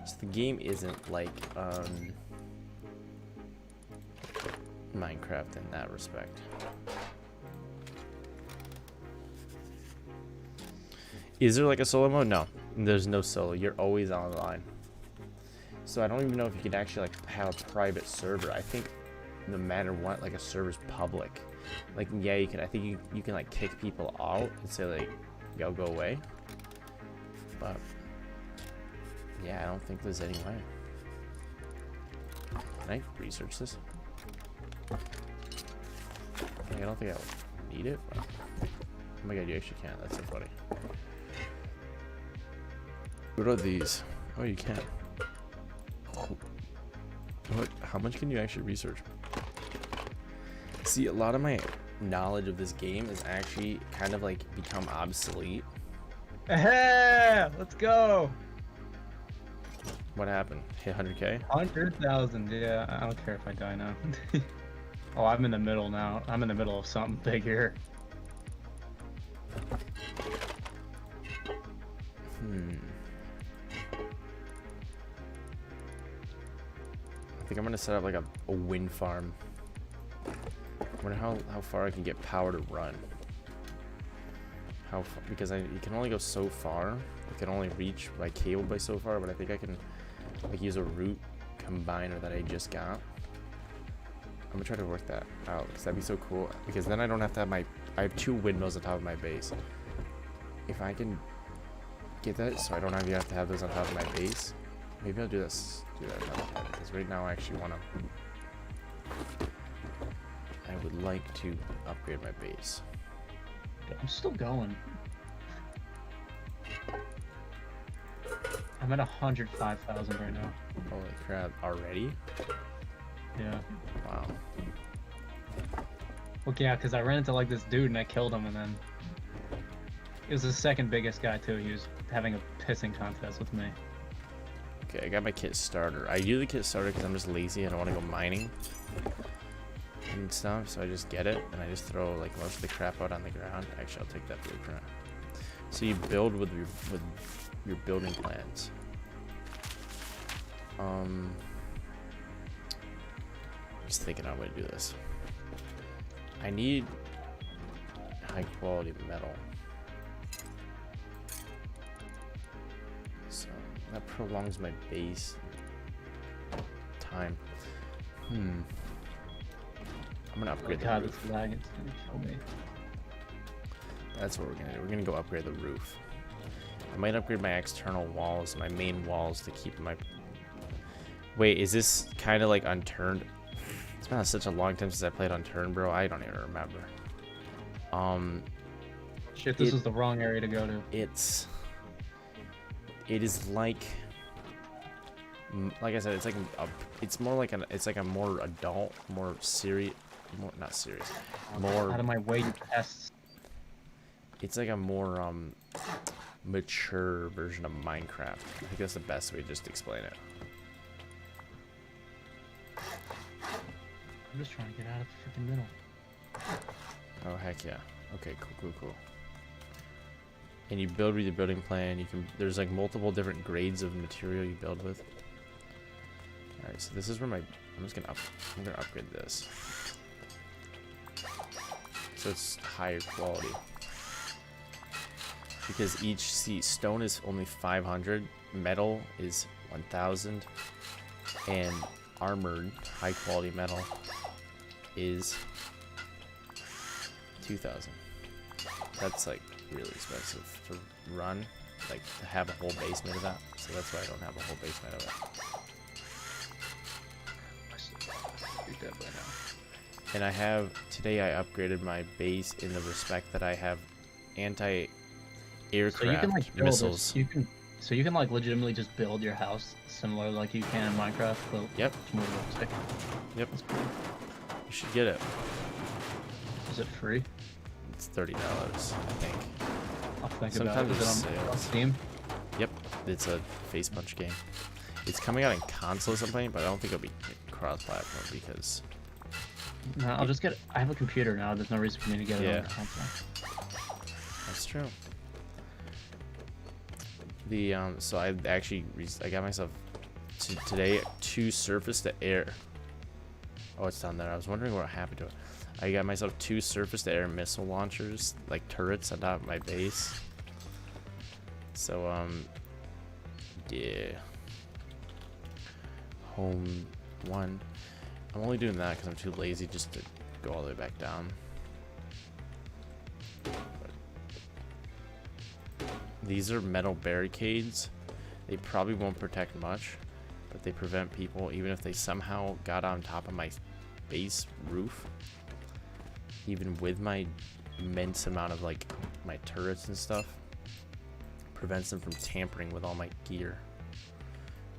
So the game isn't like Minecraft in that respect. Is there like a solo mode? No, there's no solo. You're always online. So I don't even know if you can actually like have a private server. I think no matter what, like a server's public. Like yeah, you can. I think you can like kick people out and say like, "Y'all go away." But yeah, I don't think there's any way. Can I research this? I don't think I need it. But oh my god, you actually can. That's so funny. What are these? Oh, you can. What? How much can you actually research? See, a lot of my knowledge of this game is actually kind of like become obsolete. Hey, let's go. What happened? Hit 100K? 100,000. Yeah, I don't care if I die now. Oh, I'm in the middle now. I'm in the middle of something big here. I think I'm gonna set up like a wind farm. I wonder how far I can get power to run. Because you can only go so far. I can only reach my cable by so far, but I think I can like use a root combiner that I just got. I'm gonna try to work that out because that'd be so cool. Because then I don't have to have I have 2 windmills on top of my base. If I can get that, so I don't have to have those on top of my base. Maybe I'll do that another time, because right now I actually want to. I would like to upgrade my base. I'm still going. I'm at 105,000 right now. Holy crap! Already? Yeah. Wow. Well, yeah, because I ran into like this dude and I killed him, and then it was the second biggest guy too. He was having a pissing contest with me. Okay, I got my kit starter. I do the kit starter because I'm just lazy. I don't want to go mining and stuff, so I just get it and I just throw like most of the crap out on the ground. Actually, I'll take that blueprint. So you build with your building plans. Just thinking how I'm gonna do this. I need high quality metal. So that prolongs my base time. I'm gonna upgrade the God, roof. this lag is gonna kill me. That's what we're gonna do. We're gonna go upgrade the roof. I might upgrade my external walls, my main walls, to keep my... Wait, is this kind of like Unturned? It's been such a long time since I played Unturned, bro. I don't even remember. Shit, this is the wrong area to go to. It is like I said, it's more like a more adult, more serious, not serious, more out of my way, you pests. It's like a more mature version of Minecraft. I think that's the best way to just explain it. I'm just trying to get out of the freaking middle. Oh heck yeah. Okay, cool. And you build with your building plan. There's like multiple different grades of material you build with. Alright, so this is where I'm gonna upgrade this. So it's higher quality. Because stone is only 500, metal is 1,000, and armored high quality metal is 2,000. That's like really expensive to run, like to have a whole basement of that. So that's why I don't have a whole basement of it. You're dead by now. And today I upgraded my base in the respect that I have anti-aircraft So you can like build missiles. So you can like legitimately just build your house similar like you can in Minecraft, but Yep. it's more realistic. Yep. That's cool. You should get it. Is it free? It's $30, I think. I'll think Sometimes about it. Is there's it on sales. Steam? Yep, it's a face punch game. It's coming out in console or something, but I don't think it'll be cross-platform because... No, I'll just get. I have a computer now. There's no reason for me to get it Yeah. on the console. That's true. So I got myself today 2 surface to air. Oh, it's down there. I was wondering what happened to it. I got myself 2 surface to air missile launchers, like turrets on top of my base. So yeah. Home 1. I'm only doing that because I'm too lazy just to go all the way back down. These are metal barricades. They probably won't protect much, but they prevent people, even if they somehow got on top of my base roof, even with my immense amount of like my turrets and stuff, prevents them from tampering with all my gear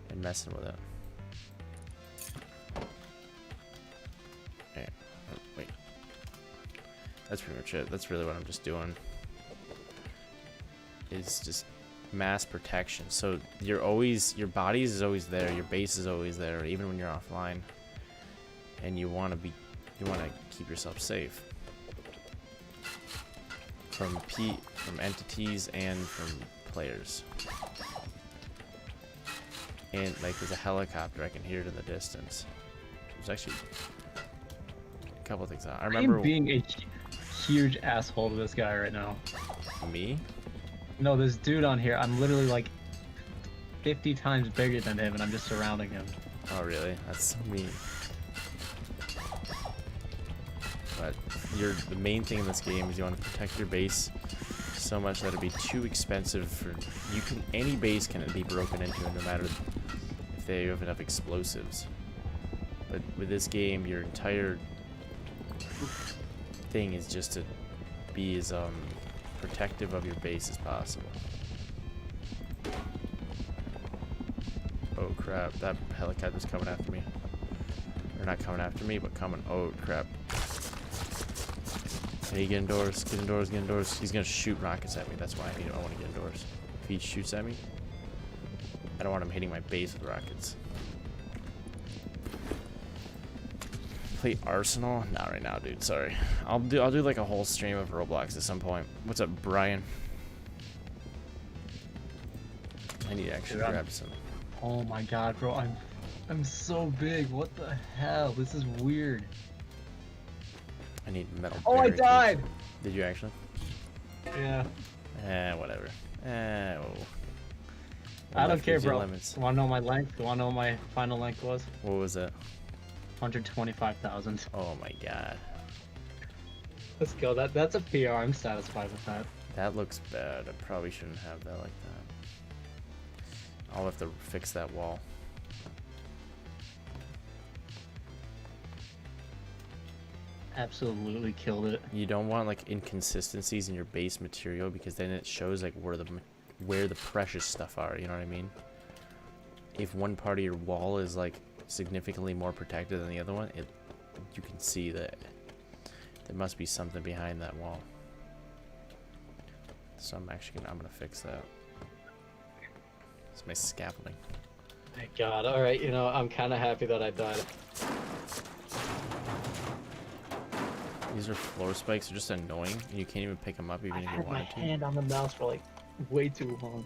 and messing with it. Okay. Oh, wait. That's pretty much it. That's really what I'm just doing. Is just mass protection. So your body is always there, your base is always there, even when you're offline. And you want to keep yourself safe from entities and from players. And like there's a helicopter, I can hear it in the distance. There's actually a couple things. I remember I'm being a huge asshole to this guy right now. me. No, this dude on here, I'm literally like 50 times bigger than him and I'm just surrounding him. Oh really? That's so mean. But the main thing in this game is you want to protect your base so much that it'd be too expensive for any base can be broken into, no matter if they have enough explosives. But with this game, your entire thing is just to be as protective of your base as possible. Oh crap, that helicopter's coming after me. Or not coming after me, but coming. Oh crap. Hey, get indoors, get indoors, get indoors. He's gonna shoot rockets at me, that's why I want to get indoors. If he shoots at me, I don't want him hitting my base with rockets. Play Arsenal? Not right now, dude. Sorry. I'll do like a whole stream of Roblox at some point. What's up, Brian? I need to actually grab some. Oh my god, bro, I'm so big. What the hell? This is weird. I need metal. Oh, I barricades. died. Did you actually? Yeah. Whatever. Oh. I don't life care, gives you bro. limits. You wanna know my length? You wanna know what my final length was? What was it? 125,000. Oh my god. Let's go. That's a PR. I'm satisfied with that. That looks bad. I probably shouldn't have that like that. I'll have to fix that wall. Absolutely killed it. You don't want like inconsistencies in your base material because then it shows like where the precious stuff are, you know what I mean? If one part of your wall is like significantly more protected than the other one, you can see that there must be something behind that wall. So I'm gonna fix that. It's my scaffolding. Thank God. All right, you know, I'm kind of happy that I died. These are floor spikes. They're just annoying, and you can't even pick them up even I if you had my wanted to. hand on the mouse for like way too long.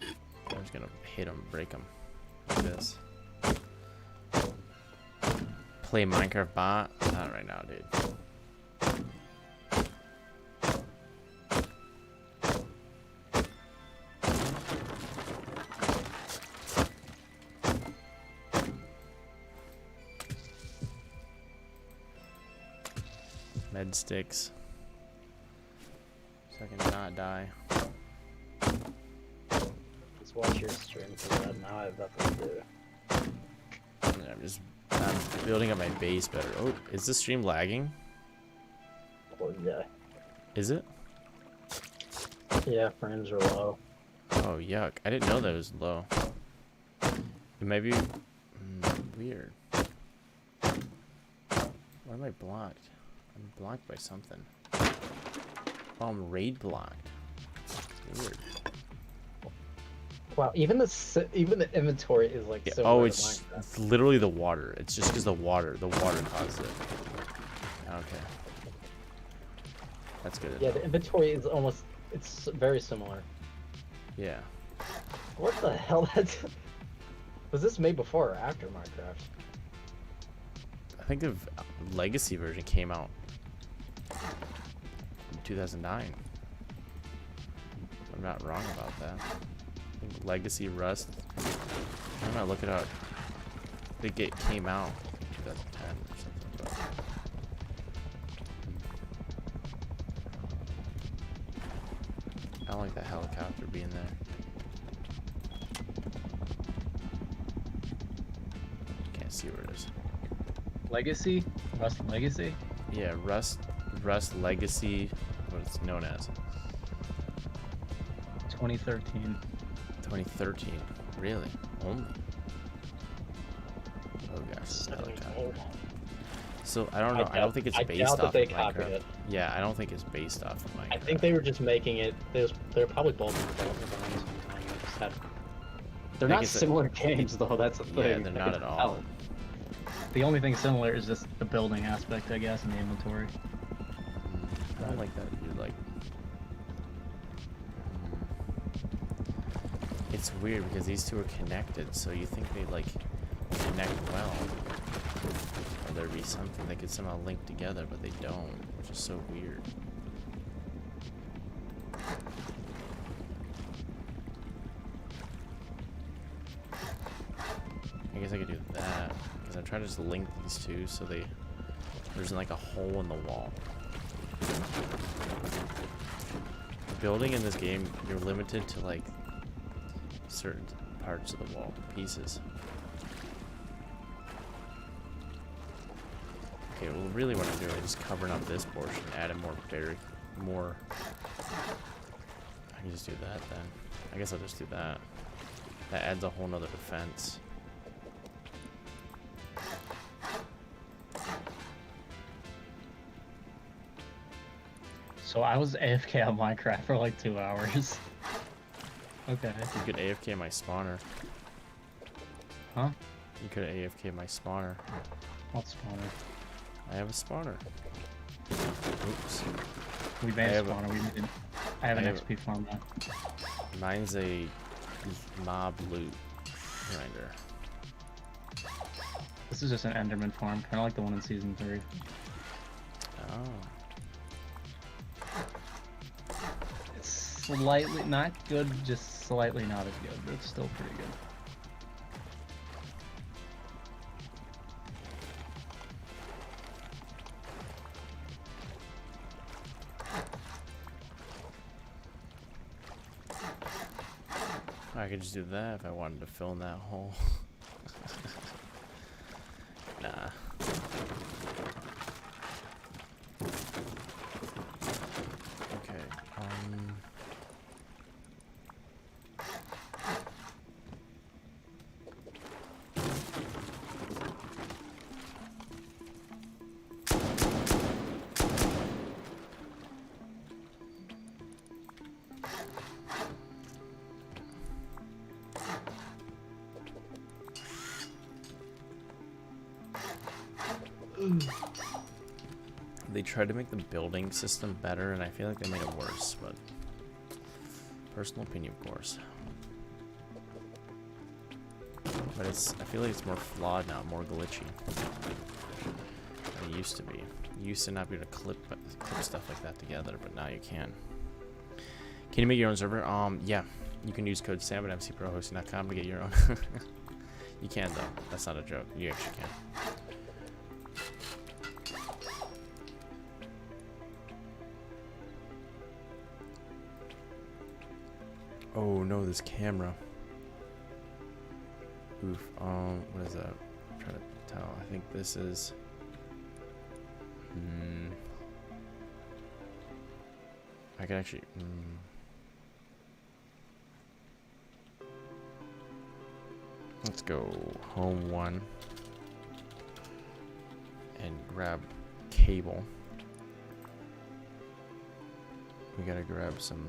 I'm just gonna hit them, break them. Like this. Play Minecraft bot? Not right now, dude. Med sticks. So I can not die. Just watch your stream for that. Now I have nothing to do. And I'm building up my base better. Oh, is this stream lagging? Oh, yeah. Is it? Yeah, frames are low. Oh, yuck. I didn't know that was low. It may be weird. Why am I blocked? I'm blocked by something. Oh, I'm raid blocked. Weird. Wow, even the inventory is like Yeah, similar oh, to it's Minecraft. literally the water. It's just because the water caused it. Okay. That's good. Yeah, the inventory is almost, it's very similar. Yeah. What the hell? Was this made before or after Minecraft? I think the legacy version came out in 2009. I'm not wrong about that. I think legacy Rust. I'm gonna look it up. I think it came out in 2010 or something. But... I don't like that helicopter being there. Can't see where it is. Legacy? Rust Legacy? Yeah, Rust Legacy, what it's known as. 2013. 2013. Really? Only? Oh gosh, this helicopter. So I don't know. I don't think it's based off of Minecraft. Yeah, I don't think it's based off of Minecraft. I think they were just making it. They're probably both development behind something. They just had. They're not similar games though. That's the thing. Yeah, they're not at all. The only thing similar is just the building aspect, I guess, and the inventory. I don't like that. You're like. It's weird because these two are connected, so you think they like connect well. Or there'd be something they could somehow link together, but they don't, which is so weird. I guess I could do that, because I'm trying to just link these two so there's like a hole in the wall. Building in this game, you're limited to like certain parts of the wall, pieces. Okay, well, really what I'm doing is just covering up this portion, adding more. I can just do that then. I guess I'll just do that. That adds a whole nother defense. So I was AFK on Minecraft for like 2 hours. Okay. You could AFK my spawner. Huh? You could AFK my spawner. What spawner? I have a spawner. Oops. We made a spawner. I have an XP farm now. Mine's a mob loot grinder. This is just an Enderman farm, kind of like the one in Season 3. Oh. It's slightly, not good, just slightly not as good, but it's still pretty good. I could just do that if I wanted to fill in that hole. Nah. Okay. They tried to make the building system better, and I feel like they made it worse, but personal opinion, of course. But I feel like it's more flawed now, more glitchy than it used to be. You used to not be able to clip stuff like that together, but now you can. Can you make your own server? Yeah. You can use code SAM at mcprohosting.com to get your own. You can, though. That's not a joke. You actually can. Oh no, this camera. Oof. What is that? I'm trying to tell. I think this is. I can actually. Let's go home one and grab cable. We gotta grab some.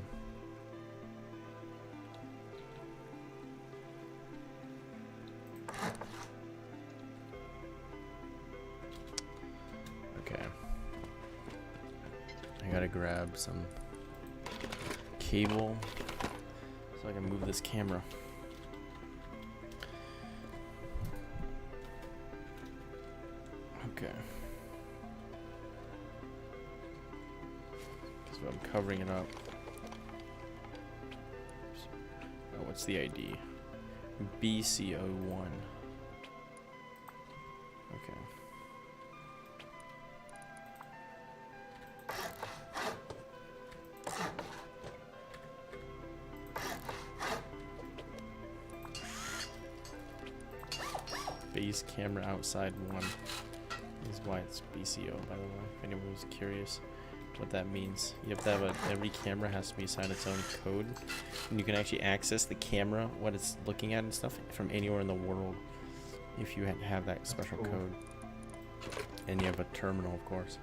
Okay. I gotta grab some cable so I can move this camera. Okay. So I'm covering it up. Oh, what's the ID? BCO1. Okay. Base camera outside one. This is why it's BCO, by the way, if anyone was curious what that means. You have to have every camera has to be assigned its own code, and you can actually access the camera, what it's looking at and stuff, from anywhere in the world if you have that special code. And you have a terminal, of course.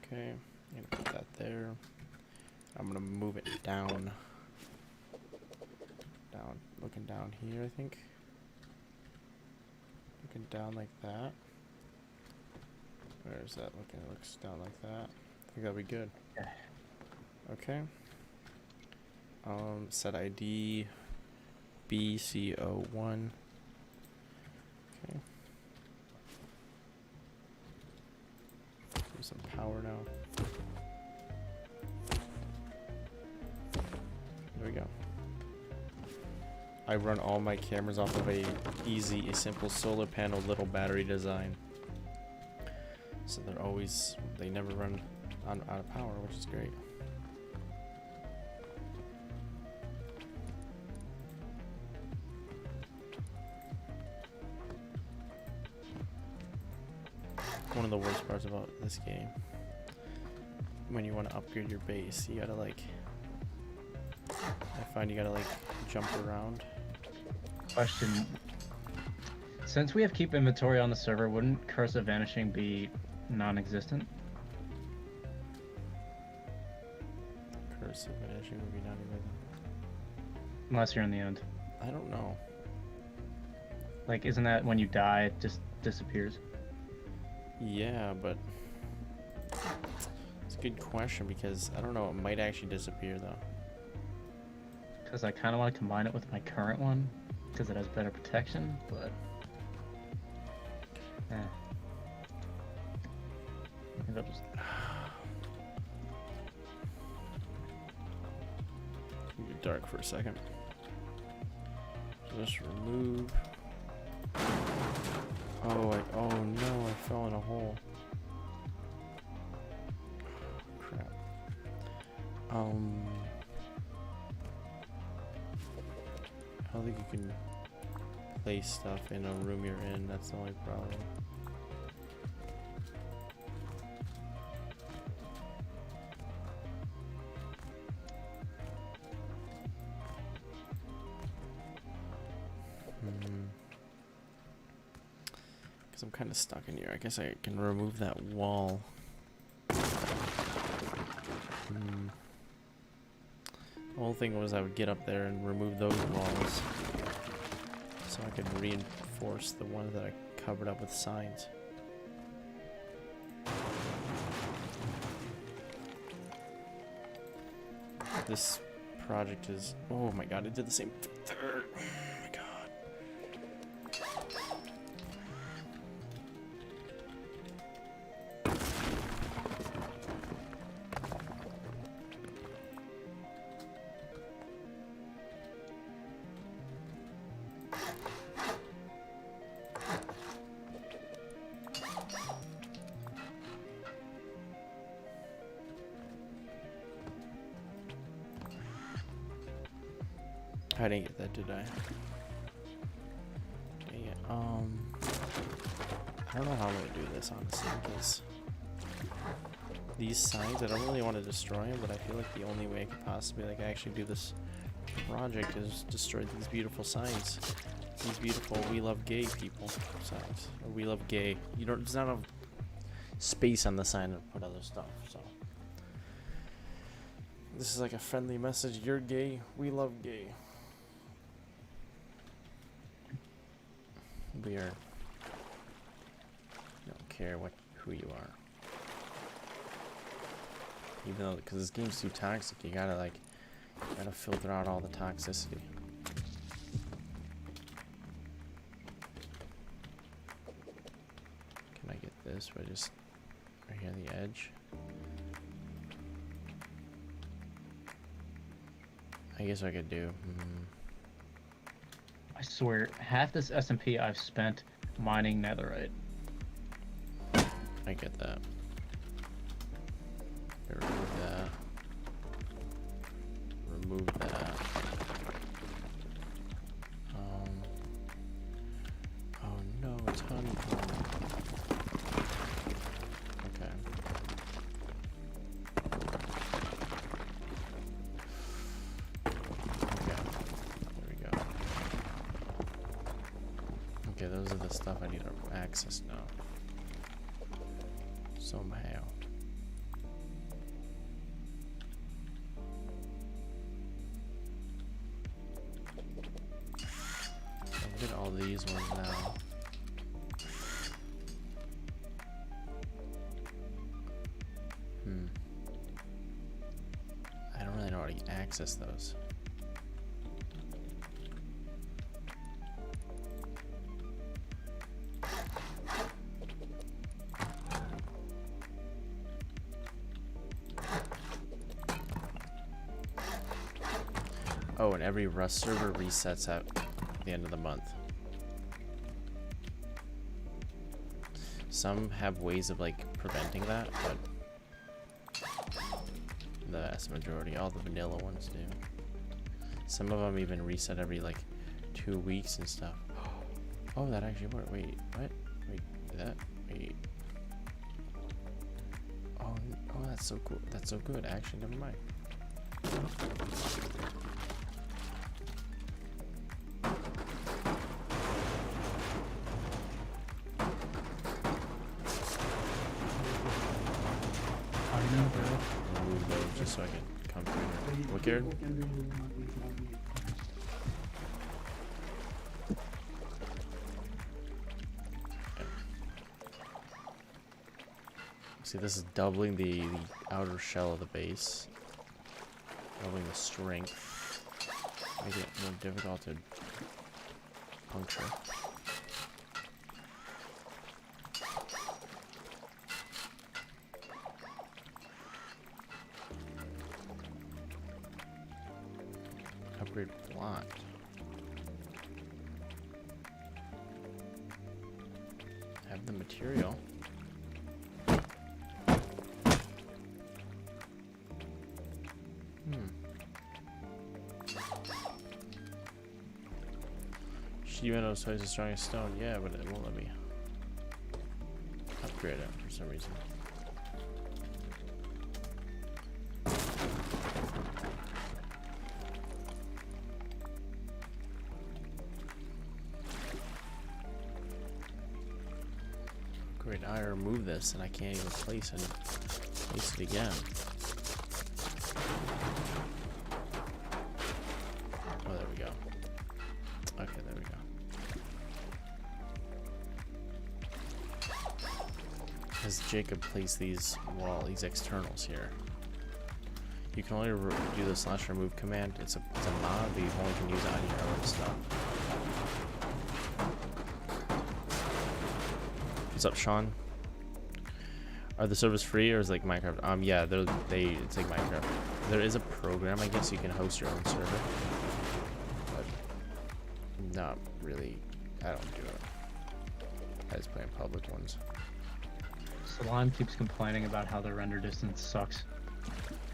Okay, I'm gonna put that there. I'm gonna move it down. Looking down here, I think. Looking down like that. Where is that looking? It looks down like that. I think that'll be good. Okay. Set ID BCO1. Okay. Some power now. There we go. I run all my cameras off of a simple solar panel little battery design. So they never run out of power, which is great. One of the worst parts about this game, when you want to upgrade your base, you gotta I find you gotta jump around. Question. Since we have keep inventory on the server, wouldn't Curse of Vanishing be non-existent? Curse of Vanishing would be non-existent. Unless you're in the end. I don't know. Isn't that when you die, it just disappears? Yeah, but it's a good question because I don't know. It might actually disappear though. because I kind of want to combine it with my current one because it has better protection, but I think I'll just Keep it dark for a second. Just remove. Oh, oh no, I fell in a hole. Crap. I don't think you can place stuff in a room you're in. That's the only problem. Because I'm kind of stuck in here. I guess I can remove that wall. The whole thing was I would get up there and remove those walls so I could reinforce the ones that I covered up with signs. This project is... Oh my god, it did the same thing. Oh my god. I didn't get that, did I? Yeah, I don't know how I'm gonna do this, honestly, because these signs, I don't really want to destroy them, but I feel like the only way I could possibly, like, actually do this project is destroy these beautiful signs. These beautiful "We Love Gay" people signs. Or "We Love Gay." You don't, there's not enough space on the sign to put other stuff, so. This is like a friendly message. You're gay, we love gay. We are, don't care who you are. Even though, because this game's too toxic, you gotta filter out all the toxicity. Can I get this by just right here on the edge? I guess I could do. I swear, half this SMP I've spent mining netherite. I get that. Remove that. Remove that. Oh no, it's honeycomb. Okay. Okay, those are the stuff I need to access now. Somehow. I'll get all these ones now. I don't really know how to access those. Oh, and every Rust server resets at the end of the month. Some have ways of like preventing that, but the vast majority, all the vanilla ones do. Some of them even reset every like 2 weeks and stuff. Oh, that actually worked. Wait, what? Wait, that? Wait. Oh, that's so cool. That's so good. Actually, never mind. Remove those just so I can come through here. Look here. See, this is doubling the outer shell of the base. Doubling the strength. Make it more difficult to puncture. Upgrade blocked. Have the material. Even twice as strong as stone, yeah, but it won't let me upgrade it for some reason. Great, I remove this and I can't even place it again. Oh, there we go. Okay, there we go. As Jacob placed these externals here. You can only do the /remove command. It's a mod, but you only can use it on your own stuff. What's up, Sean? Are the servers free or is it like Minecraft? Yeah, it's like Minecraft. There is a program, I guess you can host your own server. But not really. I don't do it. I just play in public ones. Salime keeps complaining about how the render distance sucks.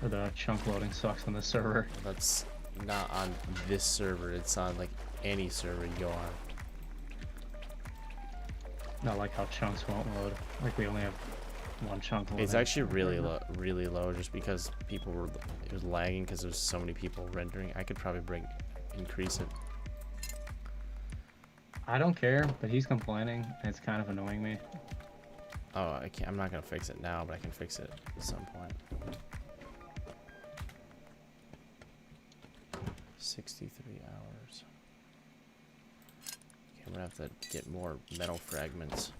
Or the chunk loading sucks on the server. That's not on this server, it's on like any server you go on. Not like how chunks won't load. Like we only have one chunk loading. It's actually really low just because it was lagging because there's so many people rendering. I could probably increase it. I don't care, but he's complaining and it's kind of annoying me. Oh, I'm not gonna fix it now, but I can fix it at some point. 63 hours. Okay, I'm gonna have to get more metal fragments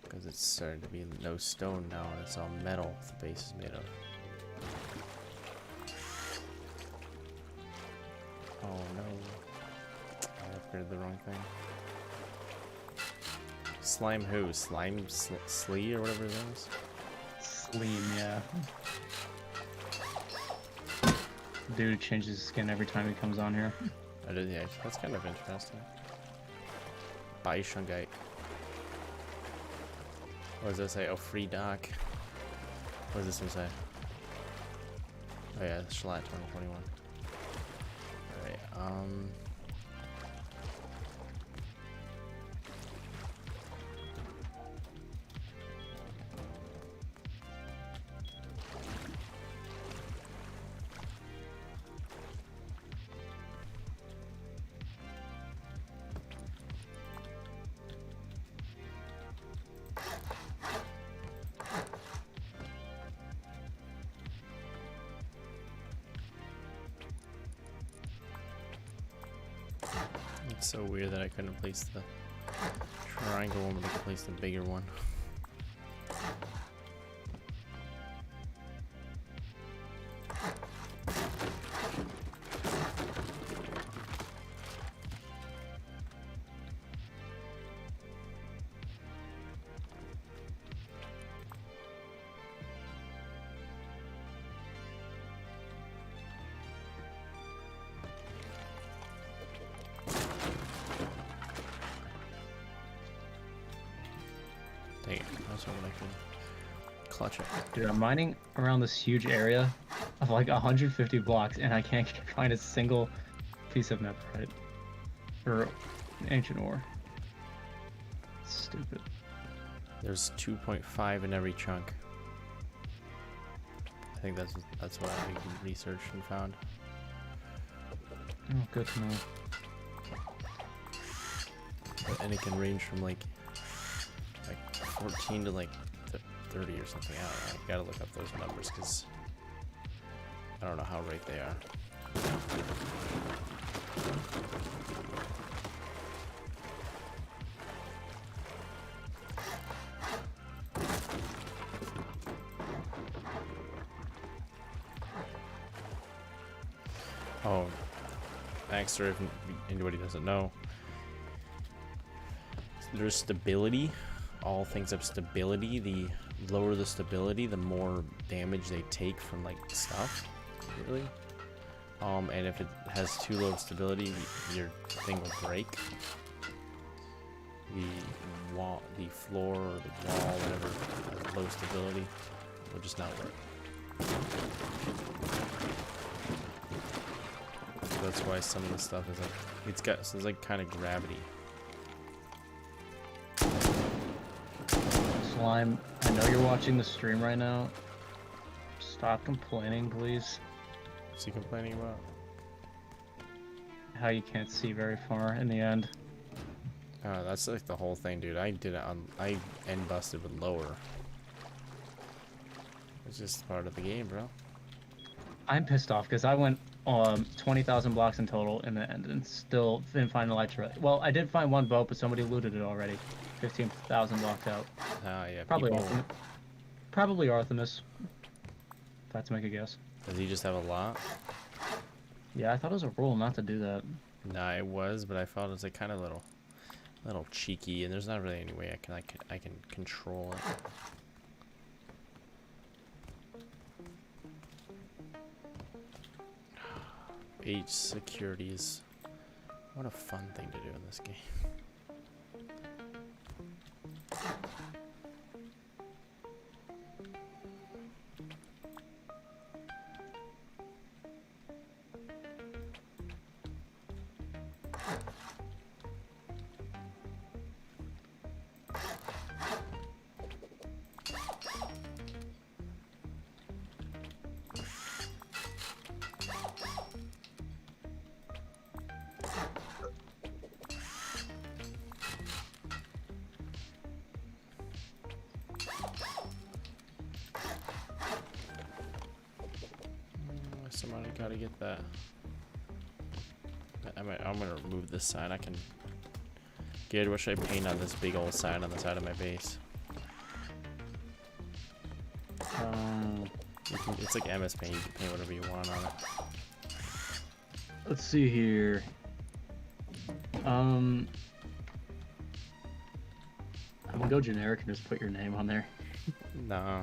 because it's starting to be no stone now and it's all metal the base is made of. Oh no, I upgraded the wrong thing. Slime who? Slime Slee or whatever his name is? Sleem, yeah. Dude changes his skin every time he comes on here. I did, yeah, that's kind of interesting. Bishungite. What does that say? Oh, free dock. What does this one say? Oh yeah, Shalat 2021. Alright, it's so weird that I couldn't place the triangle one, but I could place the bigger one. Dang it, I was hoping I could clutch it. Dude, I'm mining around this huge area of like 150 blocks and I can't find a single piece of netherite or ancient ore. It's stupid. There's 2.5 in every chunk. I think that's what I researched and found. Oh, good to know. And it can range from like 14 to like 30 or something. I don't know. I gotta look up those numbers because I don't know how right they are. Oh, Baxter, if anybody doesn't know. There's stability. All things have stability. The lower the stability, the more damage they take from like stuff. Really. And if it has too low of stability, your thing will break. The wall, the floor, or the wall, whatever, has low stability, will just not work. So that's why some of the stuff is like, it's like kind of gravity. Slime, I know you're watching the stream right now. Stop complaining, please. What's he complaining about? How you can't see very far in the end. Oh, that's like the whole thing, dude. I did it on, I end busted with lower. It's just part of the game, bro. I'm pissed off because I went 20,000 blocks in total in the end and still didn't find a elytra. Well, I did find one boat, but somebody looted it already. 15,000 blocks out. Ah, yeah. Probably people, Artemis. Probably Artemis. If I had to make a guess. Does he just have a lot? Yeah, I thought it was a rule not to do that. Nah, it was, but I felt it was like kind of little cheeky, and there's not really any way I can control it. H securities. What a fun thing to do in this game. Somebody gotta get that. I'm gonna remove this sign. I can get. What should I paint on this big old sign on the side of my base? It's like MS Paint. You can paint whatever you want on it. Let's see here. I'm gonna go generic and just put your name on there. Nah.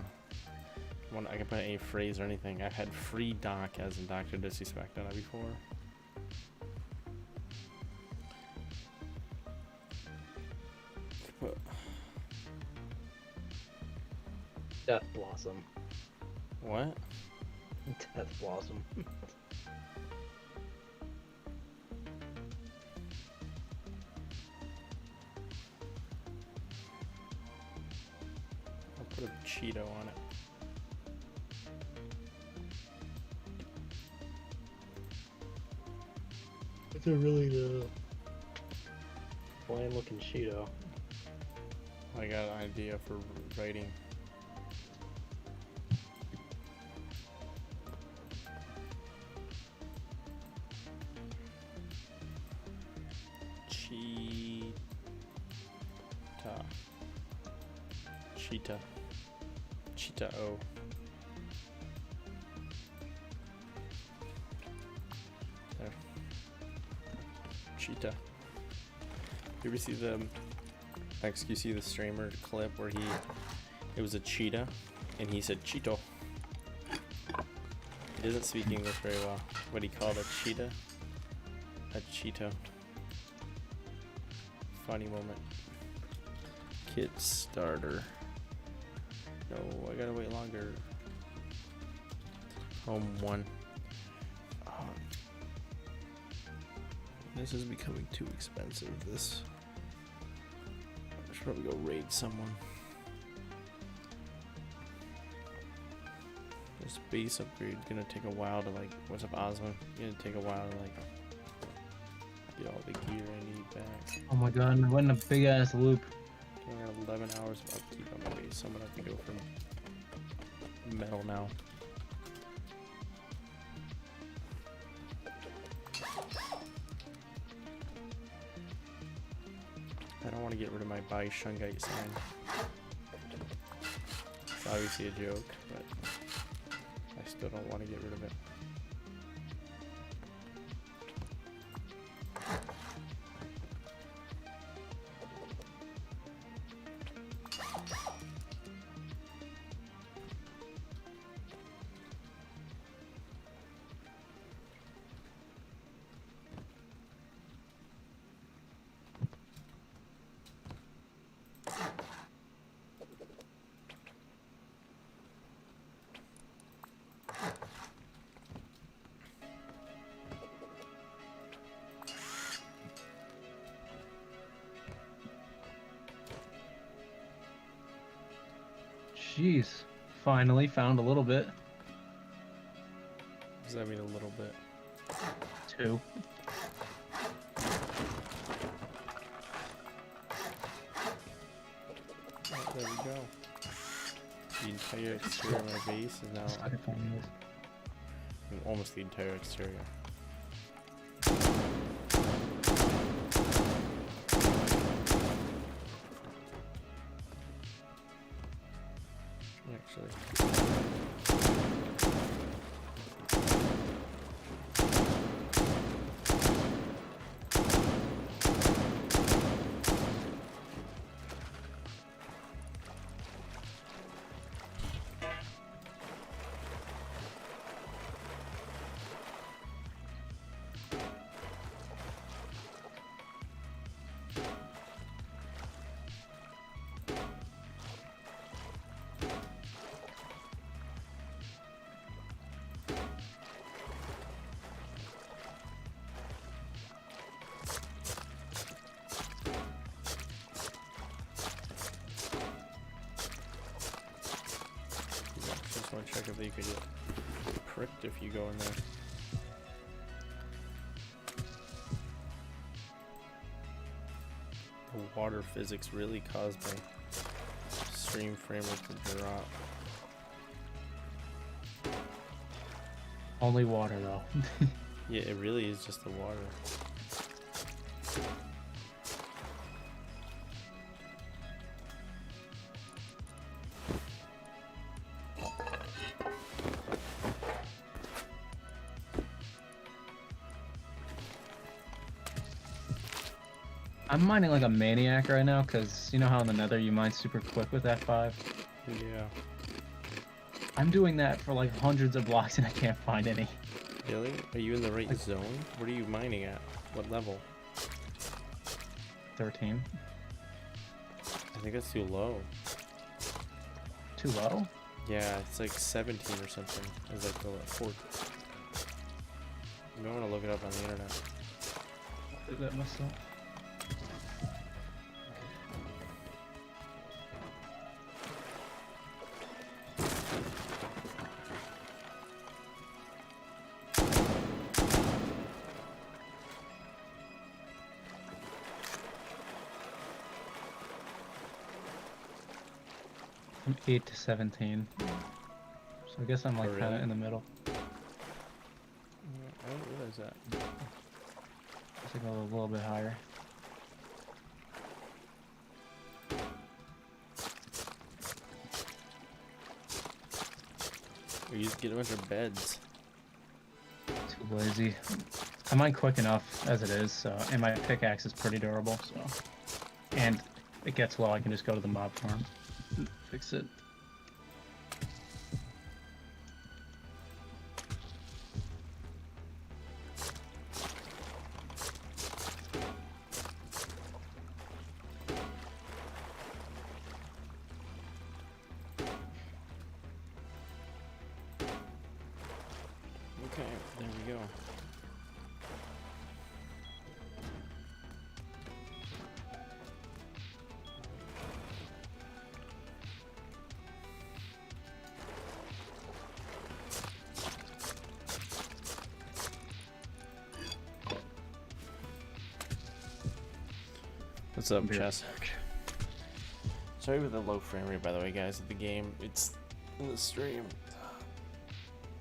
I can put any phrase or anything. I've had free doc as in Dr. Disrespect on it before. Death Blossom. What? Death Blossom. I'll put a Cheeto on it. It's a really plain looking Cheeto. I got an idea for writing. Cheetah-O. There. Cheetah. You ever see the XQC, the streamer clip where it was a cheetah and he said Cheeto. He doesn't speak English very well, but he called a cheetah a Cheeto. Funny moment. Kit starter. No, I gotta wait longer. Home 1. Oh. This is becoming too expensive. This. I should probably go raid someone. This base upgrade is gonna take a while to like. What's up, Osman? Gonna take a while to like get all the gear I need back. Oh my god, I went in a big ass loop. I got 11 hours of upkeep on my base, so I'm gonna have to go for metal now. I don't want to get rid of my buy Shungite sign. It's obviously a joke, but I still don't want to get rid of it. jeez. Finally found a little bit. Does that mean a little bit? 2. Oh, there we go. The entire exterior of my base is now almost the entire exterior. Actually. Just want to check if you could get pricked if you go in there. The water physics really caused my stream frame rate to drop. Only water though. Yeah, it really is just the water. I'm mining like a maniac right now, because you know how in the nether you mine super quick with F5? Yeah. I'm doing that for like hundreds of blocks and I can't find any. Really? Are you in the right zone? What are you mining at? What level? 13. I think that's too low. Too low? Yeah, it's like 17 or something. It's like the fourth. You might want to look it up on the internet. Did that myself? From 8 to 17. So I guess I'm like Oh, kind of really? in the middle. I didn't realize that. It's like a little bit higher. Or you just get a bunch of beds. Too lazy. I mine quick enough as it is, so, and my pickaxe is pretty durable, so. And it gets low, I can just go to the mob farm. Fix it. Okay, there we go. What's up, Chess? Sorry for the low frame rate, by the way, guys, of the game. It's in the stream.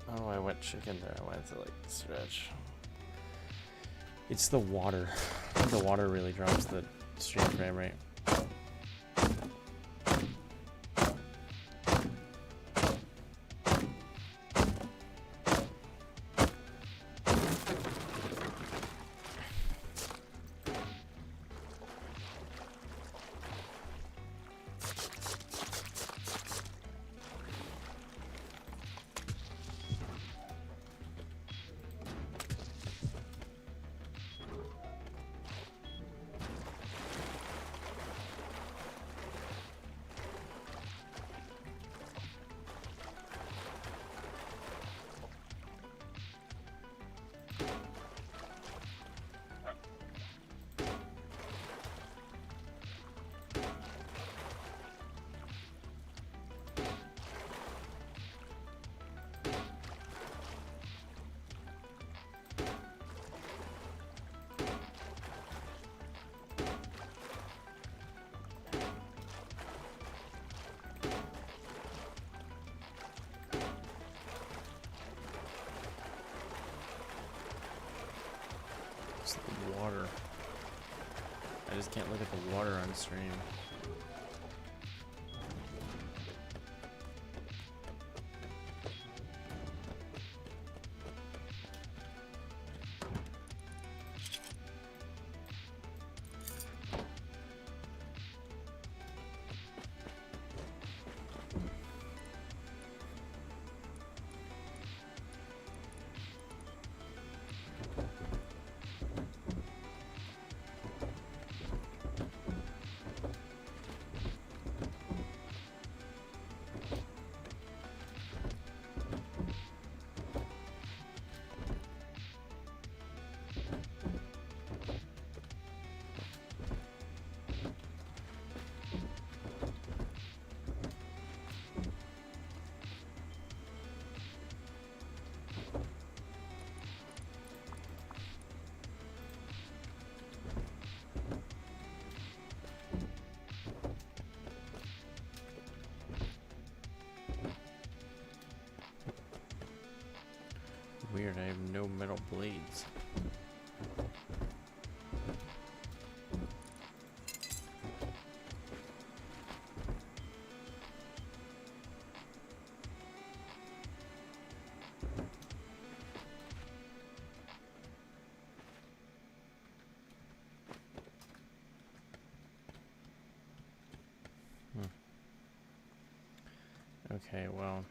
I don't know why I went chicken there. I wanted to, like, stretch. It's the water. The water really drops the stream frame rate. What's the water? I just can't look at the water on stream. Weird, I have no metal blades. Okay, well,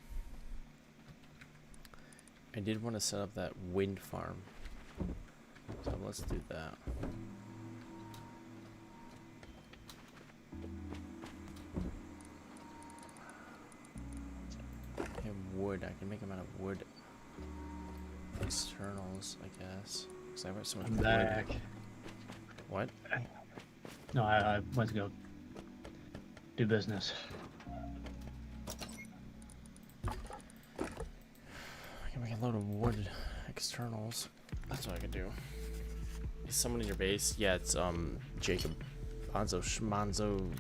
I did want to set up that wind farm, so let's do that. I have wood. I can make them out of wood externals, I guess. Because I have so much I'm wood. back. What? No, I went to go do business. I can make a load of wood externals. That's what I can do. Is someone in your base? Yeah, it's Jacob Bonzo Schmonzo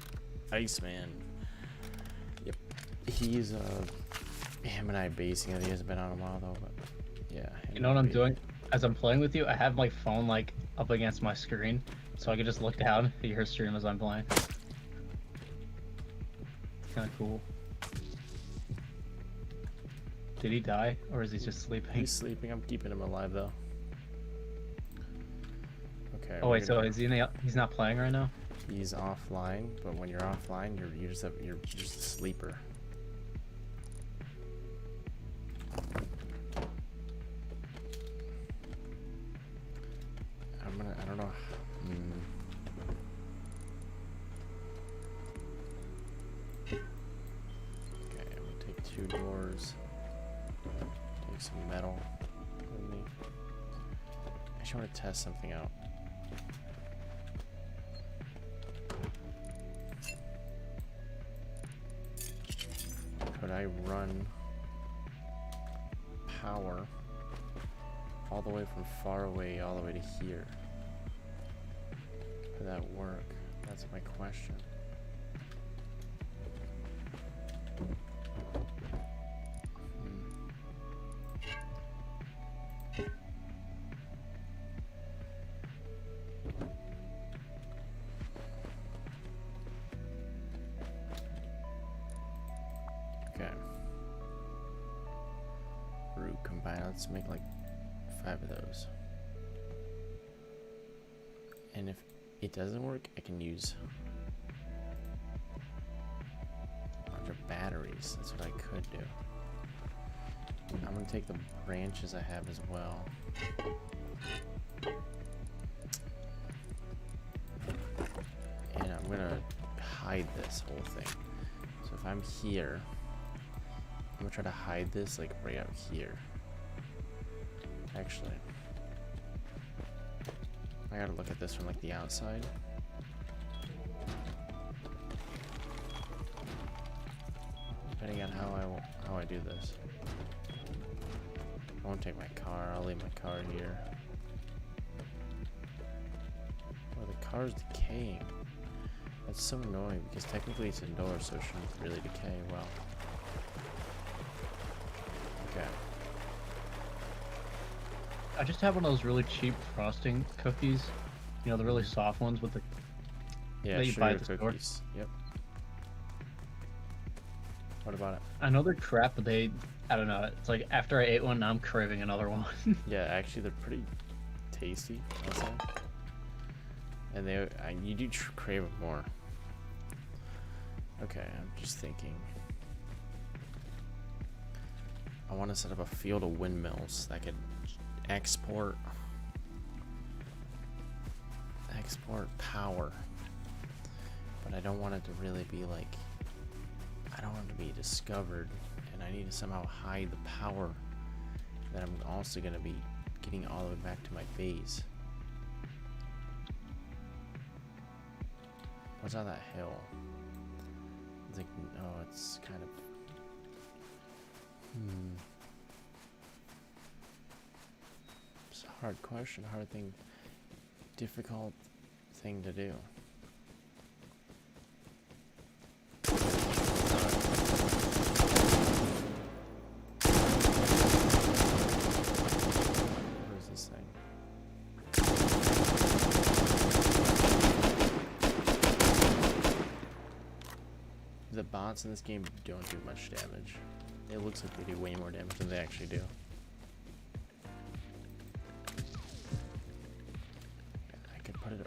Iceman. Yep. He's him and I basing it. He hasn't been on in a while though, but yeah. You know what I'm doing? As I'm playing with you, I have my phone like up against my screen, so I can just look down at your stream as I'm playing. Kind of cool. Did he die, or is he just sleeping? He's sleeping. I'm keeping him alive though. Okay. Oh wait, so is he? He's not playing right now? He's offline, but when you're offline, you're just a sleeper. I don't know. Okay, I'm gonna take 2 doors. Take some metal with me. I just want to test something out. Could I run power all the way from far away all the way to here? Could that work? That's my question. Okay. Root combine. Let's make like 5 of those. And if it doesn't work, I can use a bunch of batteries. That's what I could do. I'm gonna take the branches I have as well. And I'm gonna hide this whole thing. So if I'm here, I'm gonna try to hide this like right out here. Actually, I gotta look at this from like the outside. Depending on how I do this. I won't take my car. I'll leave my car here. Oh, the car's decaying. That's so annoying because technically it's indoors, so it shouldn't really decay well. Okay. I just have one of those really cheap frosting cookies. You know, the really soft ones with the Yeah, that you buy sugar at the store. cookies. Yep. What about it? I know they're crap, but I don't know. It's like after I ate one, now I'm craving another one. Yeah, actually, they're pretty tasty, I'll say. And you do crave it more. Okay, I'm just thinking. I want to set up a field of windmills that could export power. But I don't want it to really be like, I don't want it to be discovered, and I need to somehow hide the power that I'm also going to be getting all the way back to my base. What's on that hill? It's like, oh, it's kind of... It's a hard question, hard thing, difficult thing to do. What is this thing? The bots in this game don't do much damage. It looks like they do way more damage than they actually do. I could put it...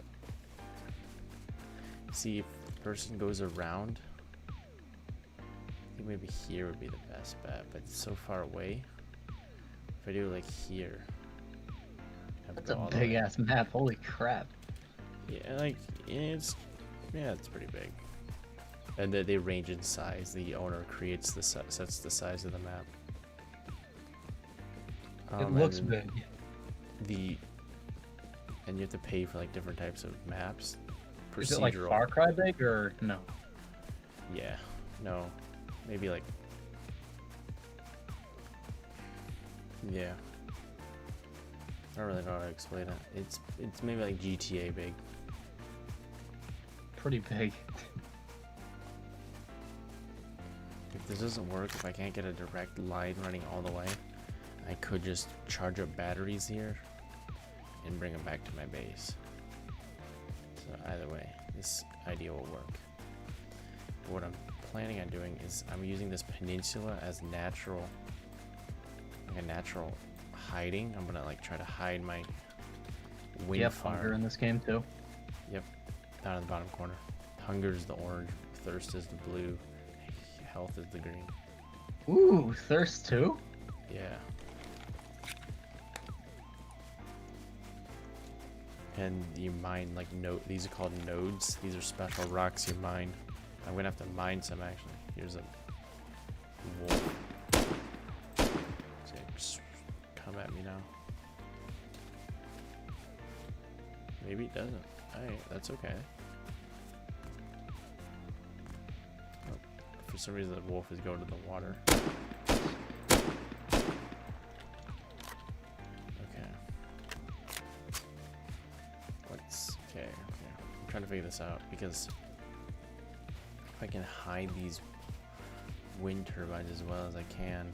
See if the person goes around. I think maybe here would be the best bet, but it's so far away. If I do like here. That's a big ass map. Holy crap. Yeah, like it's pretty big. And they range in size. The owner creates sets the size of the map. It looks big. And you have to pay for like different types of maps. Procedural. Is it like Far Cry big or no? Yeah, no, maybe like, yeah. I don't really know how to explain it. It's maybe like GTA big. Pretty big. If this doesn't work, if I can't get a direct line running all the way, I could just charge up batteries here and bring them back to my base. So either way, this idea will work. But what I'm planning on doing is I'm using this peninsula as natural, like a natural hiding. I'm gonna like try to hide my wind You have farm. hunger in this game too? Yep, down in the bottom corner. Hunger is the orange, thirst is the blue, health is the green. Ooh, thirst too? Yeah. And you mine like these are called nodes. These are special rocks you mine. I'm gonna have to mine some actually. Here's a wolf. Just come at me now. Maybe it doesn't. Alright, that's okay. Oh, for some reason the wolf is going to the water. Okay, I'm trying to figure this out because if I can hide these wind turbines as well as I can,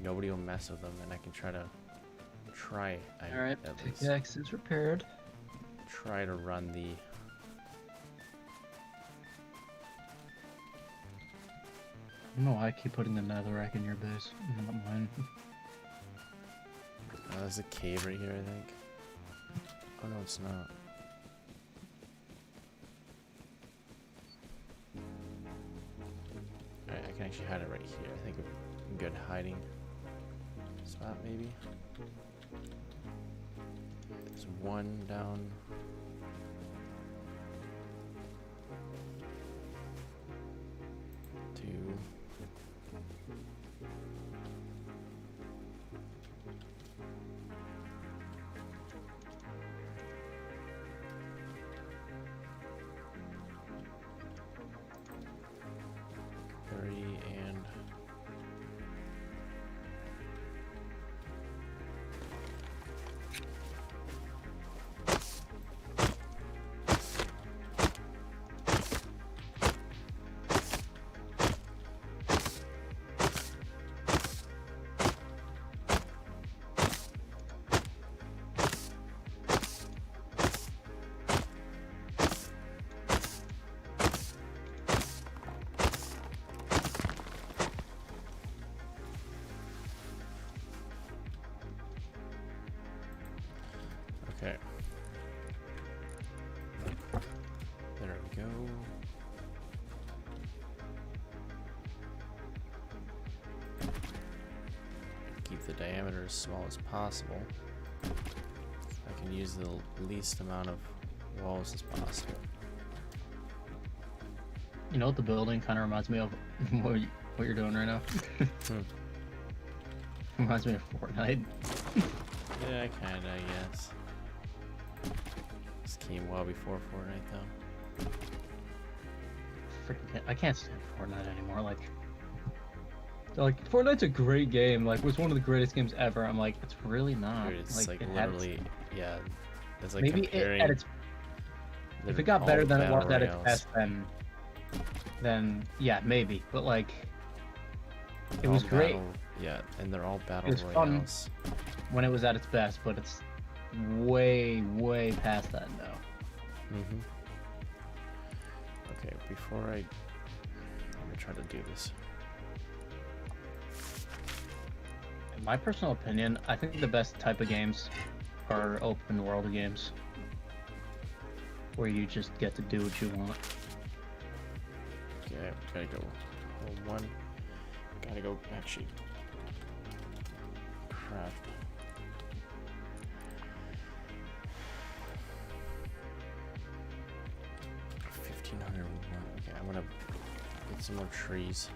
nobody will mess with them, and I can try to Alright, pickaxe is repaired. Try to run the I don't know why I keep putting the netherrack in your base, not mine. there's a cave right here, I think. Oh no, it's not. Alright, I can actually hide it right here. I think a good hiding spot, maybe. There's one down. Two. And diameter as small as possible. I can use the least amount of walls as possible. You know what the building kind of reminds me of? what you're doing right now? Reminds me of Fortnite. Yeah, kinda, I guess. This came well before Fortnite, though. Freaking, I can't stand Fortnite anymore. Like, they're like, Fortnite's a great game. Like, it was one of the greatest games ever. I'm like, it's really not. Dude, it's like it literally, yeah. It's like maybe comparing. if it got better than it was at its Royales. best, then yeah, maybe. But like, it was All great. Yeah, and they're all battle It was fun. royales. When it was at its best, but it's way past that now. Mm-hmm. Okay, before I'm gonna try to do this. In my personal opinion, I think the best type of games are open world games, where you just get to do what you want. Okay, gotta go hole 1. Gotta go actually craft. $1,501. Okay, I'm gonna get some more trees.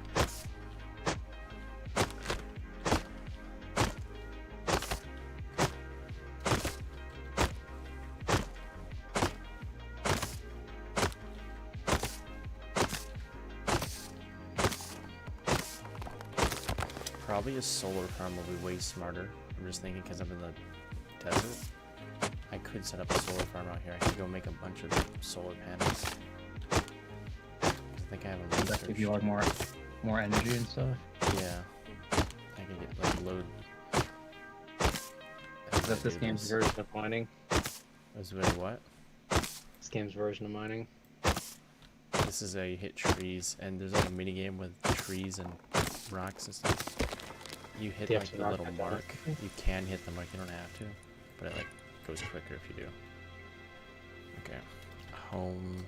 Probably a solar farm will be way smarter. I'm just thinking because I'm in the desert. I could set up a solar farm out here. I could go make a bunch of solar panels. I think I have a That give you like more energy and stuff. Yeah. I can get like load. Is that this game's version of mining? Was very what? This game's version of mining. This is a you hit trees and there's like a mini game with trees and rocks and stuff. You hit Do you like have to the knock little that down? mark. You can hit them, like you don't have to, but it like goes quicker if you do. Okay, home.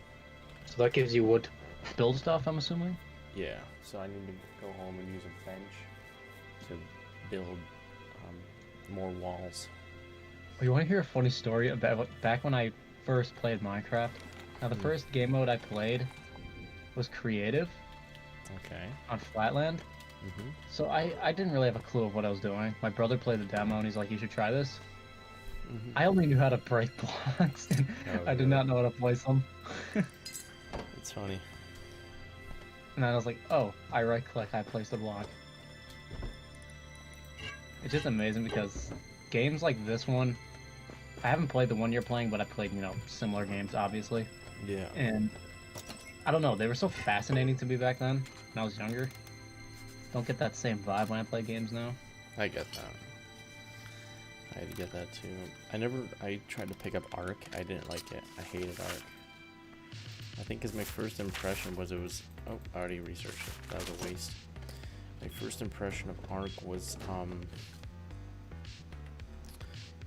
So that gives you wood to build stuff, I'm assuming? Yeah, so I need to go home and use a bench to build more walls. Oh, you want to hear a funny story about back when I first played Minecraft? Now, the first game mode I played was creative Okay. on Flatland. Mm-hmm. So I didn't really have a clue of what I was doing. My brother played the demo and he's like, you should try this. Mm-hmm. I only knew how to break blocks. And Oh, I did not know how to place them. It's funny. And I was like, oh, I right click, I place the block. It's just amazing because games like this one, I haven't played the one you're playing, but I played, similar games, obviously. Yeah. And I don't know, they were so fascinating to me back then, when I was younger. Don't get that same vibe when I play games now. I get that. I had to get that too. I tried to pick up Ark. I didn't like it. I hated Ark. I think because my first impression was oh, I already researched it. That was a waste. My first impression of Ark was,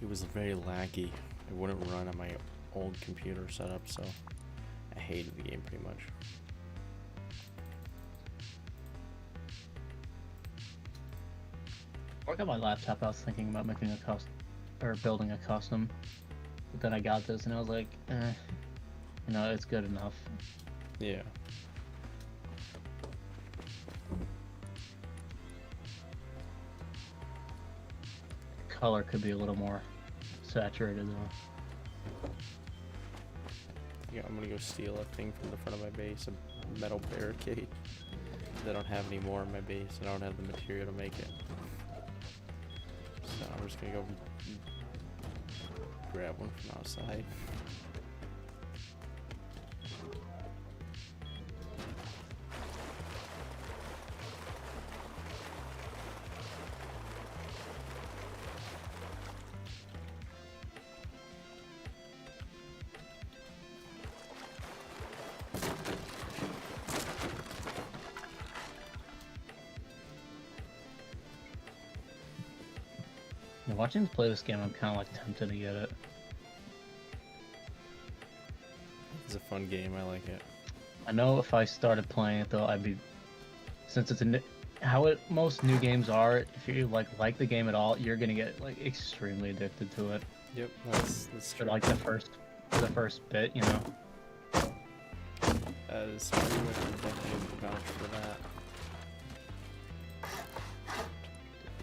it was very laggy. It wouldn't run on my old computer setup, so I hated the game pretty much. I got my laptop, I was thinking about making a custom, or building a custom. But then I got this and I was like, it's good enough. Yeah. Color could be a little more saturated though. Yeah, I'm gonna go steal a thing from the front of my base, a metal barricade. I don't have any more in my base, and I don't have the material to make it. So I'm just gonna go grab one from outside. Watching him play this game, I'm kind of like tempted to get it. It's a fun game, I like it. I know if I started playing it though, since it's most new games are. If you like the game at all, you're gonna get like extremely addicted to it. Yep, that's For true. like the first bit, you know. That is true, and I definitely vouch for that.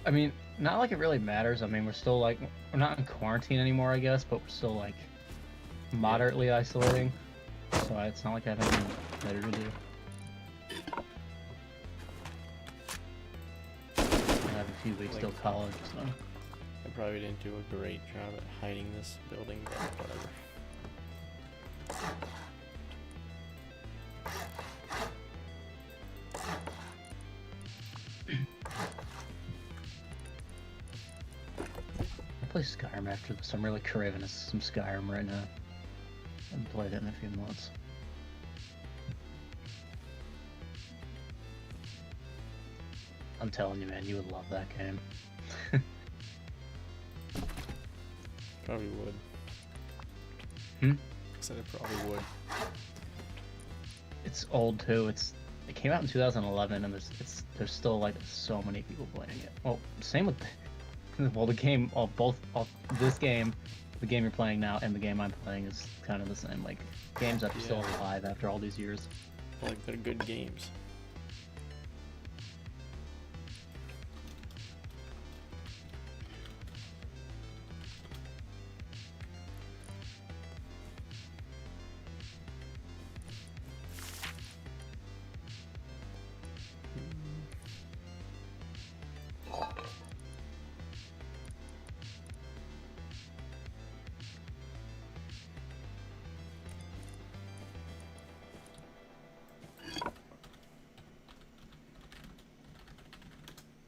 I mean, not like it really matters. I mean, we're not in quarantine anymore, I guess, but we're still like moderately isolating. So it's not like I have anything better to do. I have a few weeks till college, so. I probably didn't do a great job at hiding this building, but whatever. I'll play Skyrim after this. I'm really craving some Skyrim right now. I haven't played it in a few months. I'm telling you, man, you would love that game. Probably would. Hmm? I said it probably would. It's old too. It came out in 2011, and there's still like so many people playing it. Well, same with the game. This game, the game you're playing now, and the game I'm playing is kind of the same. Like games that are still alive after all these years. Like, they're good games.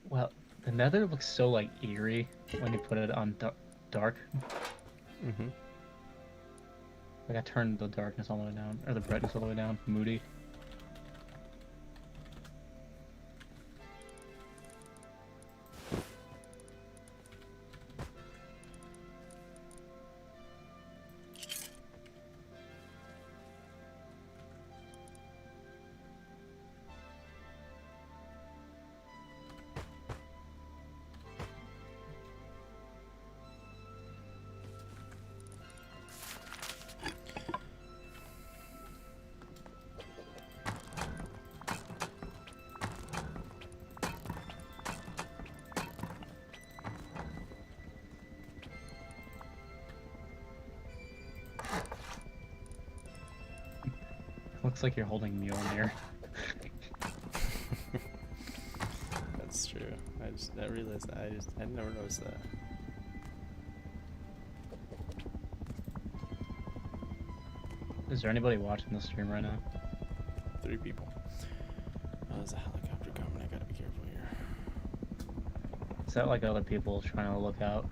Well, the Nether looks so like eerie when you put it on dark. Mm-hmm. Like I turned the darkness all the way down, or the brightness all the way down. Moody. Looks like you're holding Mjolnir. That's true. I realized that. I never noticed that. Is there anybody watching the stream right now? 3 people. Oh, there's a helicopter coming. I gotta be careful here. Is that like other people trying to look out?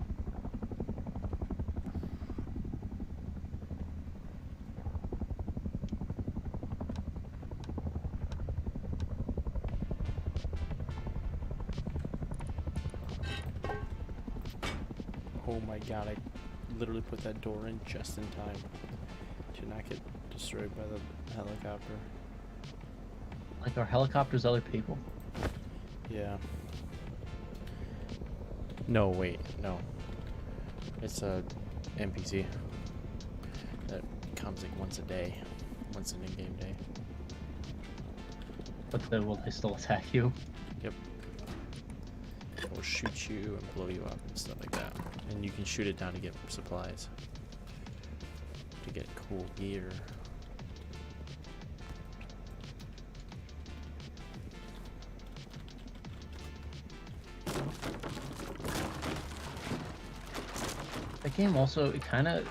Oh my god, I literally put that door in just in time to not get destroyed by the helicopter. Like are helicopters other people? Yeah. No, wait, no. It's a NPC that comes like once a day, once an in-game day. But then will they still attack you? Yep. Or shoot you and blow you up and stuff like that. And you can shoot it down to get supplies. To get cool gear. That game also, it kind of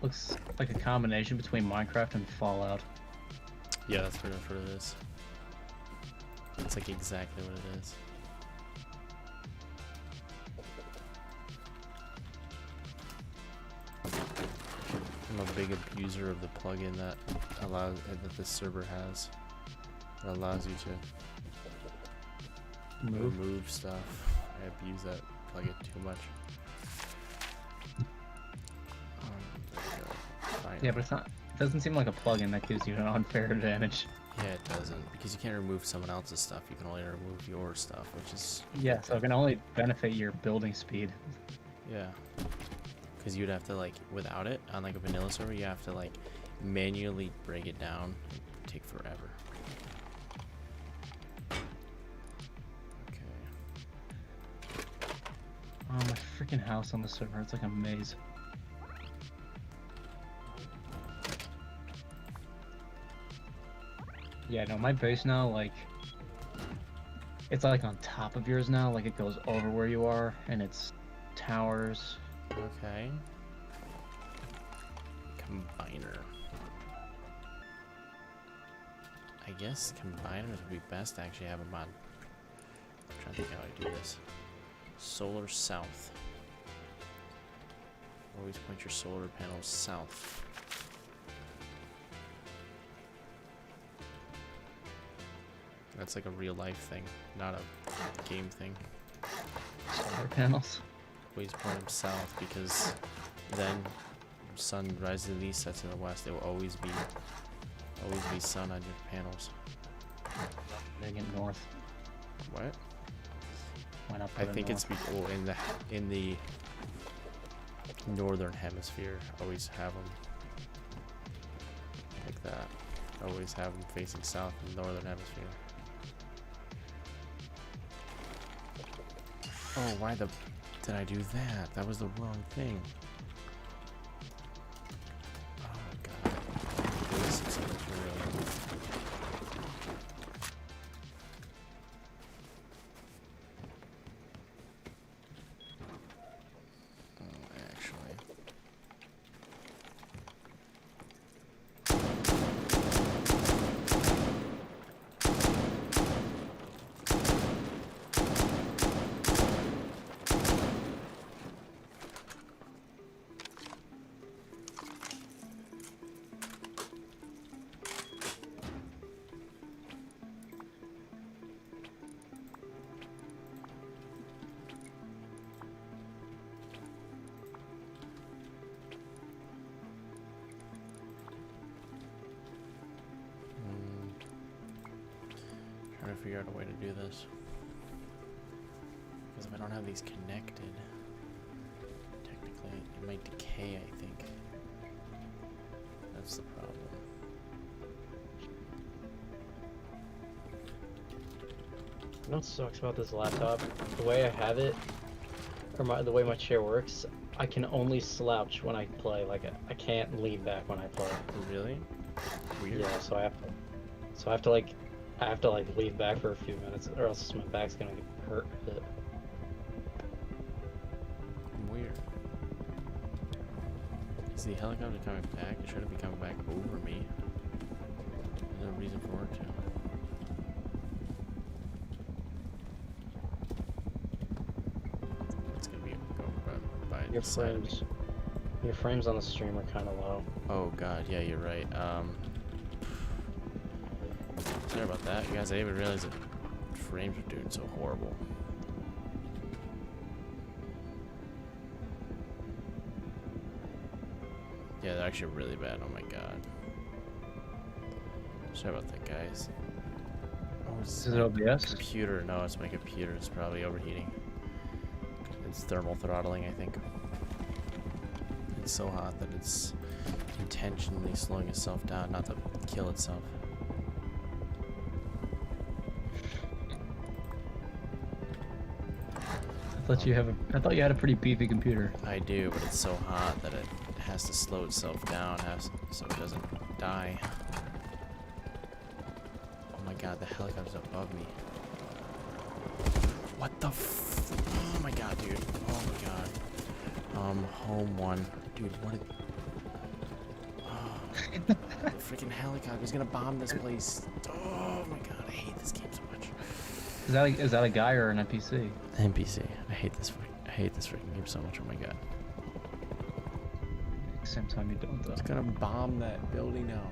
looks like a combination between Minecraft and Fallout. Yeah, that's pretty much what it is. It's like exactly what it is. I'm a big abuser of the plugin that this server has. That allows you to remove stuff. I abuse that plugin too much. Yeah, but it's not. It doesn't seem like a plugin that gives you an unfair advantage. Yeah, it doesn't. Because you can't remove someone else's stuff. You can only remove your stuff, which is... Yeah, so it can only benefit your building speed. Yeah. Because you'd have to, like, without it, on, like, a vanilla server, you have to, like, manually break it down. It'd take forever. Okay. Oh, my freaking house on the server. It's like a maze. Yeah, no, my base now, like, it's like on top of yours now, like it goes over where you are, and it's towers. Okay. Combiner. I guess combiners would be best to actually have them on. I'm trying to think how I do this. Solar south. Always point your solar panels south. That's like a real life thing, not a game thing. Solar panels. Always point them south because then sun rises in the east, sets in the west. It will always be sun on your panels. Make it north. What? Why not I put it think it's north? in the northern hemisphere. Always have them like that. Always have them facing south in the northern hemisphere. Oh, why did I do that? That was the wrong thing. Oh god. This is really... Oh, actually. Trying to figure out a way to do this. Because if I don't have these connected, technically it might decay, I think. That's the problem. You know what sucks about this laptop? The way I have it, or the way my chair works, I can only slouch when I play. Like I can't lean back when I play. Really? Weird. Yeah, so I have to like lean back for a few minutes, or else my back's gonna get hurt a bit. Weird. Is the helicopter coming back? It shouldn't be coming back over me. There's no reason for it to. It's gonna be going by Your the side of me. frames on the stream are kind of low. Oh god, yeah, you're right. Sorry about that, you guys. I didn't even realize that frames were doing so horrible. Yeah, they're actually really bad. Oh my god. Sorry about that, guys. Oh, Is it OBS? Computer? No, it's my computer. It's probably overheating. It's thermal throttling, I think. It's so hot that it's intentionally slowing itself down, not to kill itself. I thought you had a pretty beefy computer. I do, but it's so hot that it has to slow itself down so it doesn't die. Oh my god, the helicopter's above me. What the f— oh my god, dude. Oh my god. Home one. Dude, what a— oh, the freaking helicopter's gonna bomb this place. Oh my god, I hate this game so much. Is that a guy or an NPC? NPC. I hate this freaking game so much. Oh my god. Same time you don't though. It's gonna bomb that building now.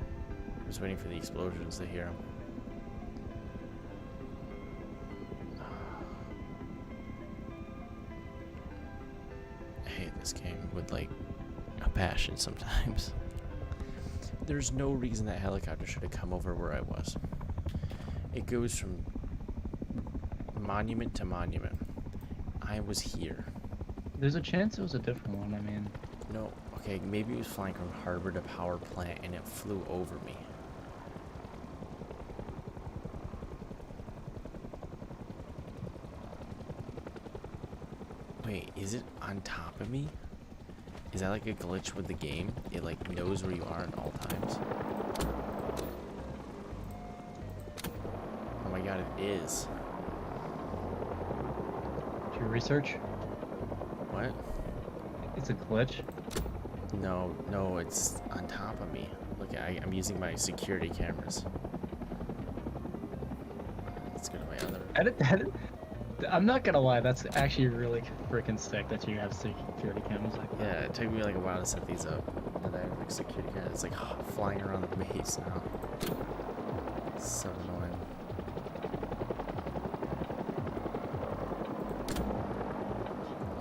I'm just waiting for the explosions to hear them. I hate this game with like a passion sometimes. There's no reason that helicopter should have come over where I was. It goes from monument to monument. I was here. There's a chance it was a different one. I mean, No, okay, maybe it was flying from harbor to power plant and it flew over me. Wait, is it on top of me? Is that like a glitch with the game? It like knows where you are at all times? Oh my god, it is. did you research? What? It's a glitch. No, no, it's on top of me. Look, I'm using my security cameras. Let's go to my other. I'm not gonna lie, that's actually really freaking sick that you have security cameras like that. Yeah, it took me like a while to set these up. And I have like security cameras. It's like flying around the base now. It's so annoying.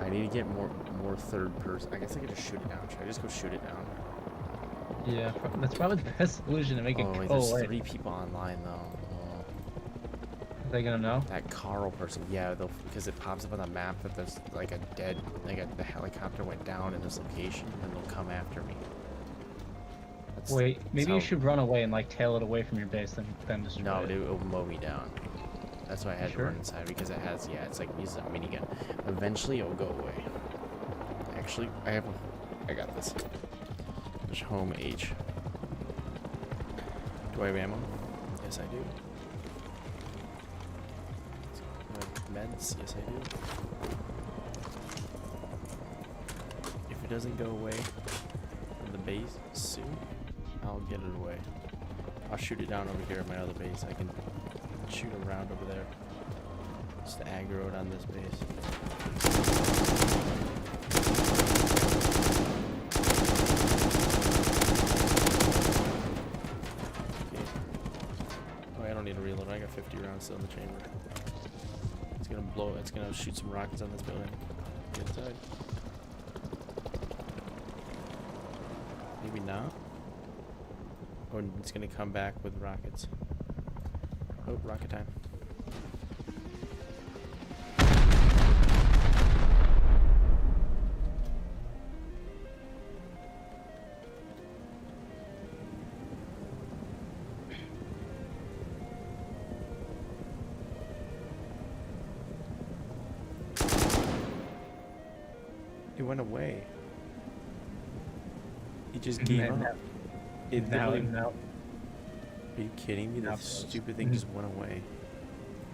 I need to get more third person. I guess I could just shoot it down. Should I just go shoot it down? Yeah, that's probably the best solution to make it Oh wait, go there's away. 3 people online though. Oh. Are they gonna know? That Carl person, yeah, they'll because it pops up on the map that there's like a dead, the helicopter went down in this location, and they'll come after me. Wait, maybe you so- should run away and like tail it away from your base, then destroy No, it. it will mow me down. That's why I had to Sure. run inside because it has, yeah, it's like uses a minigun. Eventually, it will go away. Actually, I got this. There's home H. Do I have ammo? Yes, I do. Meds? Yes, I do. If it doesn't go away from the base soon, I'll get it away. I'll shoot it down over here at my other base. I can shoot around over there. Just to aggro it on this base. Okay. Oh, I don't need to reload. I got 50 rounds still in the chamber. It's gonna blow. It's gonna shoot some rockets on this building. Get inside. Maybe not. Or it's gonna come back with rockets. Oh, rocket time. It went away. It just gave up. It Now, literally- now, Are you kidding me? Now That it goes. stupid thing just went away.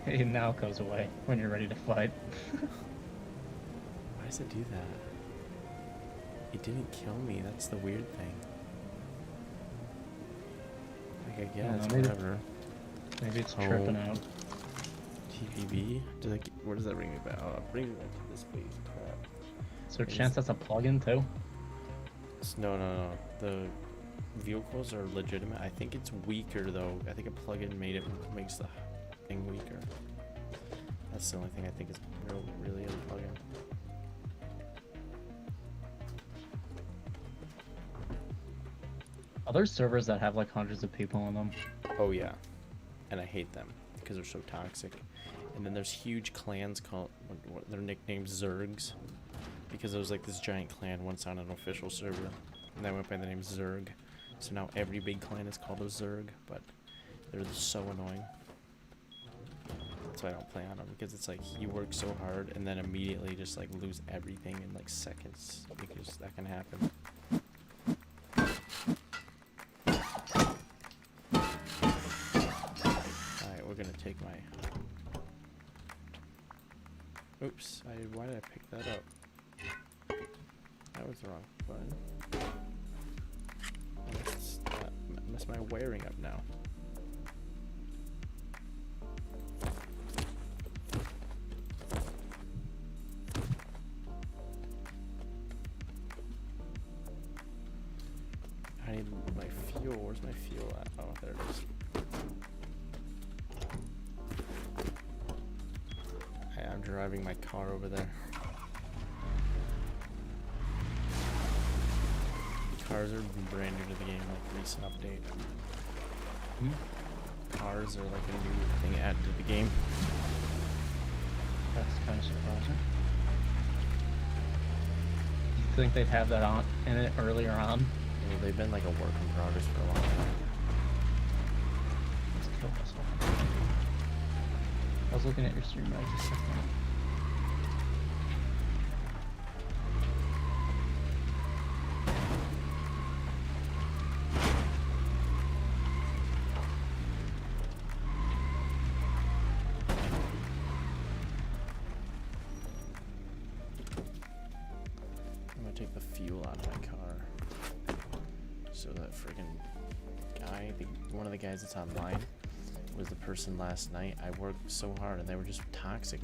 it now goes away when you're ready to fight. Why does it do that? It didn't kill me. That's the weird thing. Like, I guess, know, maybe- whatever. Maybe it's Oh. tripping out. TPB? Where does that bring me back? Oh, it brings me back to this base. Crap. Is there a It chance is- that's a plug-in too? No. The vehicles are legitimate. I think it's weaker though. I think a plug-in makes the thing weaker. That's the only thing I think is really a plug-in. Are there servers that have like hundreds of people on them? Oh yeah, and I hate them because they're so toxic. And then there's huge clans called they're nicknamed Zergs because there was like this giant clan once on an official server, and that went by the name Zerg. So now every big clan is called a Zerg, but they're so annoying. That's why I don't play on them because it's like you work so hard and then immediately just like lose everything in like seconds because that can happen. Alright, we're gonna take my... Oops, why did I pick that up? That was the wrong button. Let's mess my wiring up now. I need my fuel. Where's my fuel at? Oh, there it is. Hey, I'm driving my car over there. Cars are brand new to the game, like recent update. cars are like a new thing added to the game. That's kind of surprising. Do you think they'd have that on in it earlier on? Well, they've been like a work in progress for a long time. Let's kill myself. I was looking at your stream right just a second. I'm gonna take the fuel out of my car. So that friggin' guy, one of the guys that's online, was the person last night. I worked so hard and they were just toxic.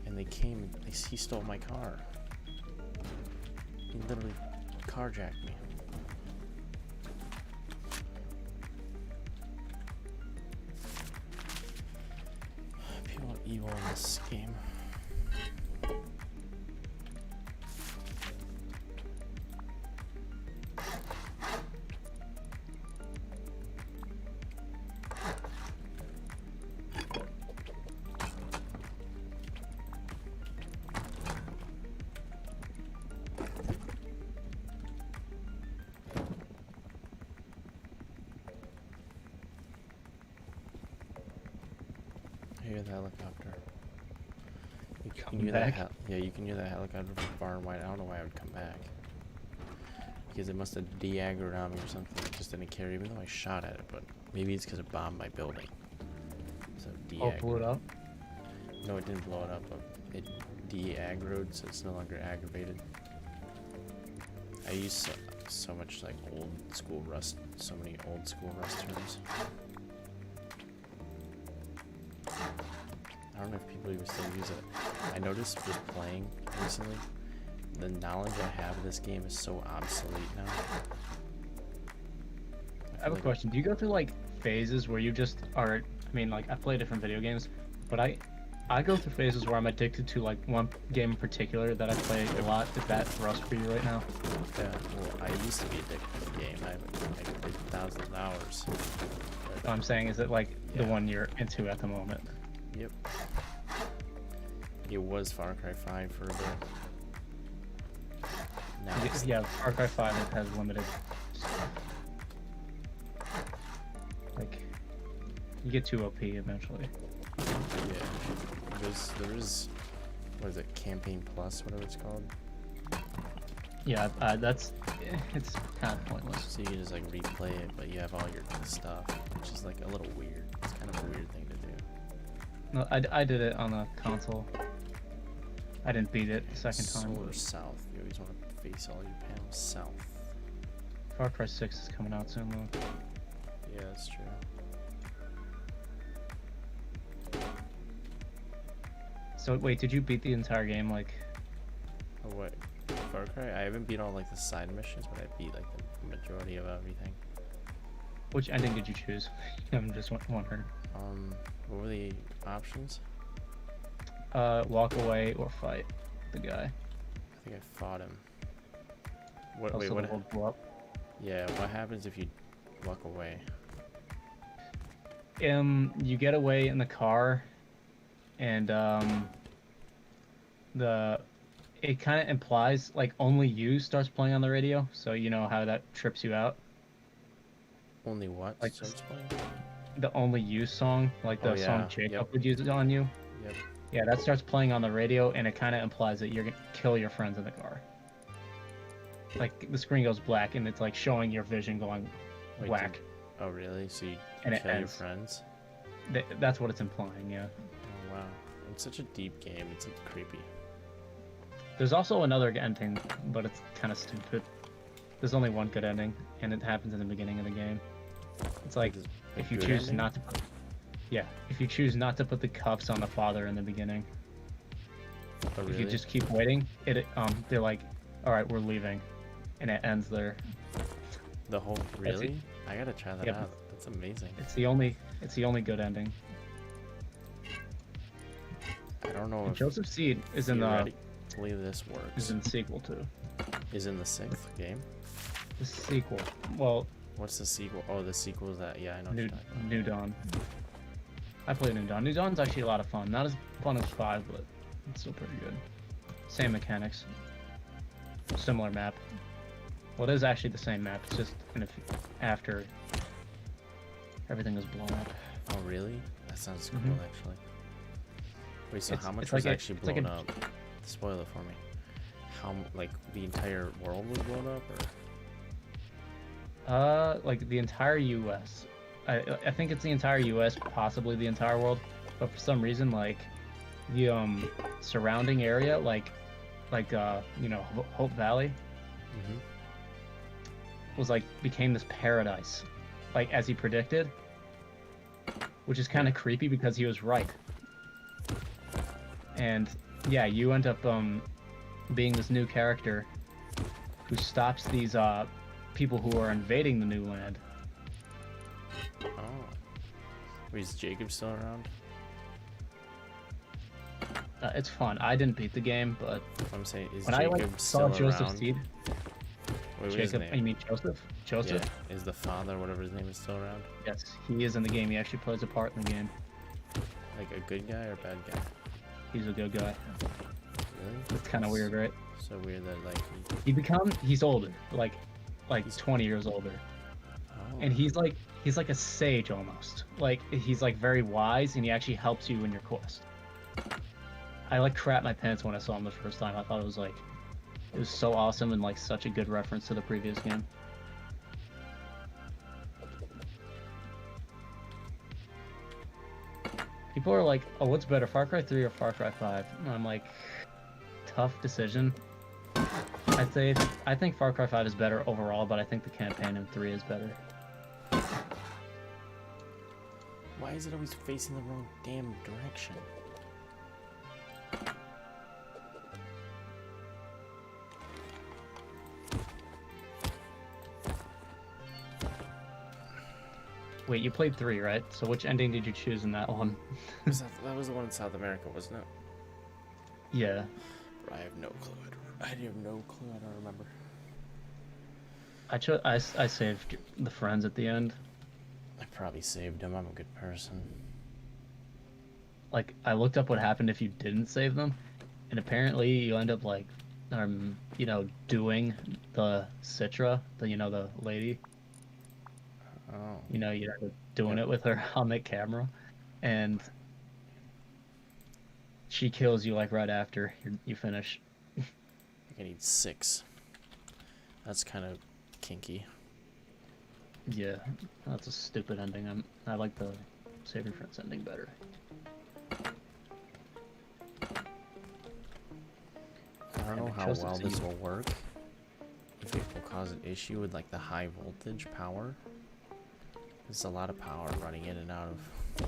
And they came, he stole my car. He literally carjacked me. People are evil in this game. I hear the helicopter. You can hear that. Yeah, you can hear that helicopter from far and wide. I don't know why I would come back. Because it must have de-aggroed on me or something. It just didn't care, even though I shot at it. But maybe it's because it bombed my building. So de-aggroed. Oh, blew it up? No, it didn't blow it up. But it de-aggroed, so it's no longer aggravated. I use so much like old school Rust. So many old school Rust terms. I don't know if people even still use it. I noticed just playing recently, the knowledge I have of this game is so obsolete now. I have a question. Do you go through like phases where you just are? I mean, like I play different video games, but I go through phases where I'm addicted to like one game in particular that I play a lot. Is that Rust for you right now? Yeah. Well, I used to be addicted to the game. I played thousands of hours. What I'm saying is that like the one you're into at the moment. Yep. It was Far Cry 5 for a bit. Now it's Yeah, Far Cry 5 has limited stuff. Like, you get too OP eventually. yeah. There is what is it, Campaign Plus, whatever it's called. Yeah, it's kind of pointless. So you can just like replay it, but you have all your stuff, which is like a little weird. It's kind of a weird thing to do. No, I did it on a console. I didn't beat it the second time. Solar south. You always want to face all your panels south. Far Cry 6 is coming out soon though. Yeah, that's true. So wait, did you beat the entire game? Like, Oh what? Far Cry? I haven't beat all like the side missions, but I beat like the majority of everything. which ending did you choose? I'm just wondering. What were the options? Walk away or fight the guy. I think I fought him. What? Also, Wait, the what? world blew up. Yeah, what happens if you walk away? You get away in the car, and it kind of implies like Only You starts playing on the radio, so you know how that trips you out. Only what? Like starts playing? the Only You song, like the Oh, yeah. song Jacob Yep. would use it on you. Yep. Yeah, that starts playing on the radio, and it kind of implies that you're gonna kill your friends in the car. Like the screen goes black, and it's like showing your vision going Wait, whack. Oh really? So you And it kill your ends. friends? That's what it's implying. Yeah. Oh wow. It's such a deep game. It's like, creepy. There's also another ending, but it's kind of stupid. There's only one good ending, and it happens in the beginning of the game. It's like Is it a if you good choose ending? not to put, yeah, if you choose not to put the cuffs on the father in the beginning, Oh, if really? you just keep waiting, they're like, all right, we're leaving, and it ends there. The whole That's it. really? I gotta try that Yep. out. That's amazing. It's the only good ending. I don't know And if Joseph Seed is in the theoretically this works. sequel too. Is in the 6th game. The sequel. Well, What's the sequel? Oh, the sequel is that. Yeah, I know what New you're talking about. New Dawn. I played New Dawn. New Dawn's actually a lot of fun. Not as fun as 5, but it's still pretty good. Same mechanics. Similar map. Well, it is actually the same map. It's just after everything was blown up. Oh, really? That sounds cool, Mhm. actually. Wait, so It's- how much it's was like a- actually it's like blown a- up? Spoil it for me. How, like, the entire world was blown up, or? Like the entire U.S. I think it's the entire U.S., possibly the entire world, but for some reason, like the surrounding area, like you know, Hope Valley Mm-hmm. was like became this paradise, like as he predicted, which is kind of creepy because he was right. And yeah, you end up being this new character who stops these people who are invading the new land. Oh. Wait, is Jacob still around? It's fun. I didn't beat the game, but I'm saying, is when I Jacob like saw still Joseph around? Seed, Wait, what's his Jacob, name? you mean Joseph? Joseph? Yeah, is the father, whatever his name is, still around? Yes, he is in the game. He actually plays a part in the game. Like a good guy or a bad guy? He's a good guy. Really? It's kind of weird, right? So weird that, like, He's older, like 20 years older, oh. and he's like a sage almost. Like he's like very wise, and he actually helps you in your quest. I like crap my pants when I saw him the first time. I thought it was so awesome and like such a good reference to the previous game. People are like, "Oh, what's better, Far Cry 3 or Far Cry 5?" And I'm like, tough decision. I think Far Cry 5 is better overall, but I think the campaign in 3 is better. Why is it always facing the wrong damn direction? Wait, you played 3, right? So which ending did you choose in that one? That was the one in South America, wasn't it? Yeah. I have no clue. I have no clue. I don't remember. I saved the friends at the end. I probably saved him. I'm a good person. Like, I looked up what happened if you didn't save them, and apparently you end up like, you know, doing the Citra, the lady. Oh. You know, you end up doing it with her on the camera, and she kills you like right after you finish. I think I need 6. That's kind of kinky. Yeah, that's a stupid ending. I like the Save Your Friends ending better. I don't know how Joseph well this Seed. will work. If it will cause an issue with like the high voltage power. There's a lot of power running in and out of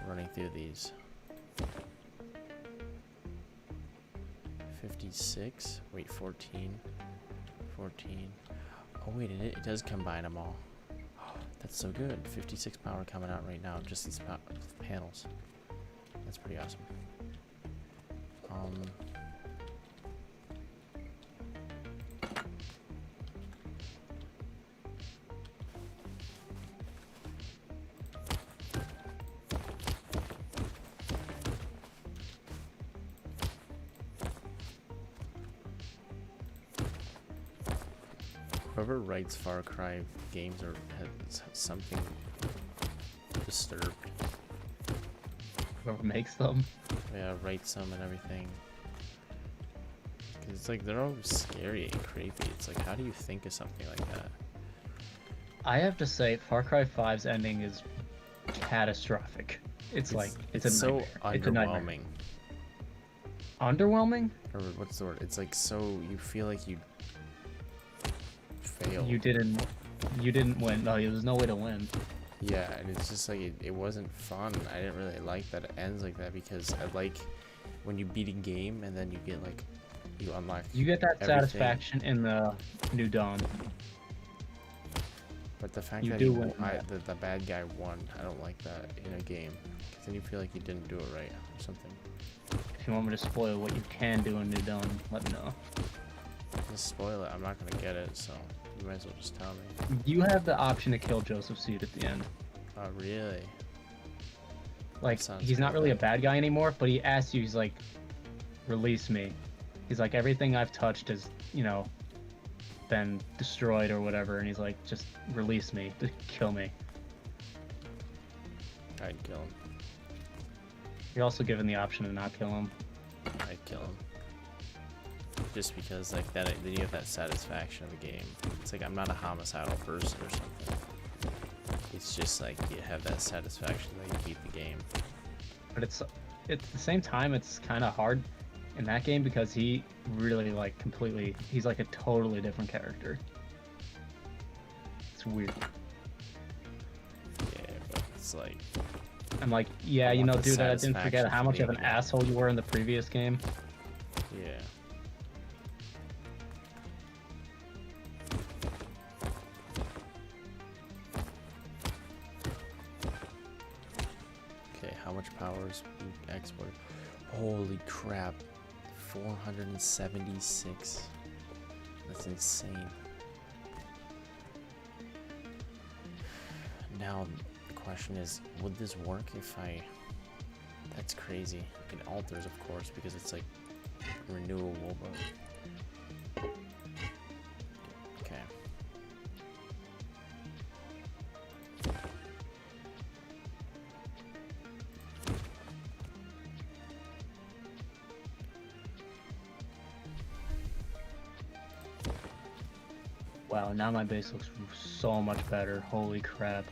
running through these. 56. Wait, 14. 14. Oh wait, it does combine them all. That's so good. 56 power coming out right now. Just these panels. That's pretty awesome. Whoever writes Far Cry games or has something disturbed. Whoever makes them. Yeah, writes them and everything. Cause it's like they're all scary and creepy. It's like, how do you think of something like that? I have to say, Far Cry 5's ending is catastrophic. It's like it's a so nightmare. It's a nightmare. underwhelming. Underwhelming? Or what's the word? It's like so you feel like you failed. You didn't win. No, there's no way to win. Yeah, and it's just like it wasn't fun. I didn't really like that it ends like that because I like when you beat a game and then you get like you unlock. You get that everything. satisfaction in the New Dawn. But the fact You that do win the bad guy won, I don't like that in a game. Because then you feel like you didn't do it right or something. If you want me to spoil what you can do in New Dawn, let me know. Just spoil it. I'm not gonna get it, so You might as well just tell me. You have the option to kill Joseph Seed at the end. Oh, really? Like, Sounds he's not really a good. bad guy anymore, but he asks you, he's like, release me. He's like, everything I've touched has, you know, been destroyed or whatever, and he's like, just release me, just kill me. I'd kill him. You're also given the option to not kill him. I'd kill him. Just because, like, that, then you have that satisfaction of the game. It's like, I'm not a homicidal person or something. It's just like, you have that satisfaction that you beat the game. But it's at the same time, it's kind of hard in that game because he really, like, completely, he's like a totally different character. It's weird. Yeah, but it's like, I'm like, yeah, I you want know, the dude, I didn't forget satisfaction how for much of an being an asshole you were in the previous game. yeah. Okay, how much power is being exported? Holy crap. 476. That's insane. Now, the question is, would this work if I... That's crazy. It alters, of course, because it's like renewable, but... Okay. Wow, now my base looks so much better. Holy crap.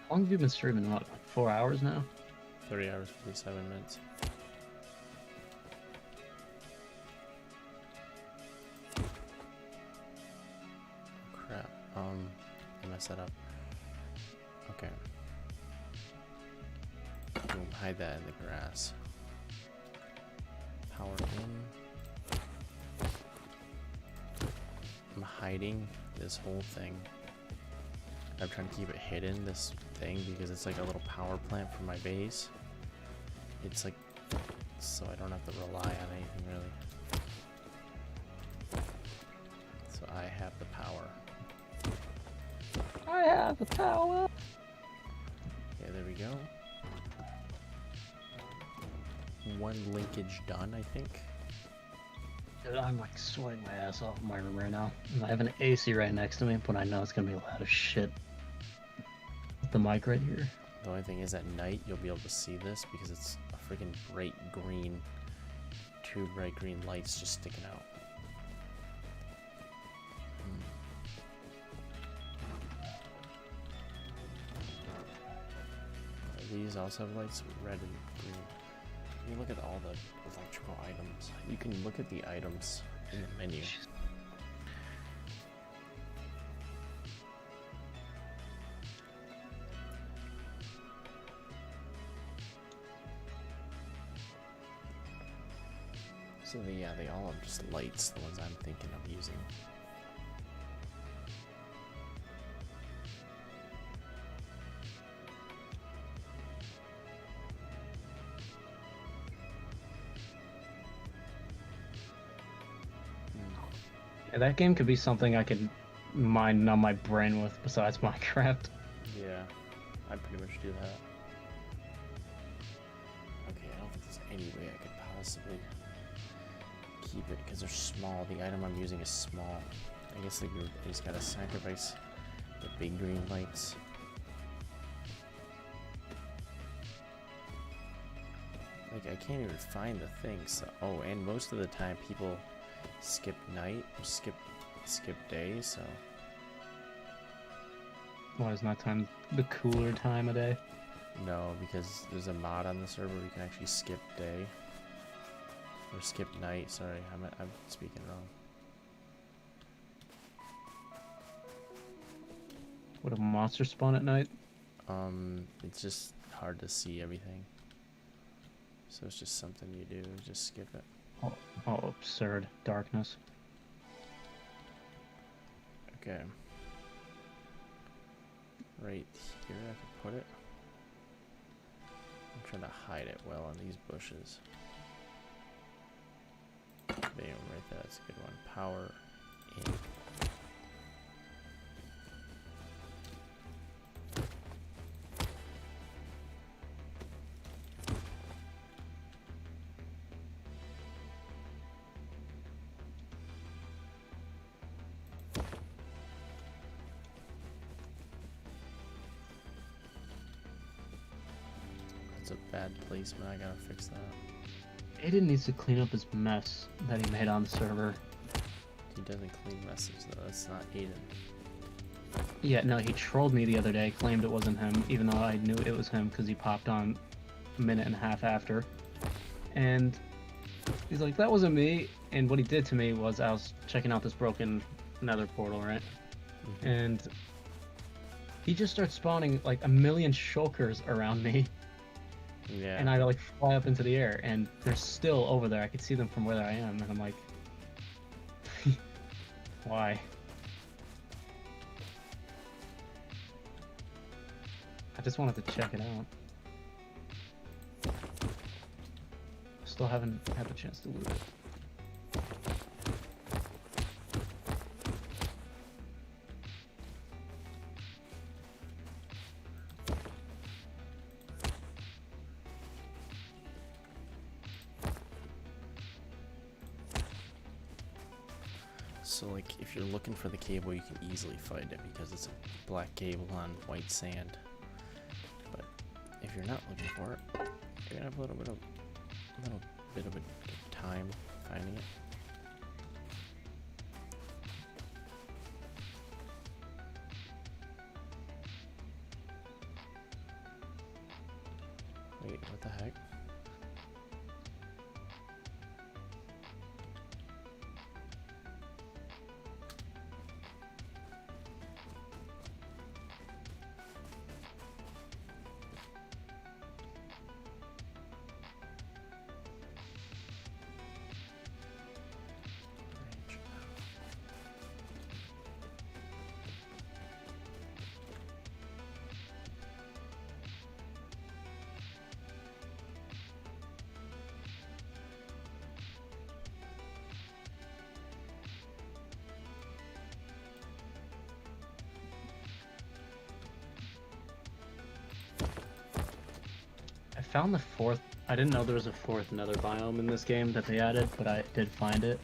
How long have you been streaming? What, like 4 hours now? 30 hours, 57 minutes. Crap. I messed that up. Okay. Boom, hide that in the grass. Power in. I'm hiding this whole thing. I'm trying to keep it hidden, this thing, because it's like a little power plant for my base. It's like, so I don't have to rely on anything really. So I have the power. I have the power. Okay, there we go. One linkage done, I think. Dude, I'm like sweating my ass off in my room right now. I have an AC right next to me, but I know it's gonna be loud as shit. The mic right here. The only thing is at night you'll be able to see this because it's a freaking bright green, two bright green lights just sticking out. These also have lights, red and green. You look at all the electrical items. You can look at the items in the menu. So yeah, they all have just lights, the ones I'm thinking of using. Yeah, that game could be something I could mine on my brain with besides Minecraft. Yeah, I pretty much do that. Okay, I don't think there's any way I could possibly keep it because they're small. The item I'm using is small. I guess like you just gotta sacrifice the big green lights. Like I can't even find the things. So, oh, and most of the time people skip night or skip day. So Why is not time the cooler time of day? no, because there's a mod on the server where you can actually skip day. Or skip night, sorry, I'm speaking wrong. Would a monster spawn at night? It's just hard to see everything. So it's just something you do, just skip it. Oh, absurd. Darkness. Okay. Right here I can put it. I'm trying to hide it well in these bushes. Bam, right there, that's a good one. Power in. That's a bad placement, I gotta fix that. Aiden needs to clean up his mess that he made on the server. He doesn't clean messes though, that's not Aiden. Yeah, no, he trolled me the other day, claimed it wasn't him, even though I knew it was him because he popped on a minute and a half after. And he's like, that wasn't me. And what he did to me was I was checking out this broken nether portal, right? Mm-hmm. And he just starts spawning like a million shulkers around me. Yeah. And I like fly up into the air, and they're still over there. I could see them from where I am, and I'm like, why? I just wanted to check it out. Still haven't had the chance to loot it. So like if you're looking for the cable you can easily find it because it's a black cable on white sand. But if you're not looking for it, you're gonna have a little bit of a time finding it. Wait, what the heck? I found the fourth. I didn't know there was a fourth nether biome in this game that they added, but I did find it.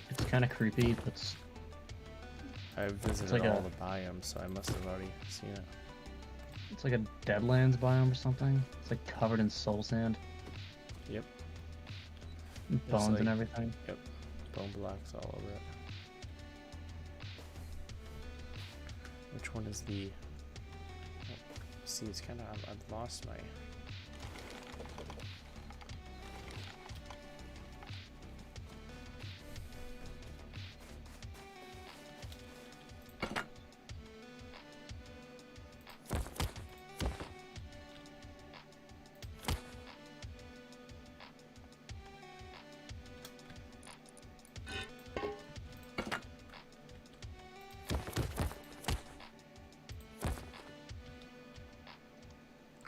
It's kind of creepy, but I've visited like all a- the biomes, so I must have already seen it. it's like a Deadlands biome or something. It's like covered in soul sand, Yep. and It's bones and like- everything. Yep. Bone blocks all over it. Which one is the... Oh, see, it's kind of... I've lost my...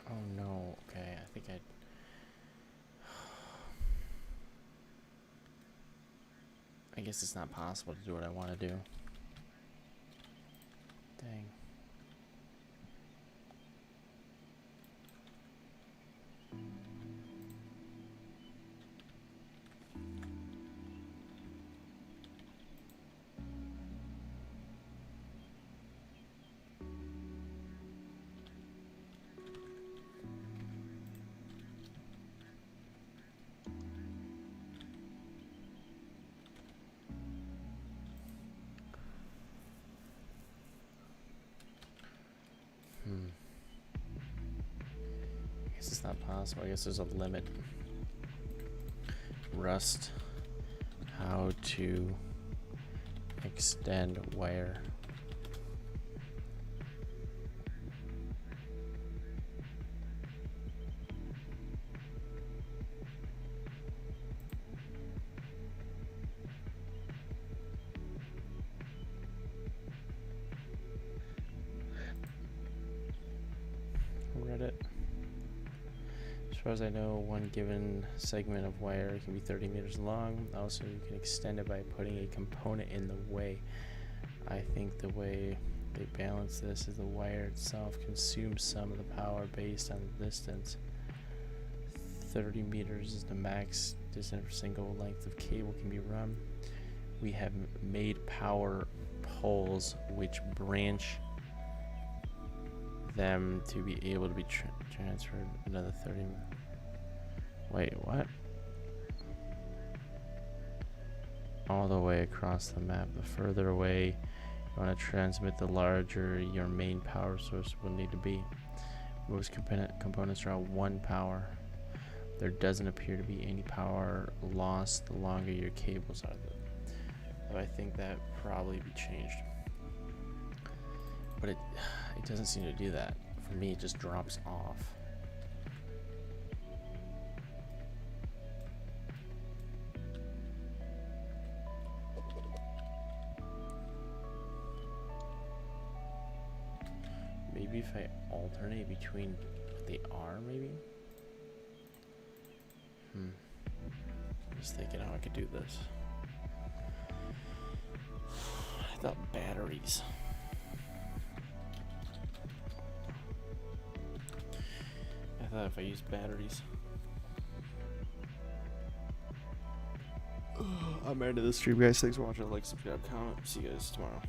Oh no, okay, I think I guess it's not possible to do what I want to do. Dang. I guess it's not possible. I guess there's a limit. Rust. How to extend wire. Reddit. As far as I know, one given segment of wire can be 30 meters long. Also, you can extend it by putting a component in the way. I think the way they balance this is the wire itself consumes some of the power based on the distance. 30 meters is the max distance for single length of cable can be run. We have made power poles which branch them to be able to be transferred another 30. Wait, what? All the way across the map. The further away you want to transmit, the larger your main power source will need to be. Most components are at 1 power. There doesn't appear to be any power lost the longer your cables are. So I think that probably be changed. But it doesn't seem to do that. For me, it just drops off. Maybe if I alternate between what they are, maybe? I'm just thinking how I could do this. I thought batteries. I thought if I use batteries. I'm into this stream, guys. Thanks for watching. Like, subscribe, comment. See you guys tomorrow.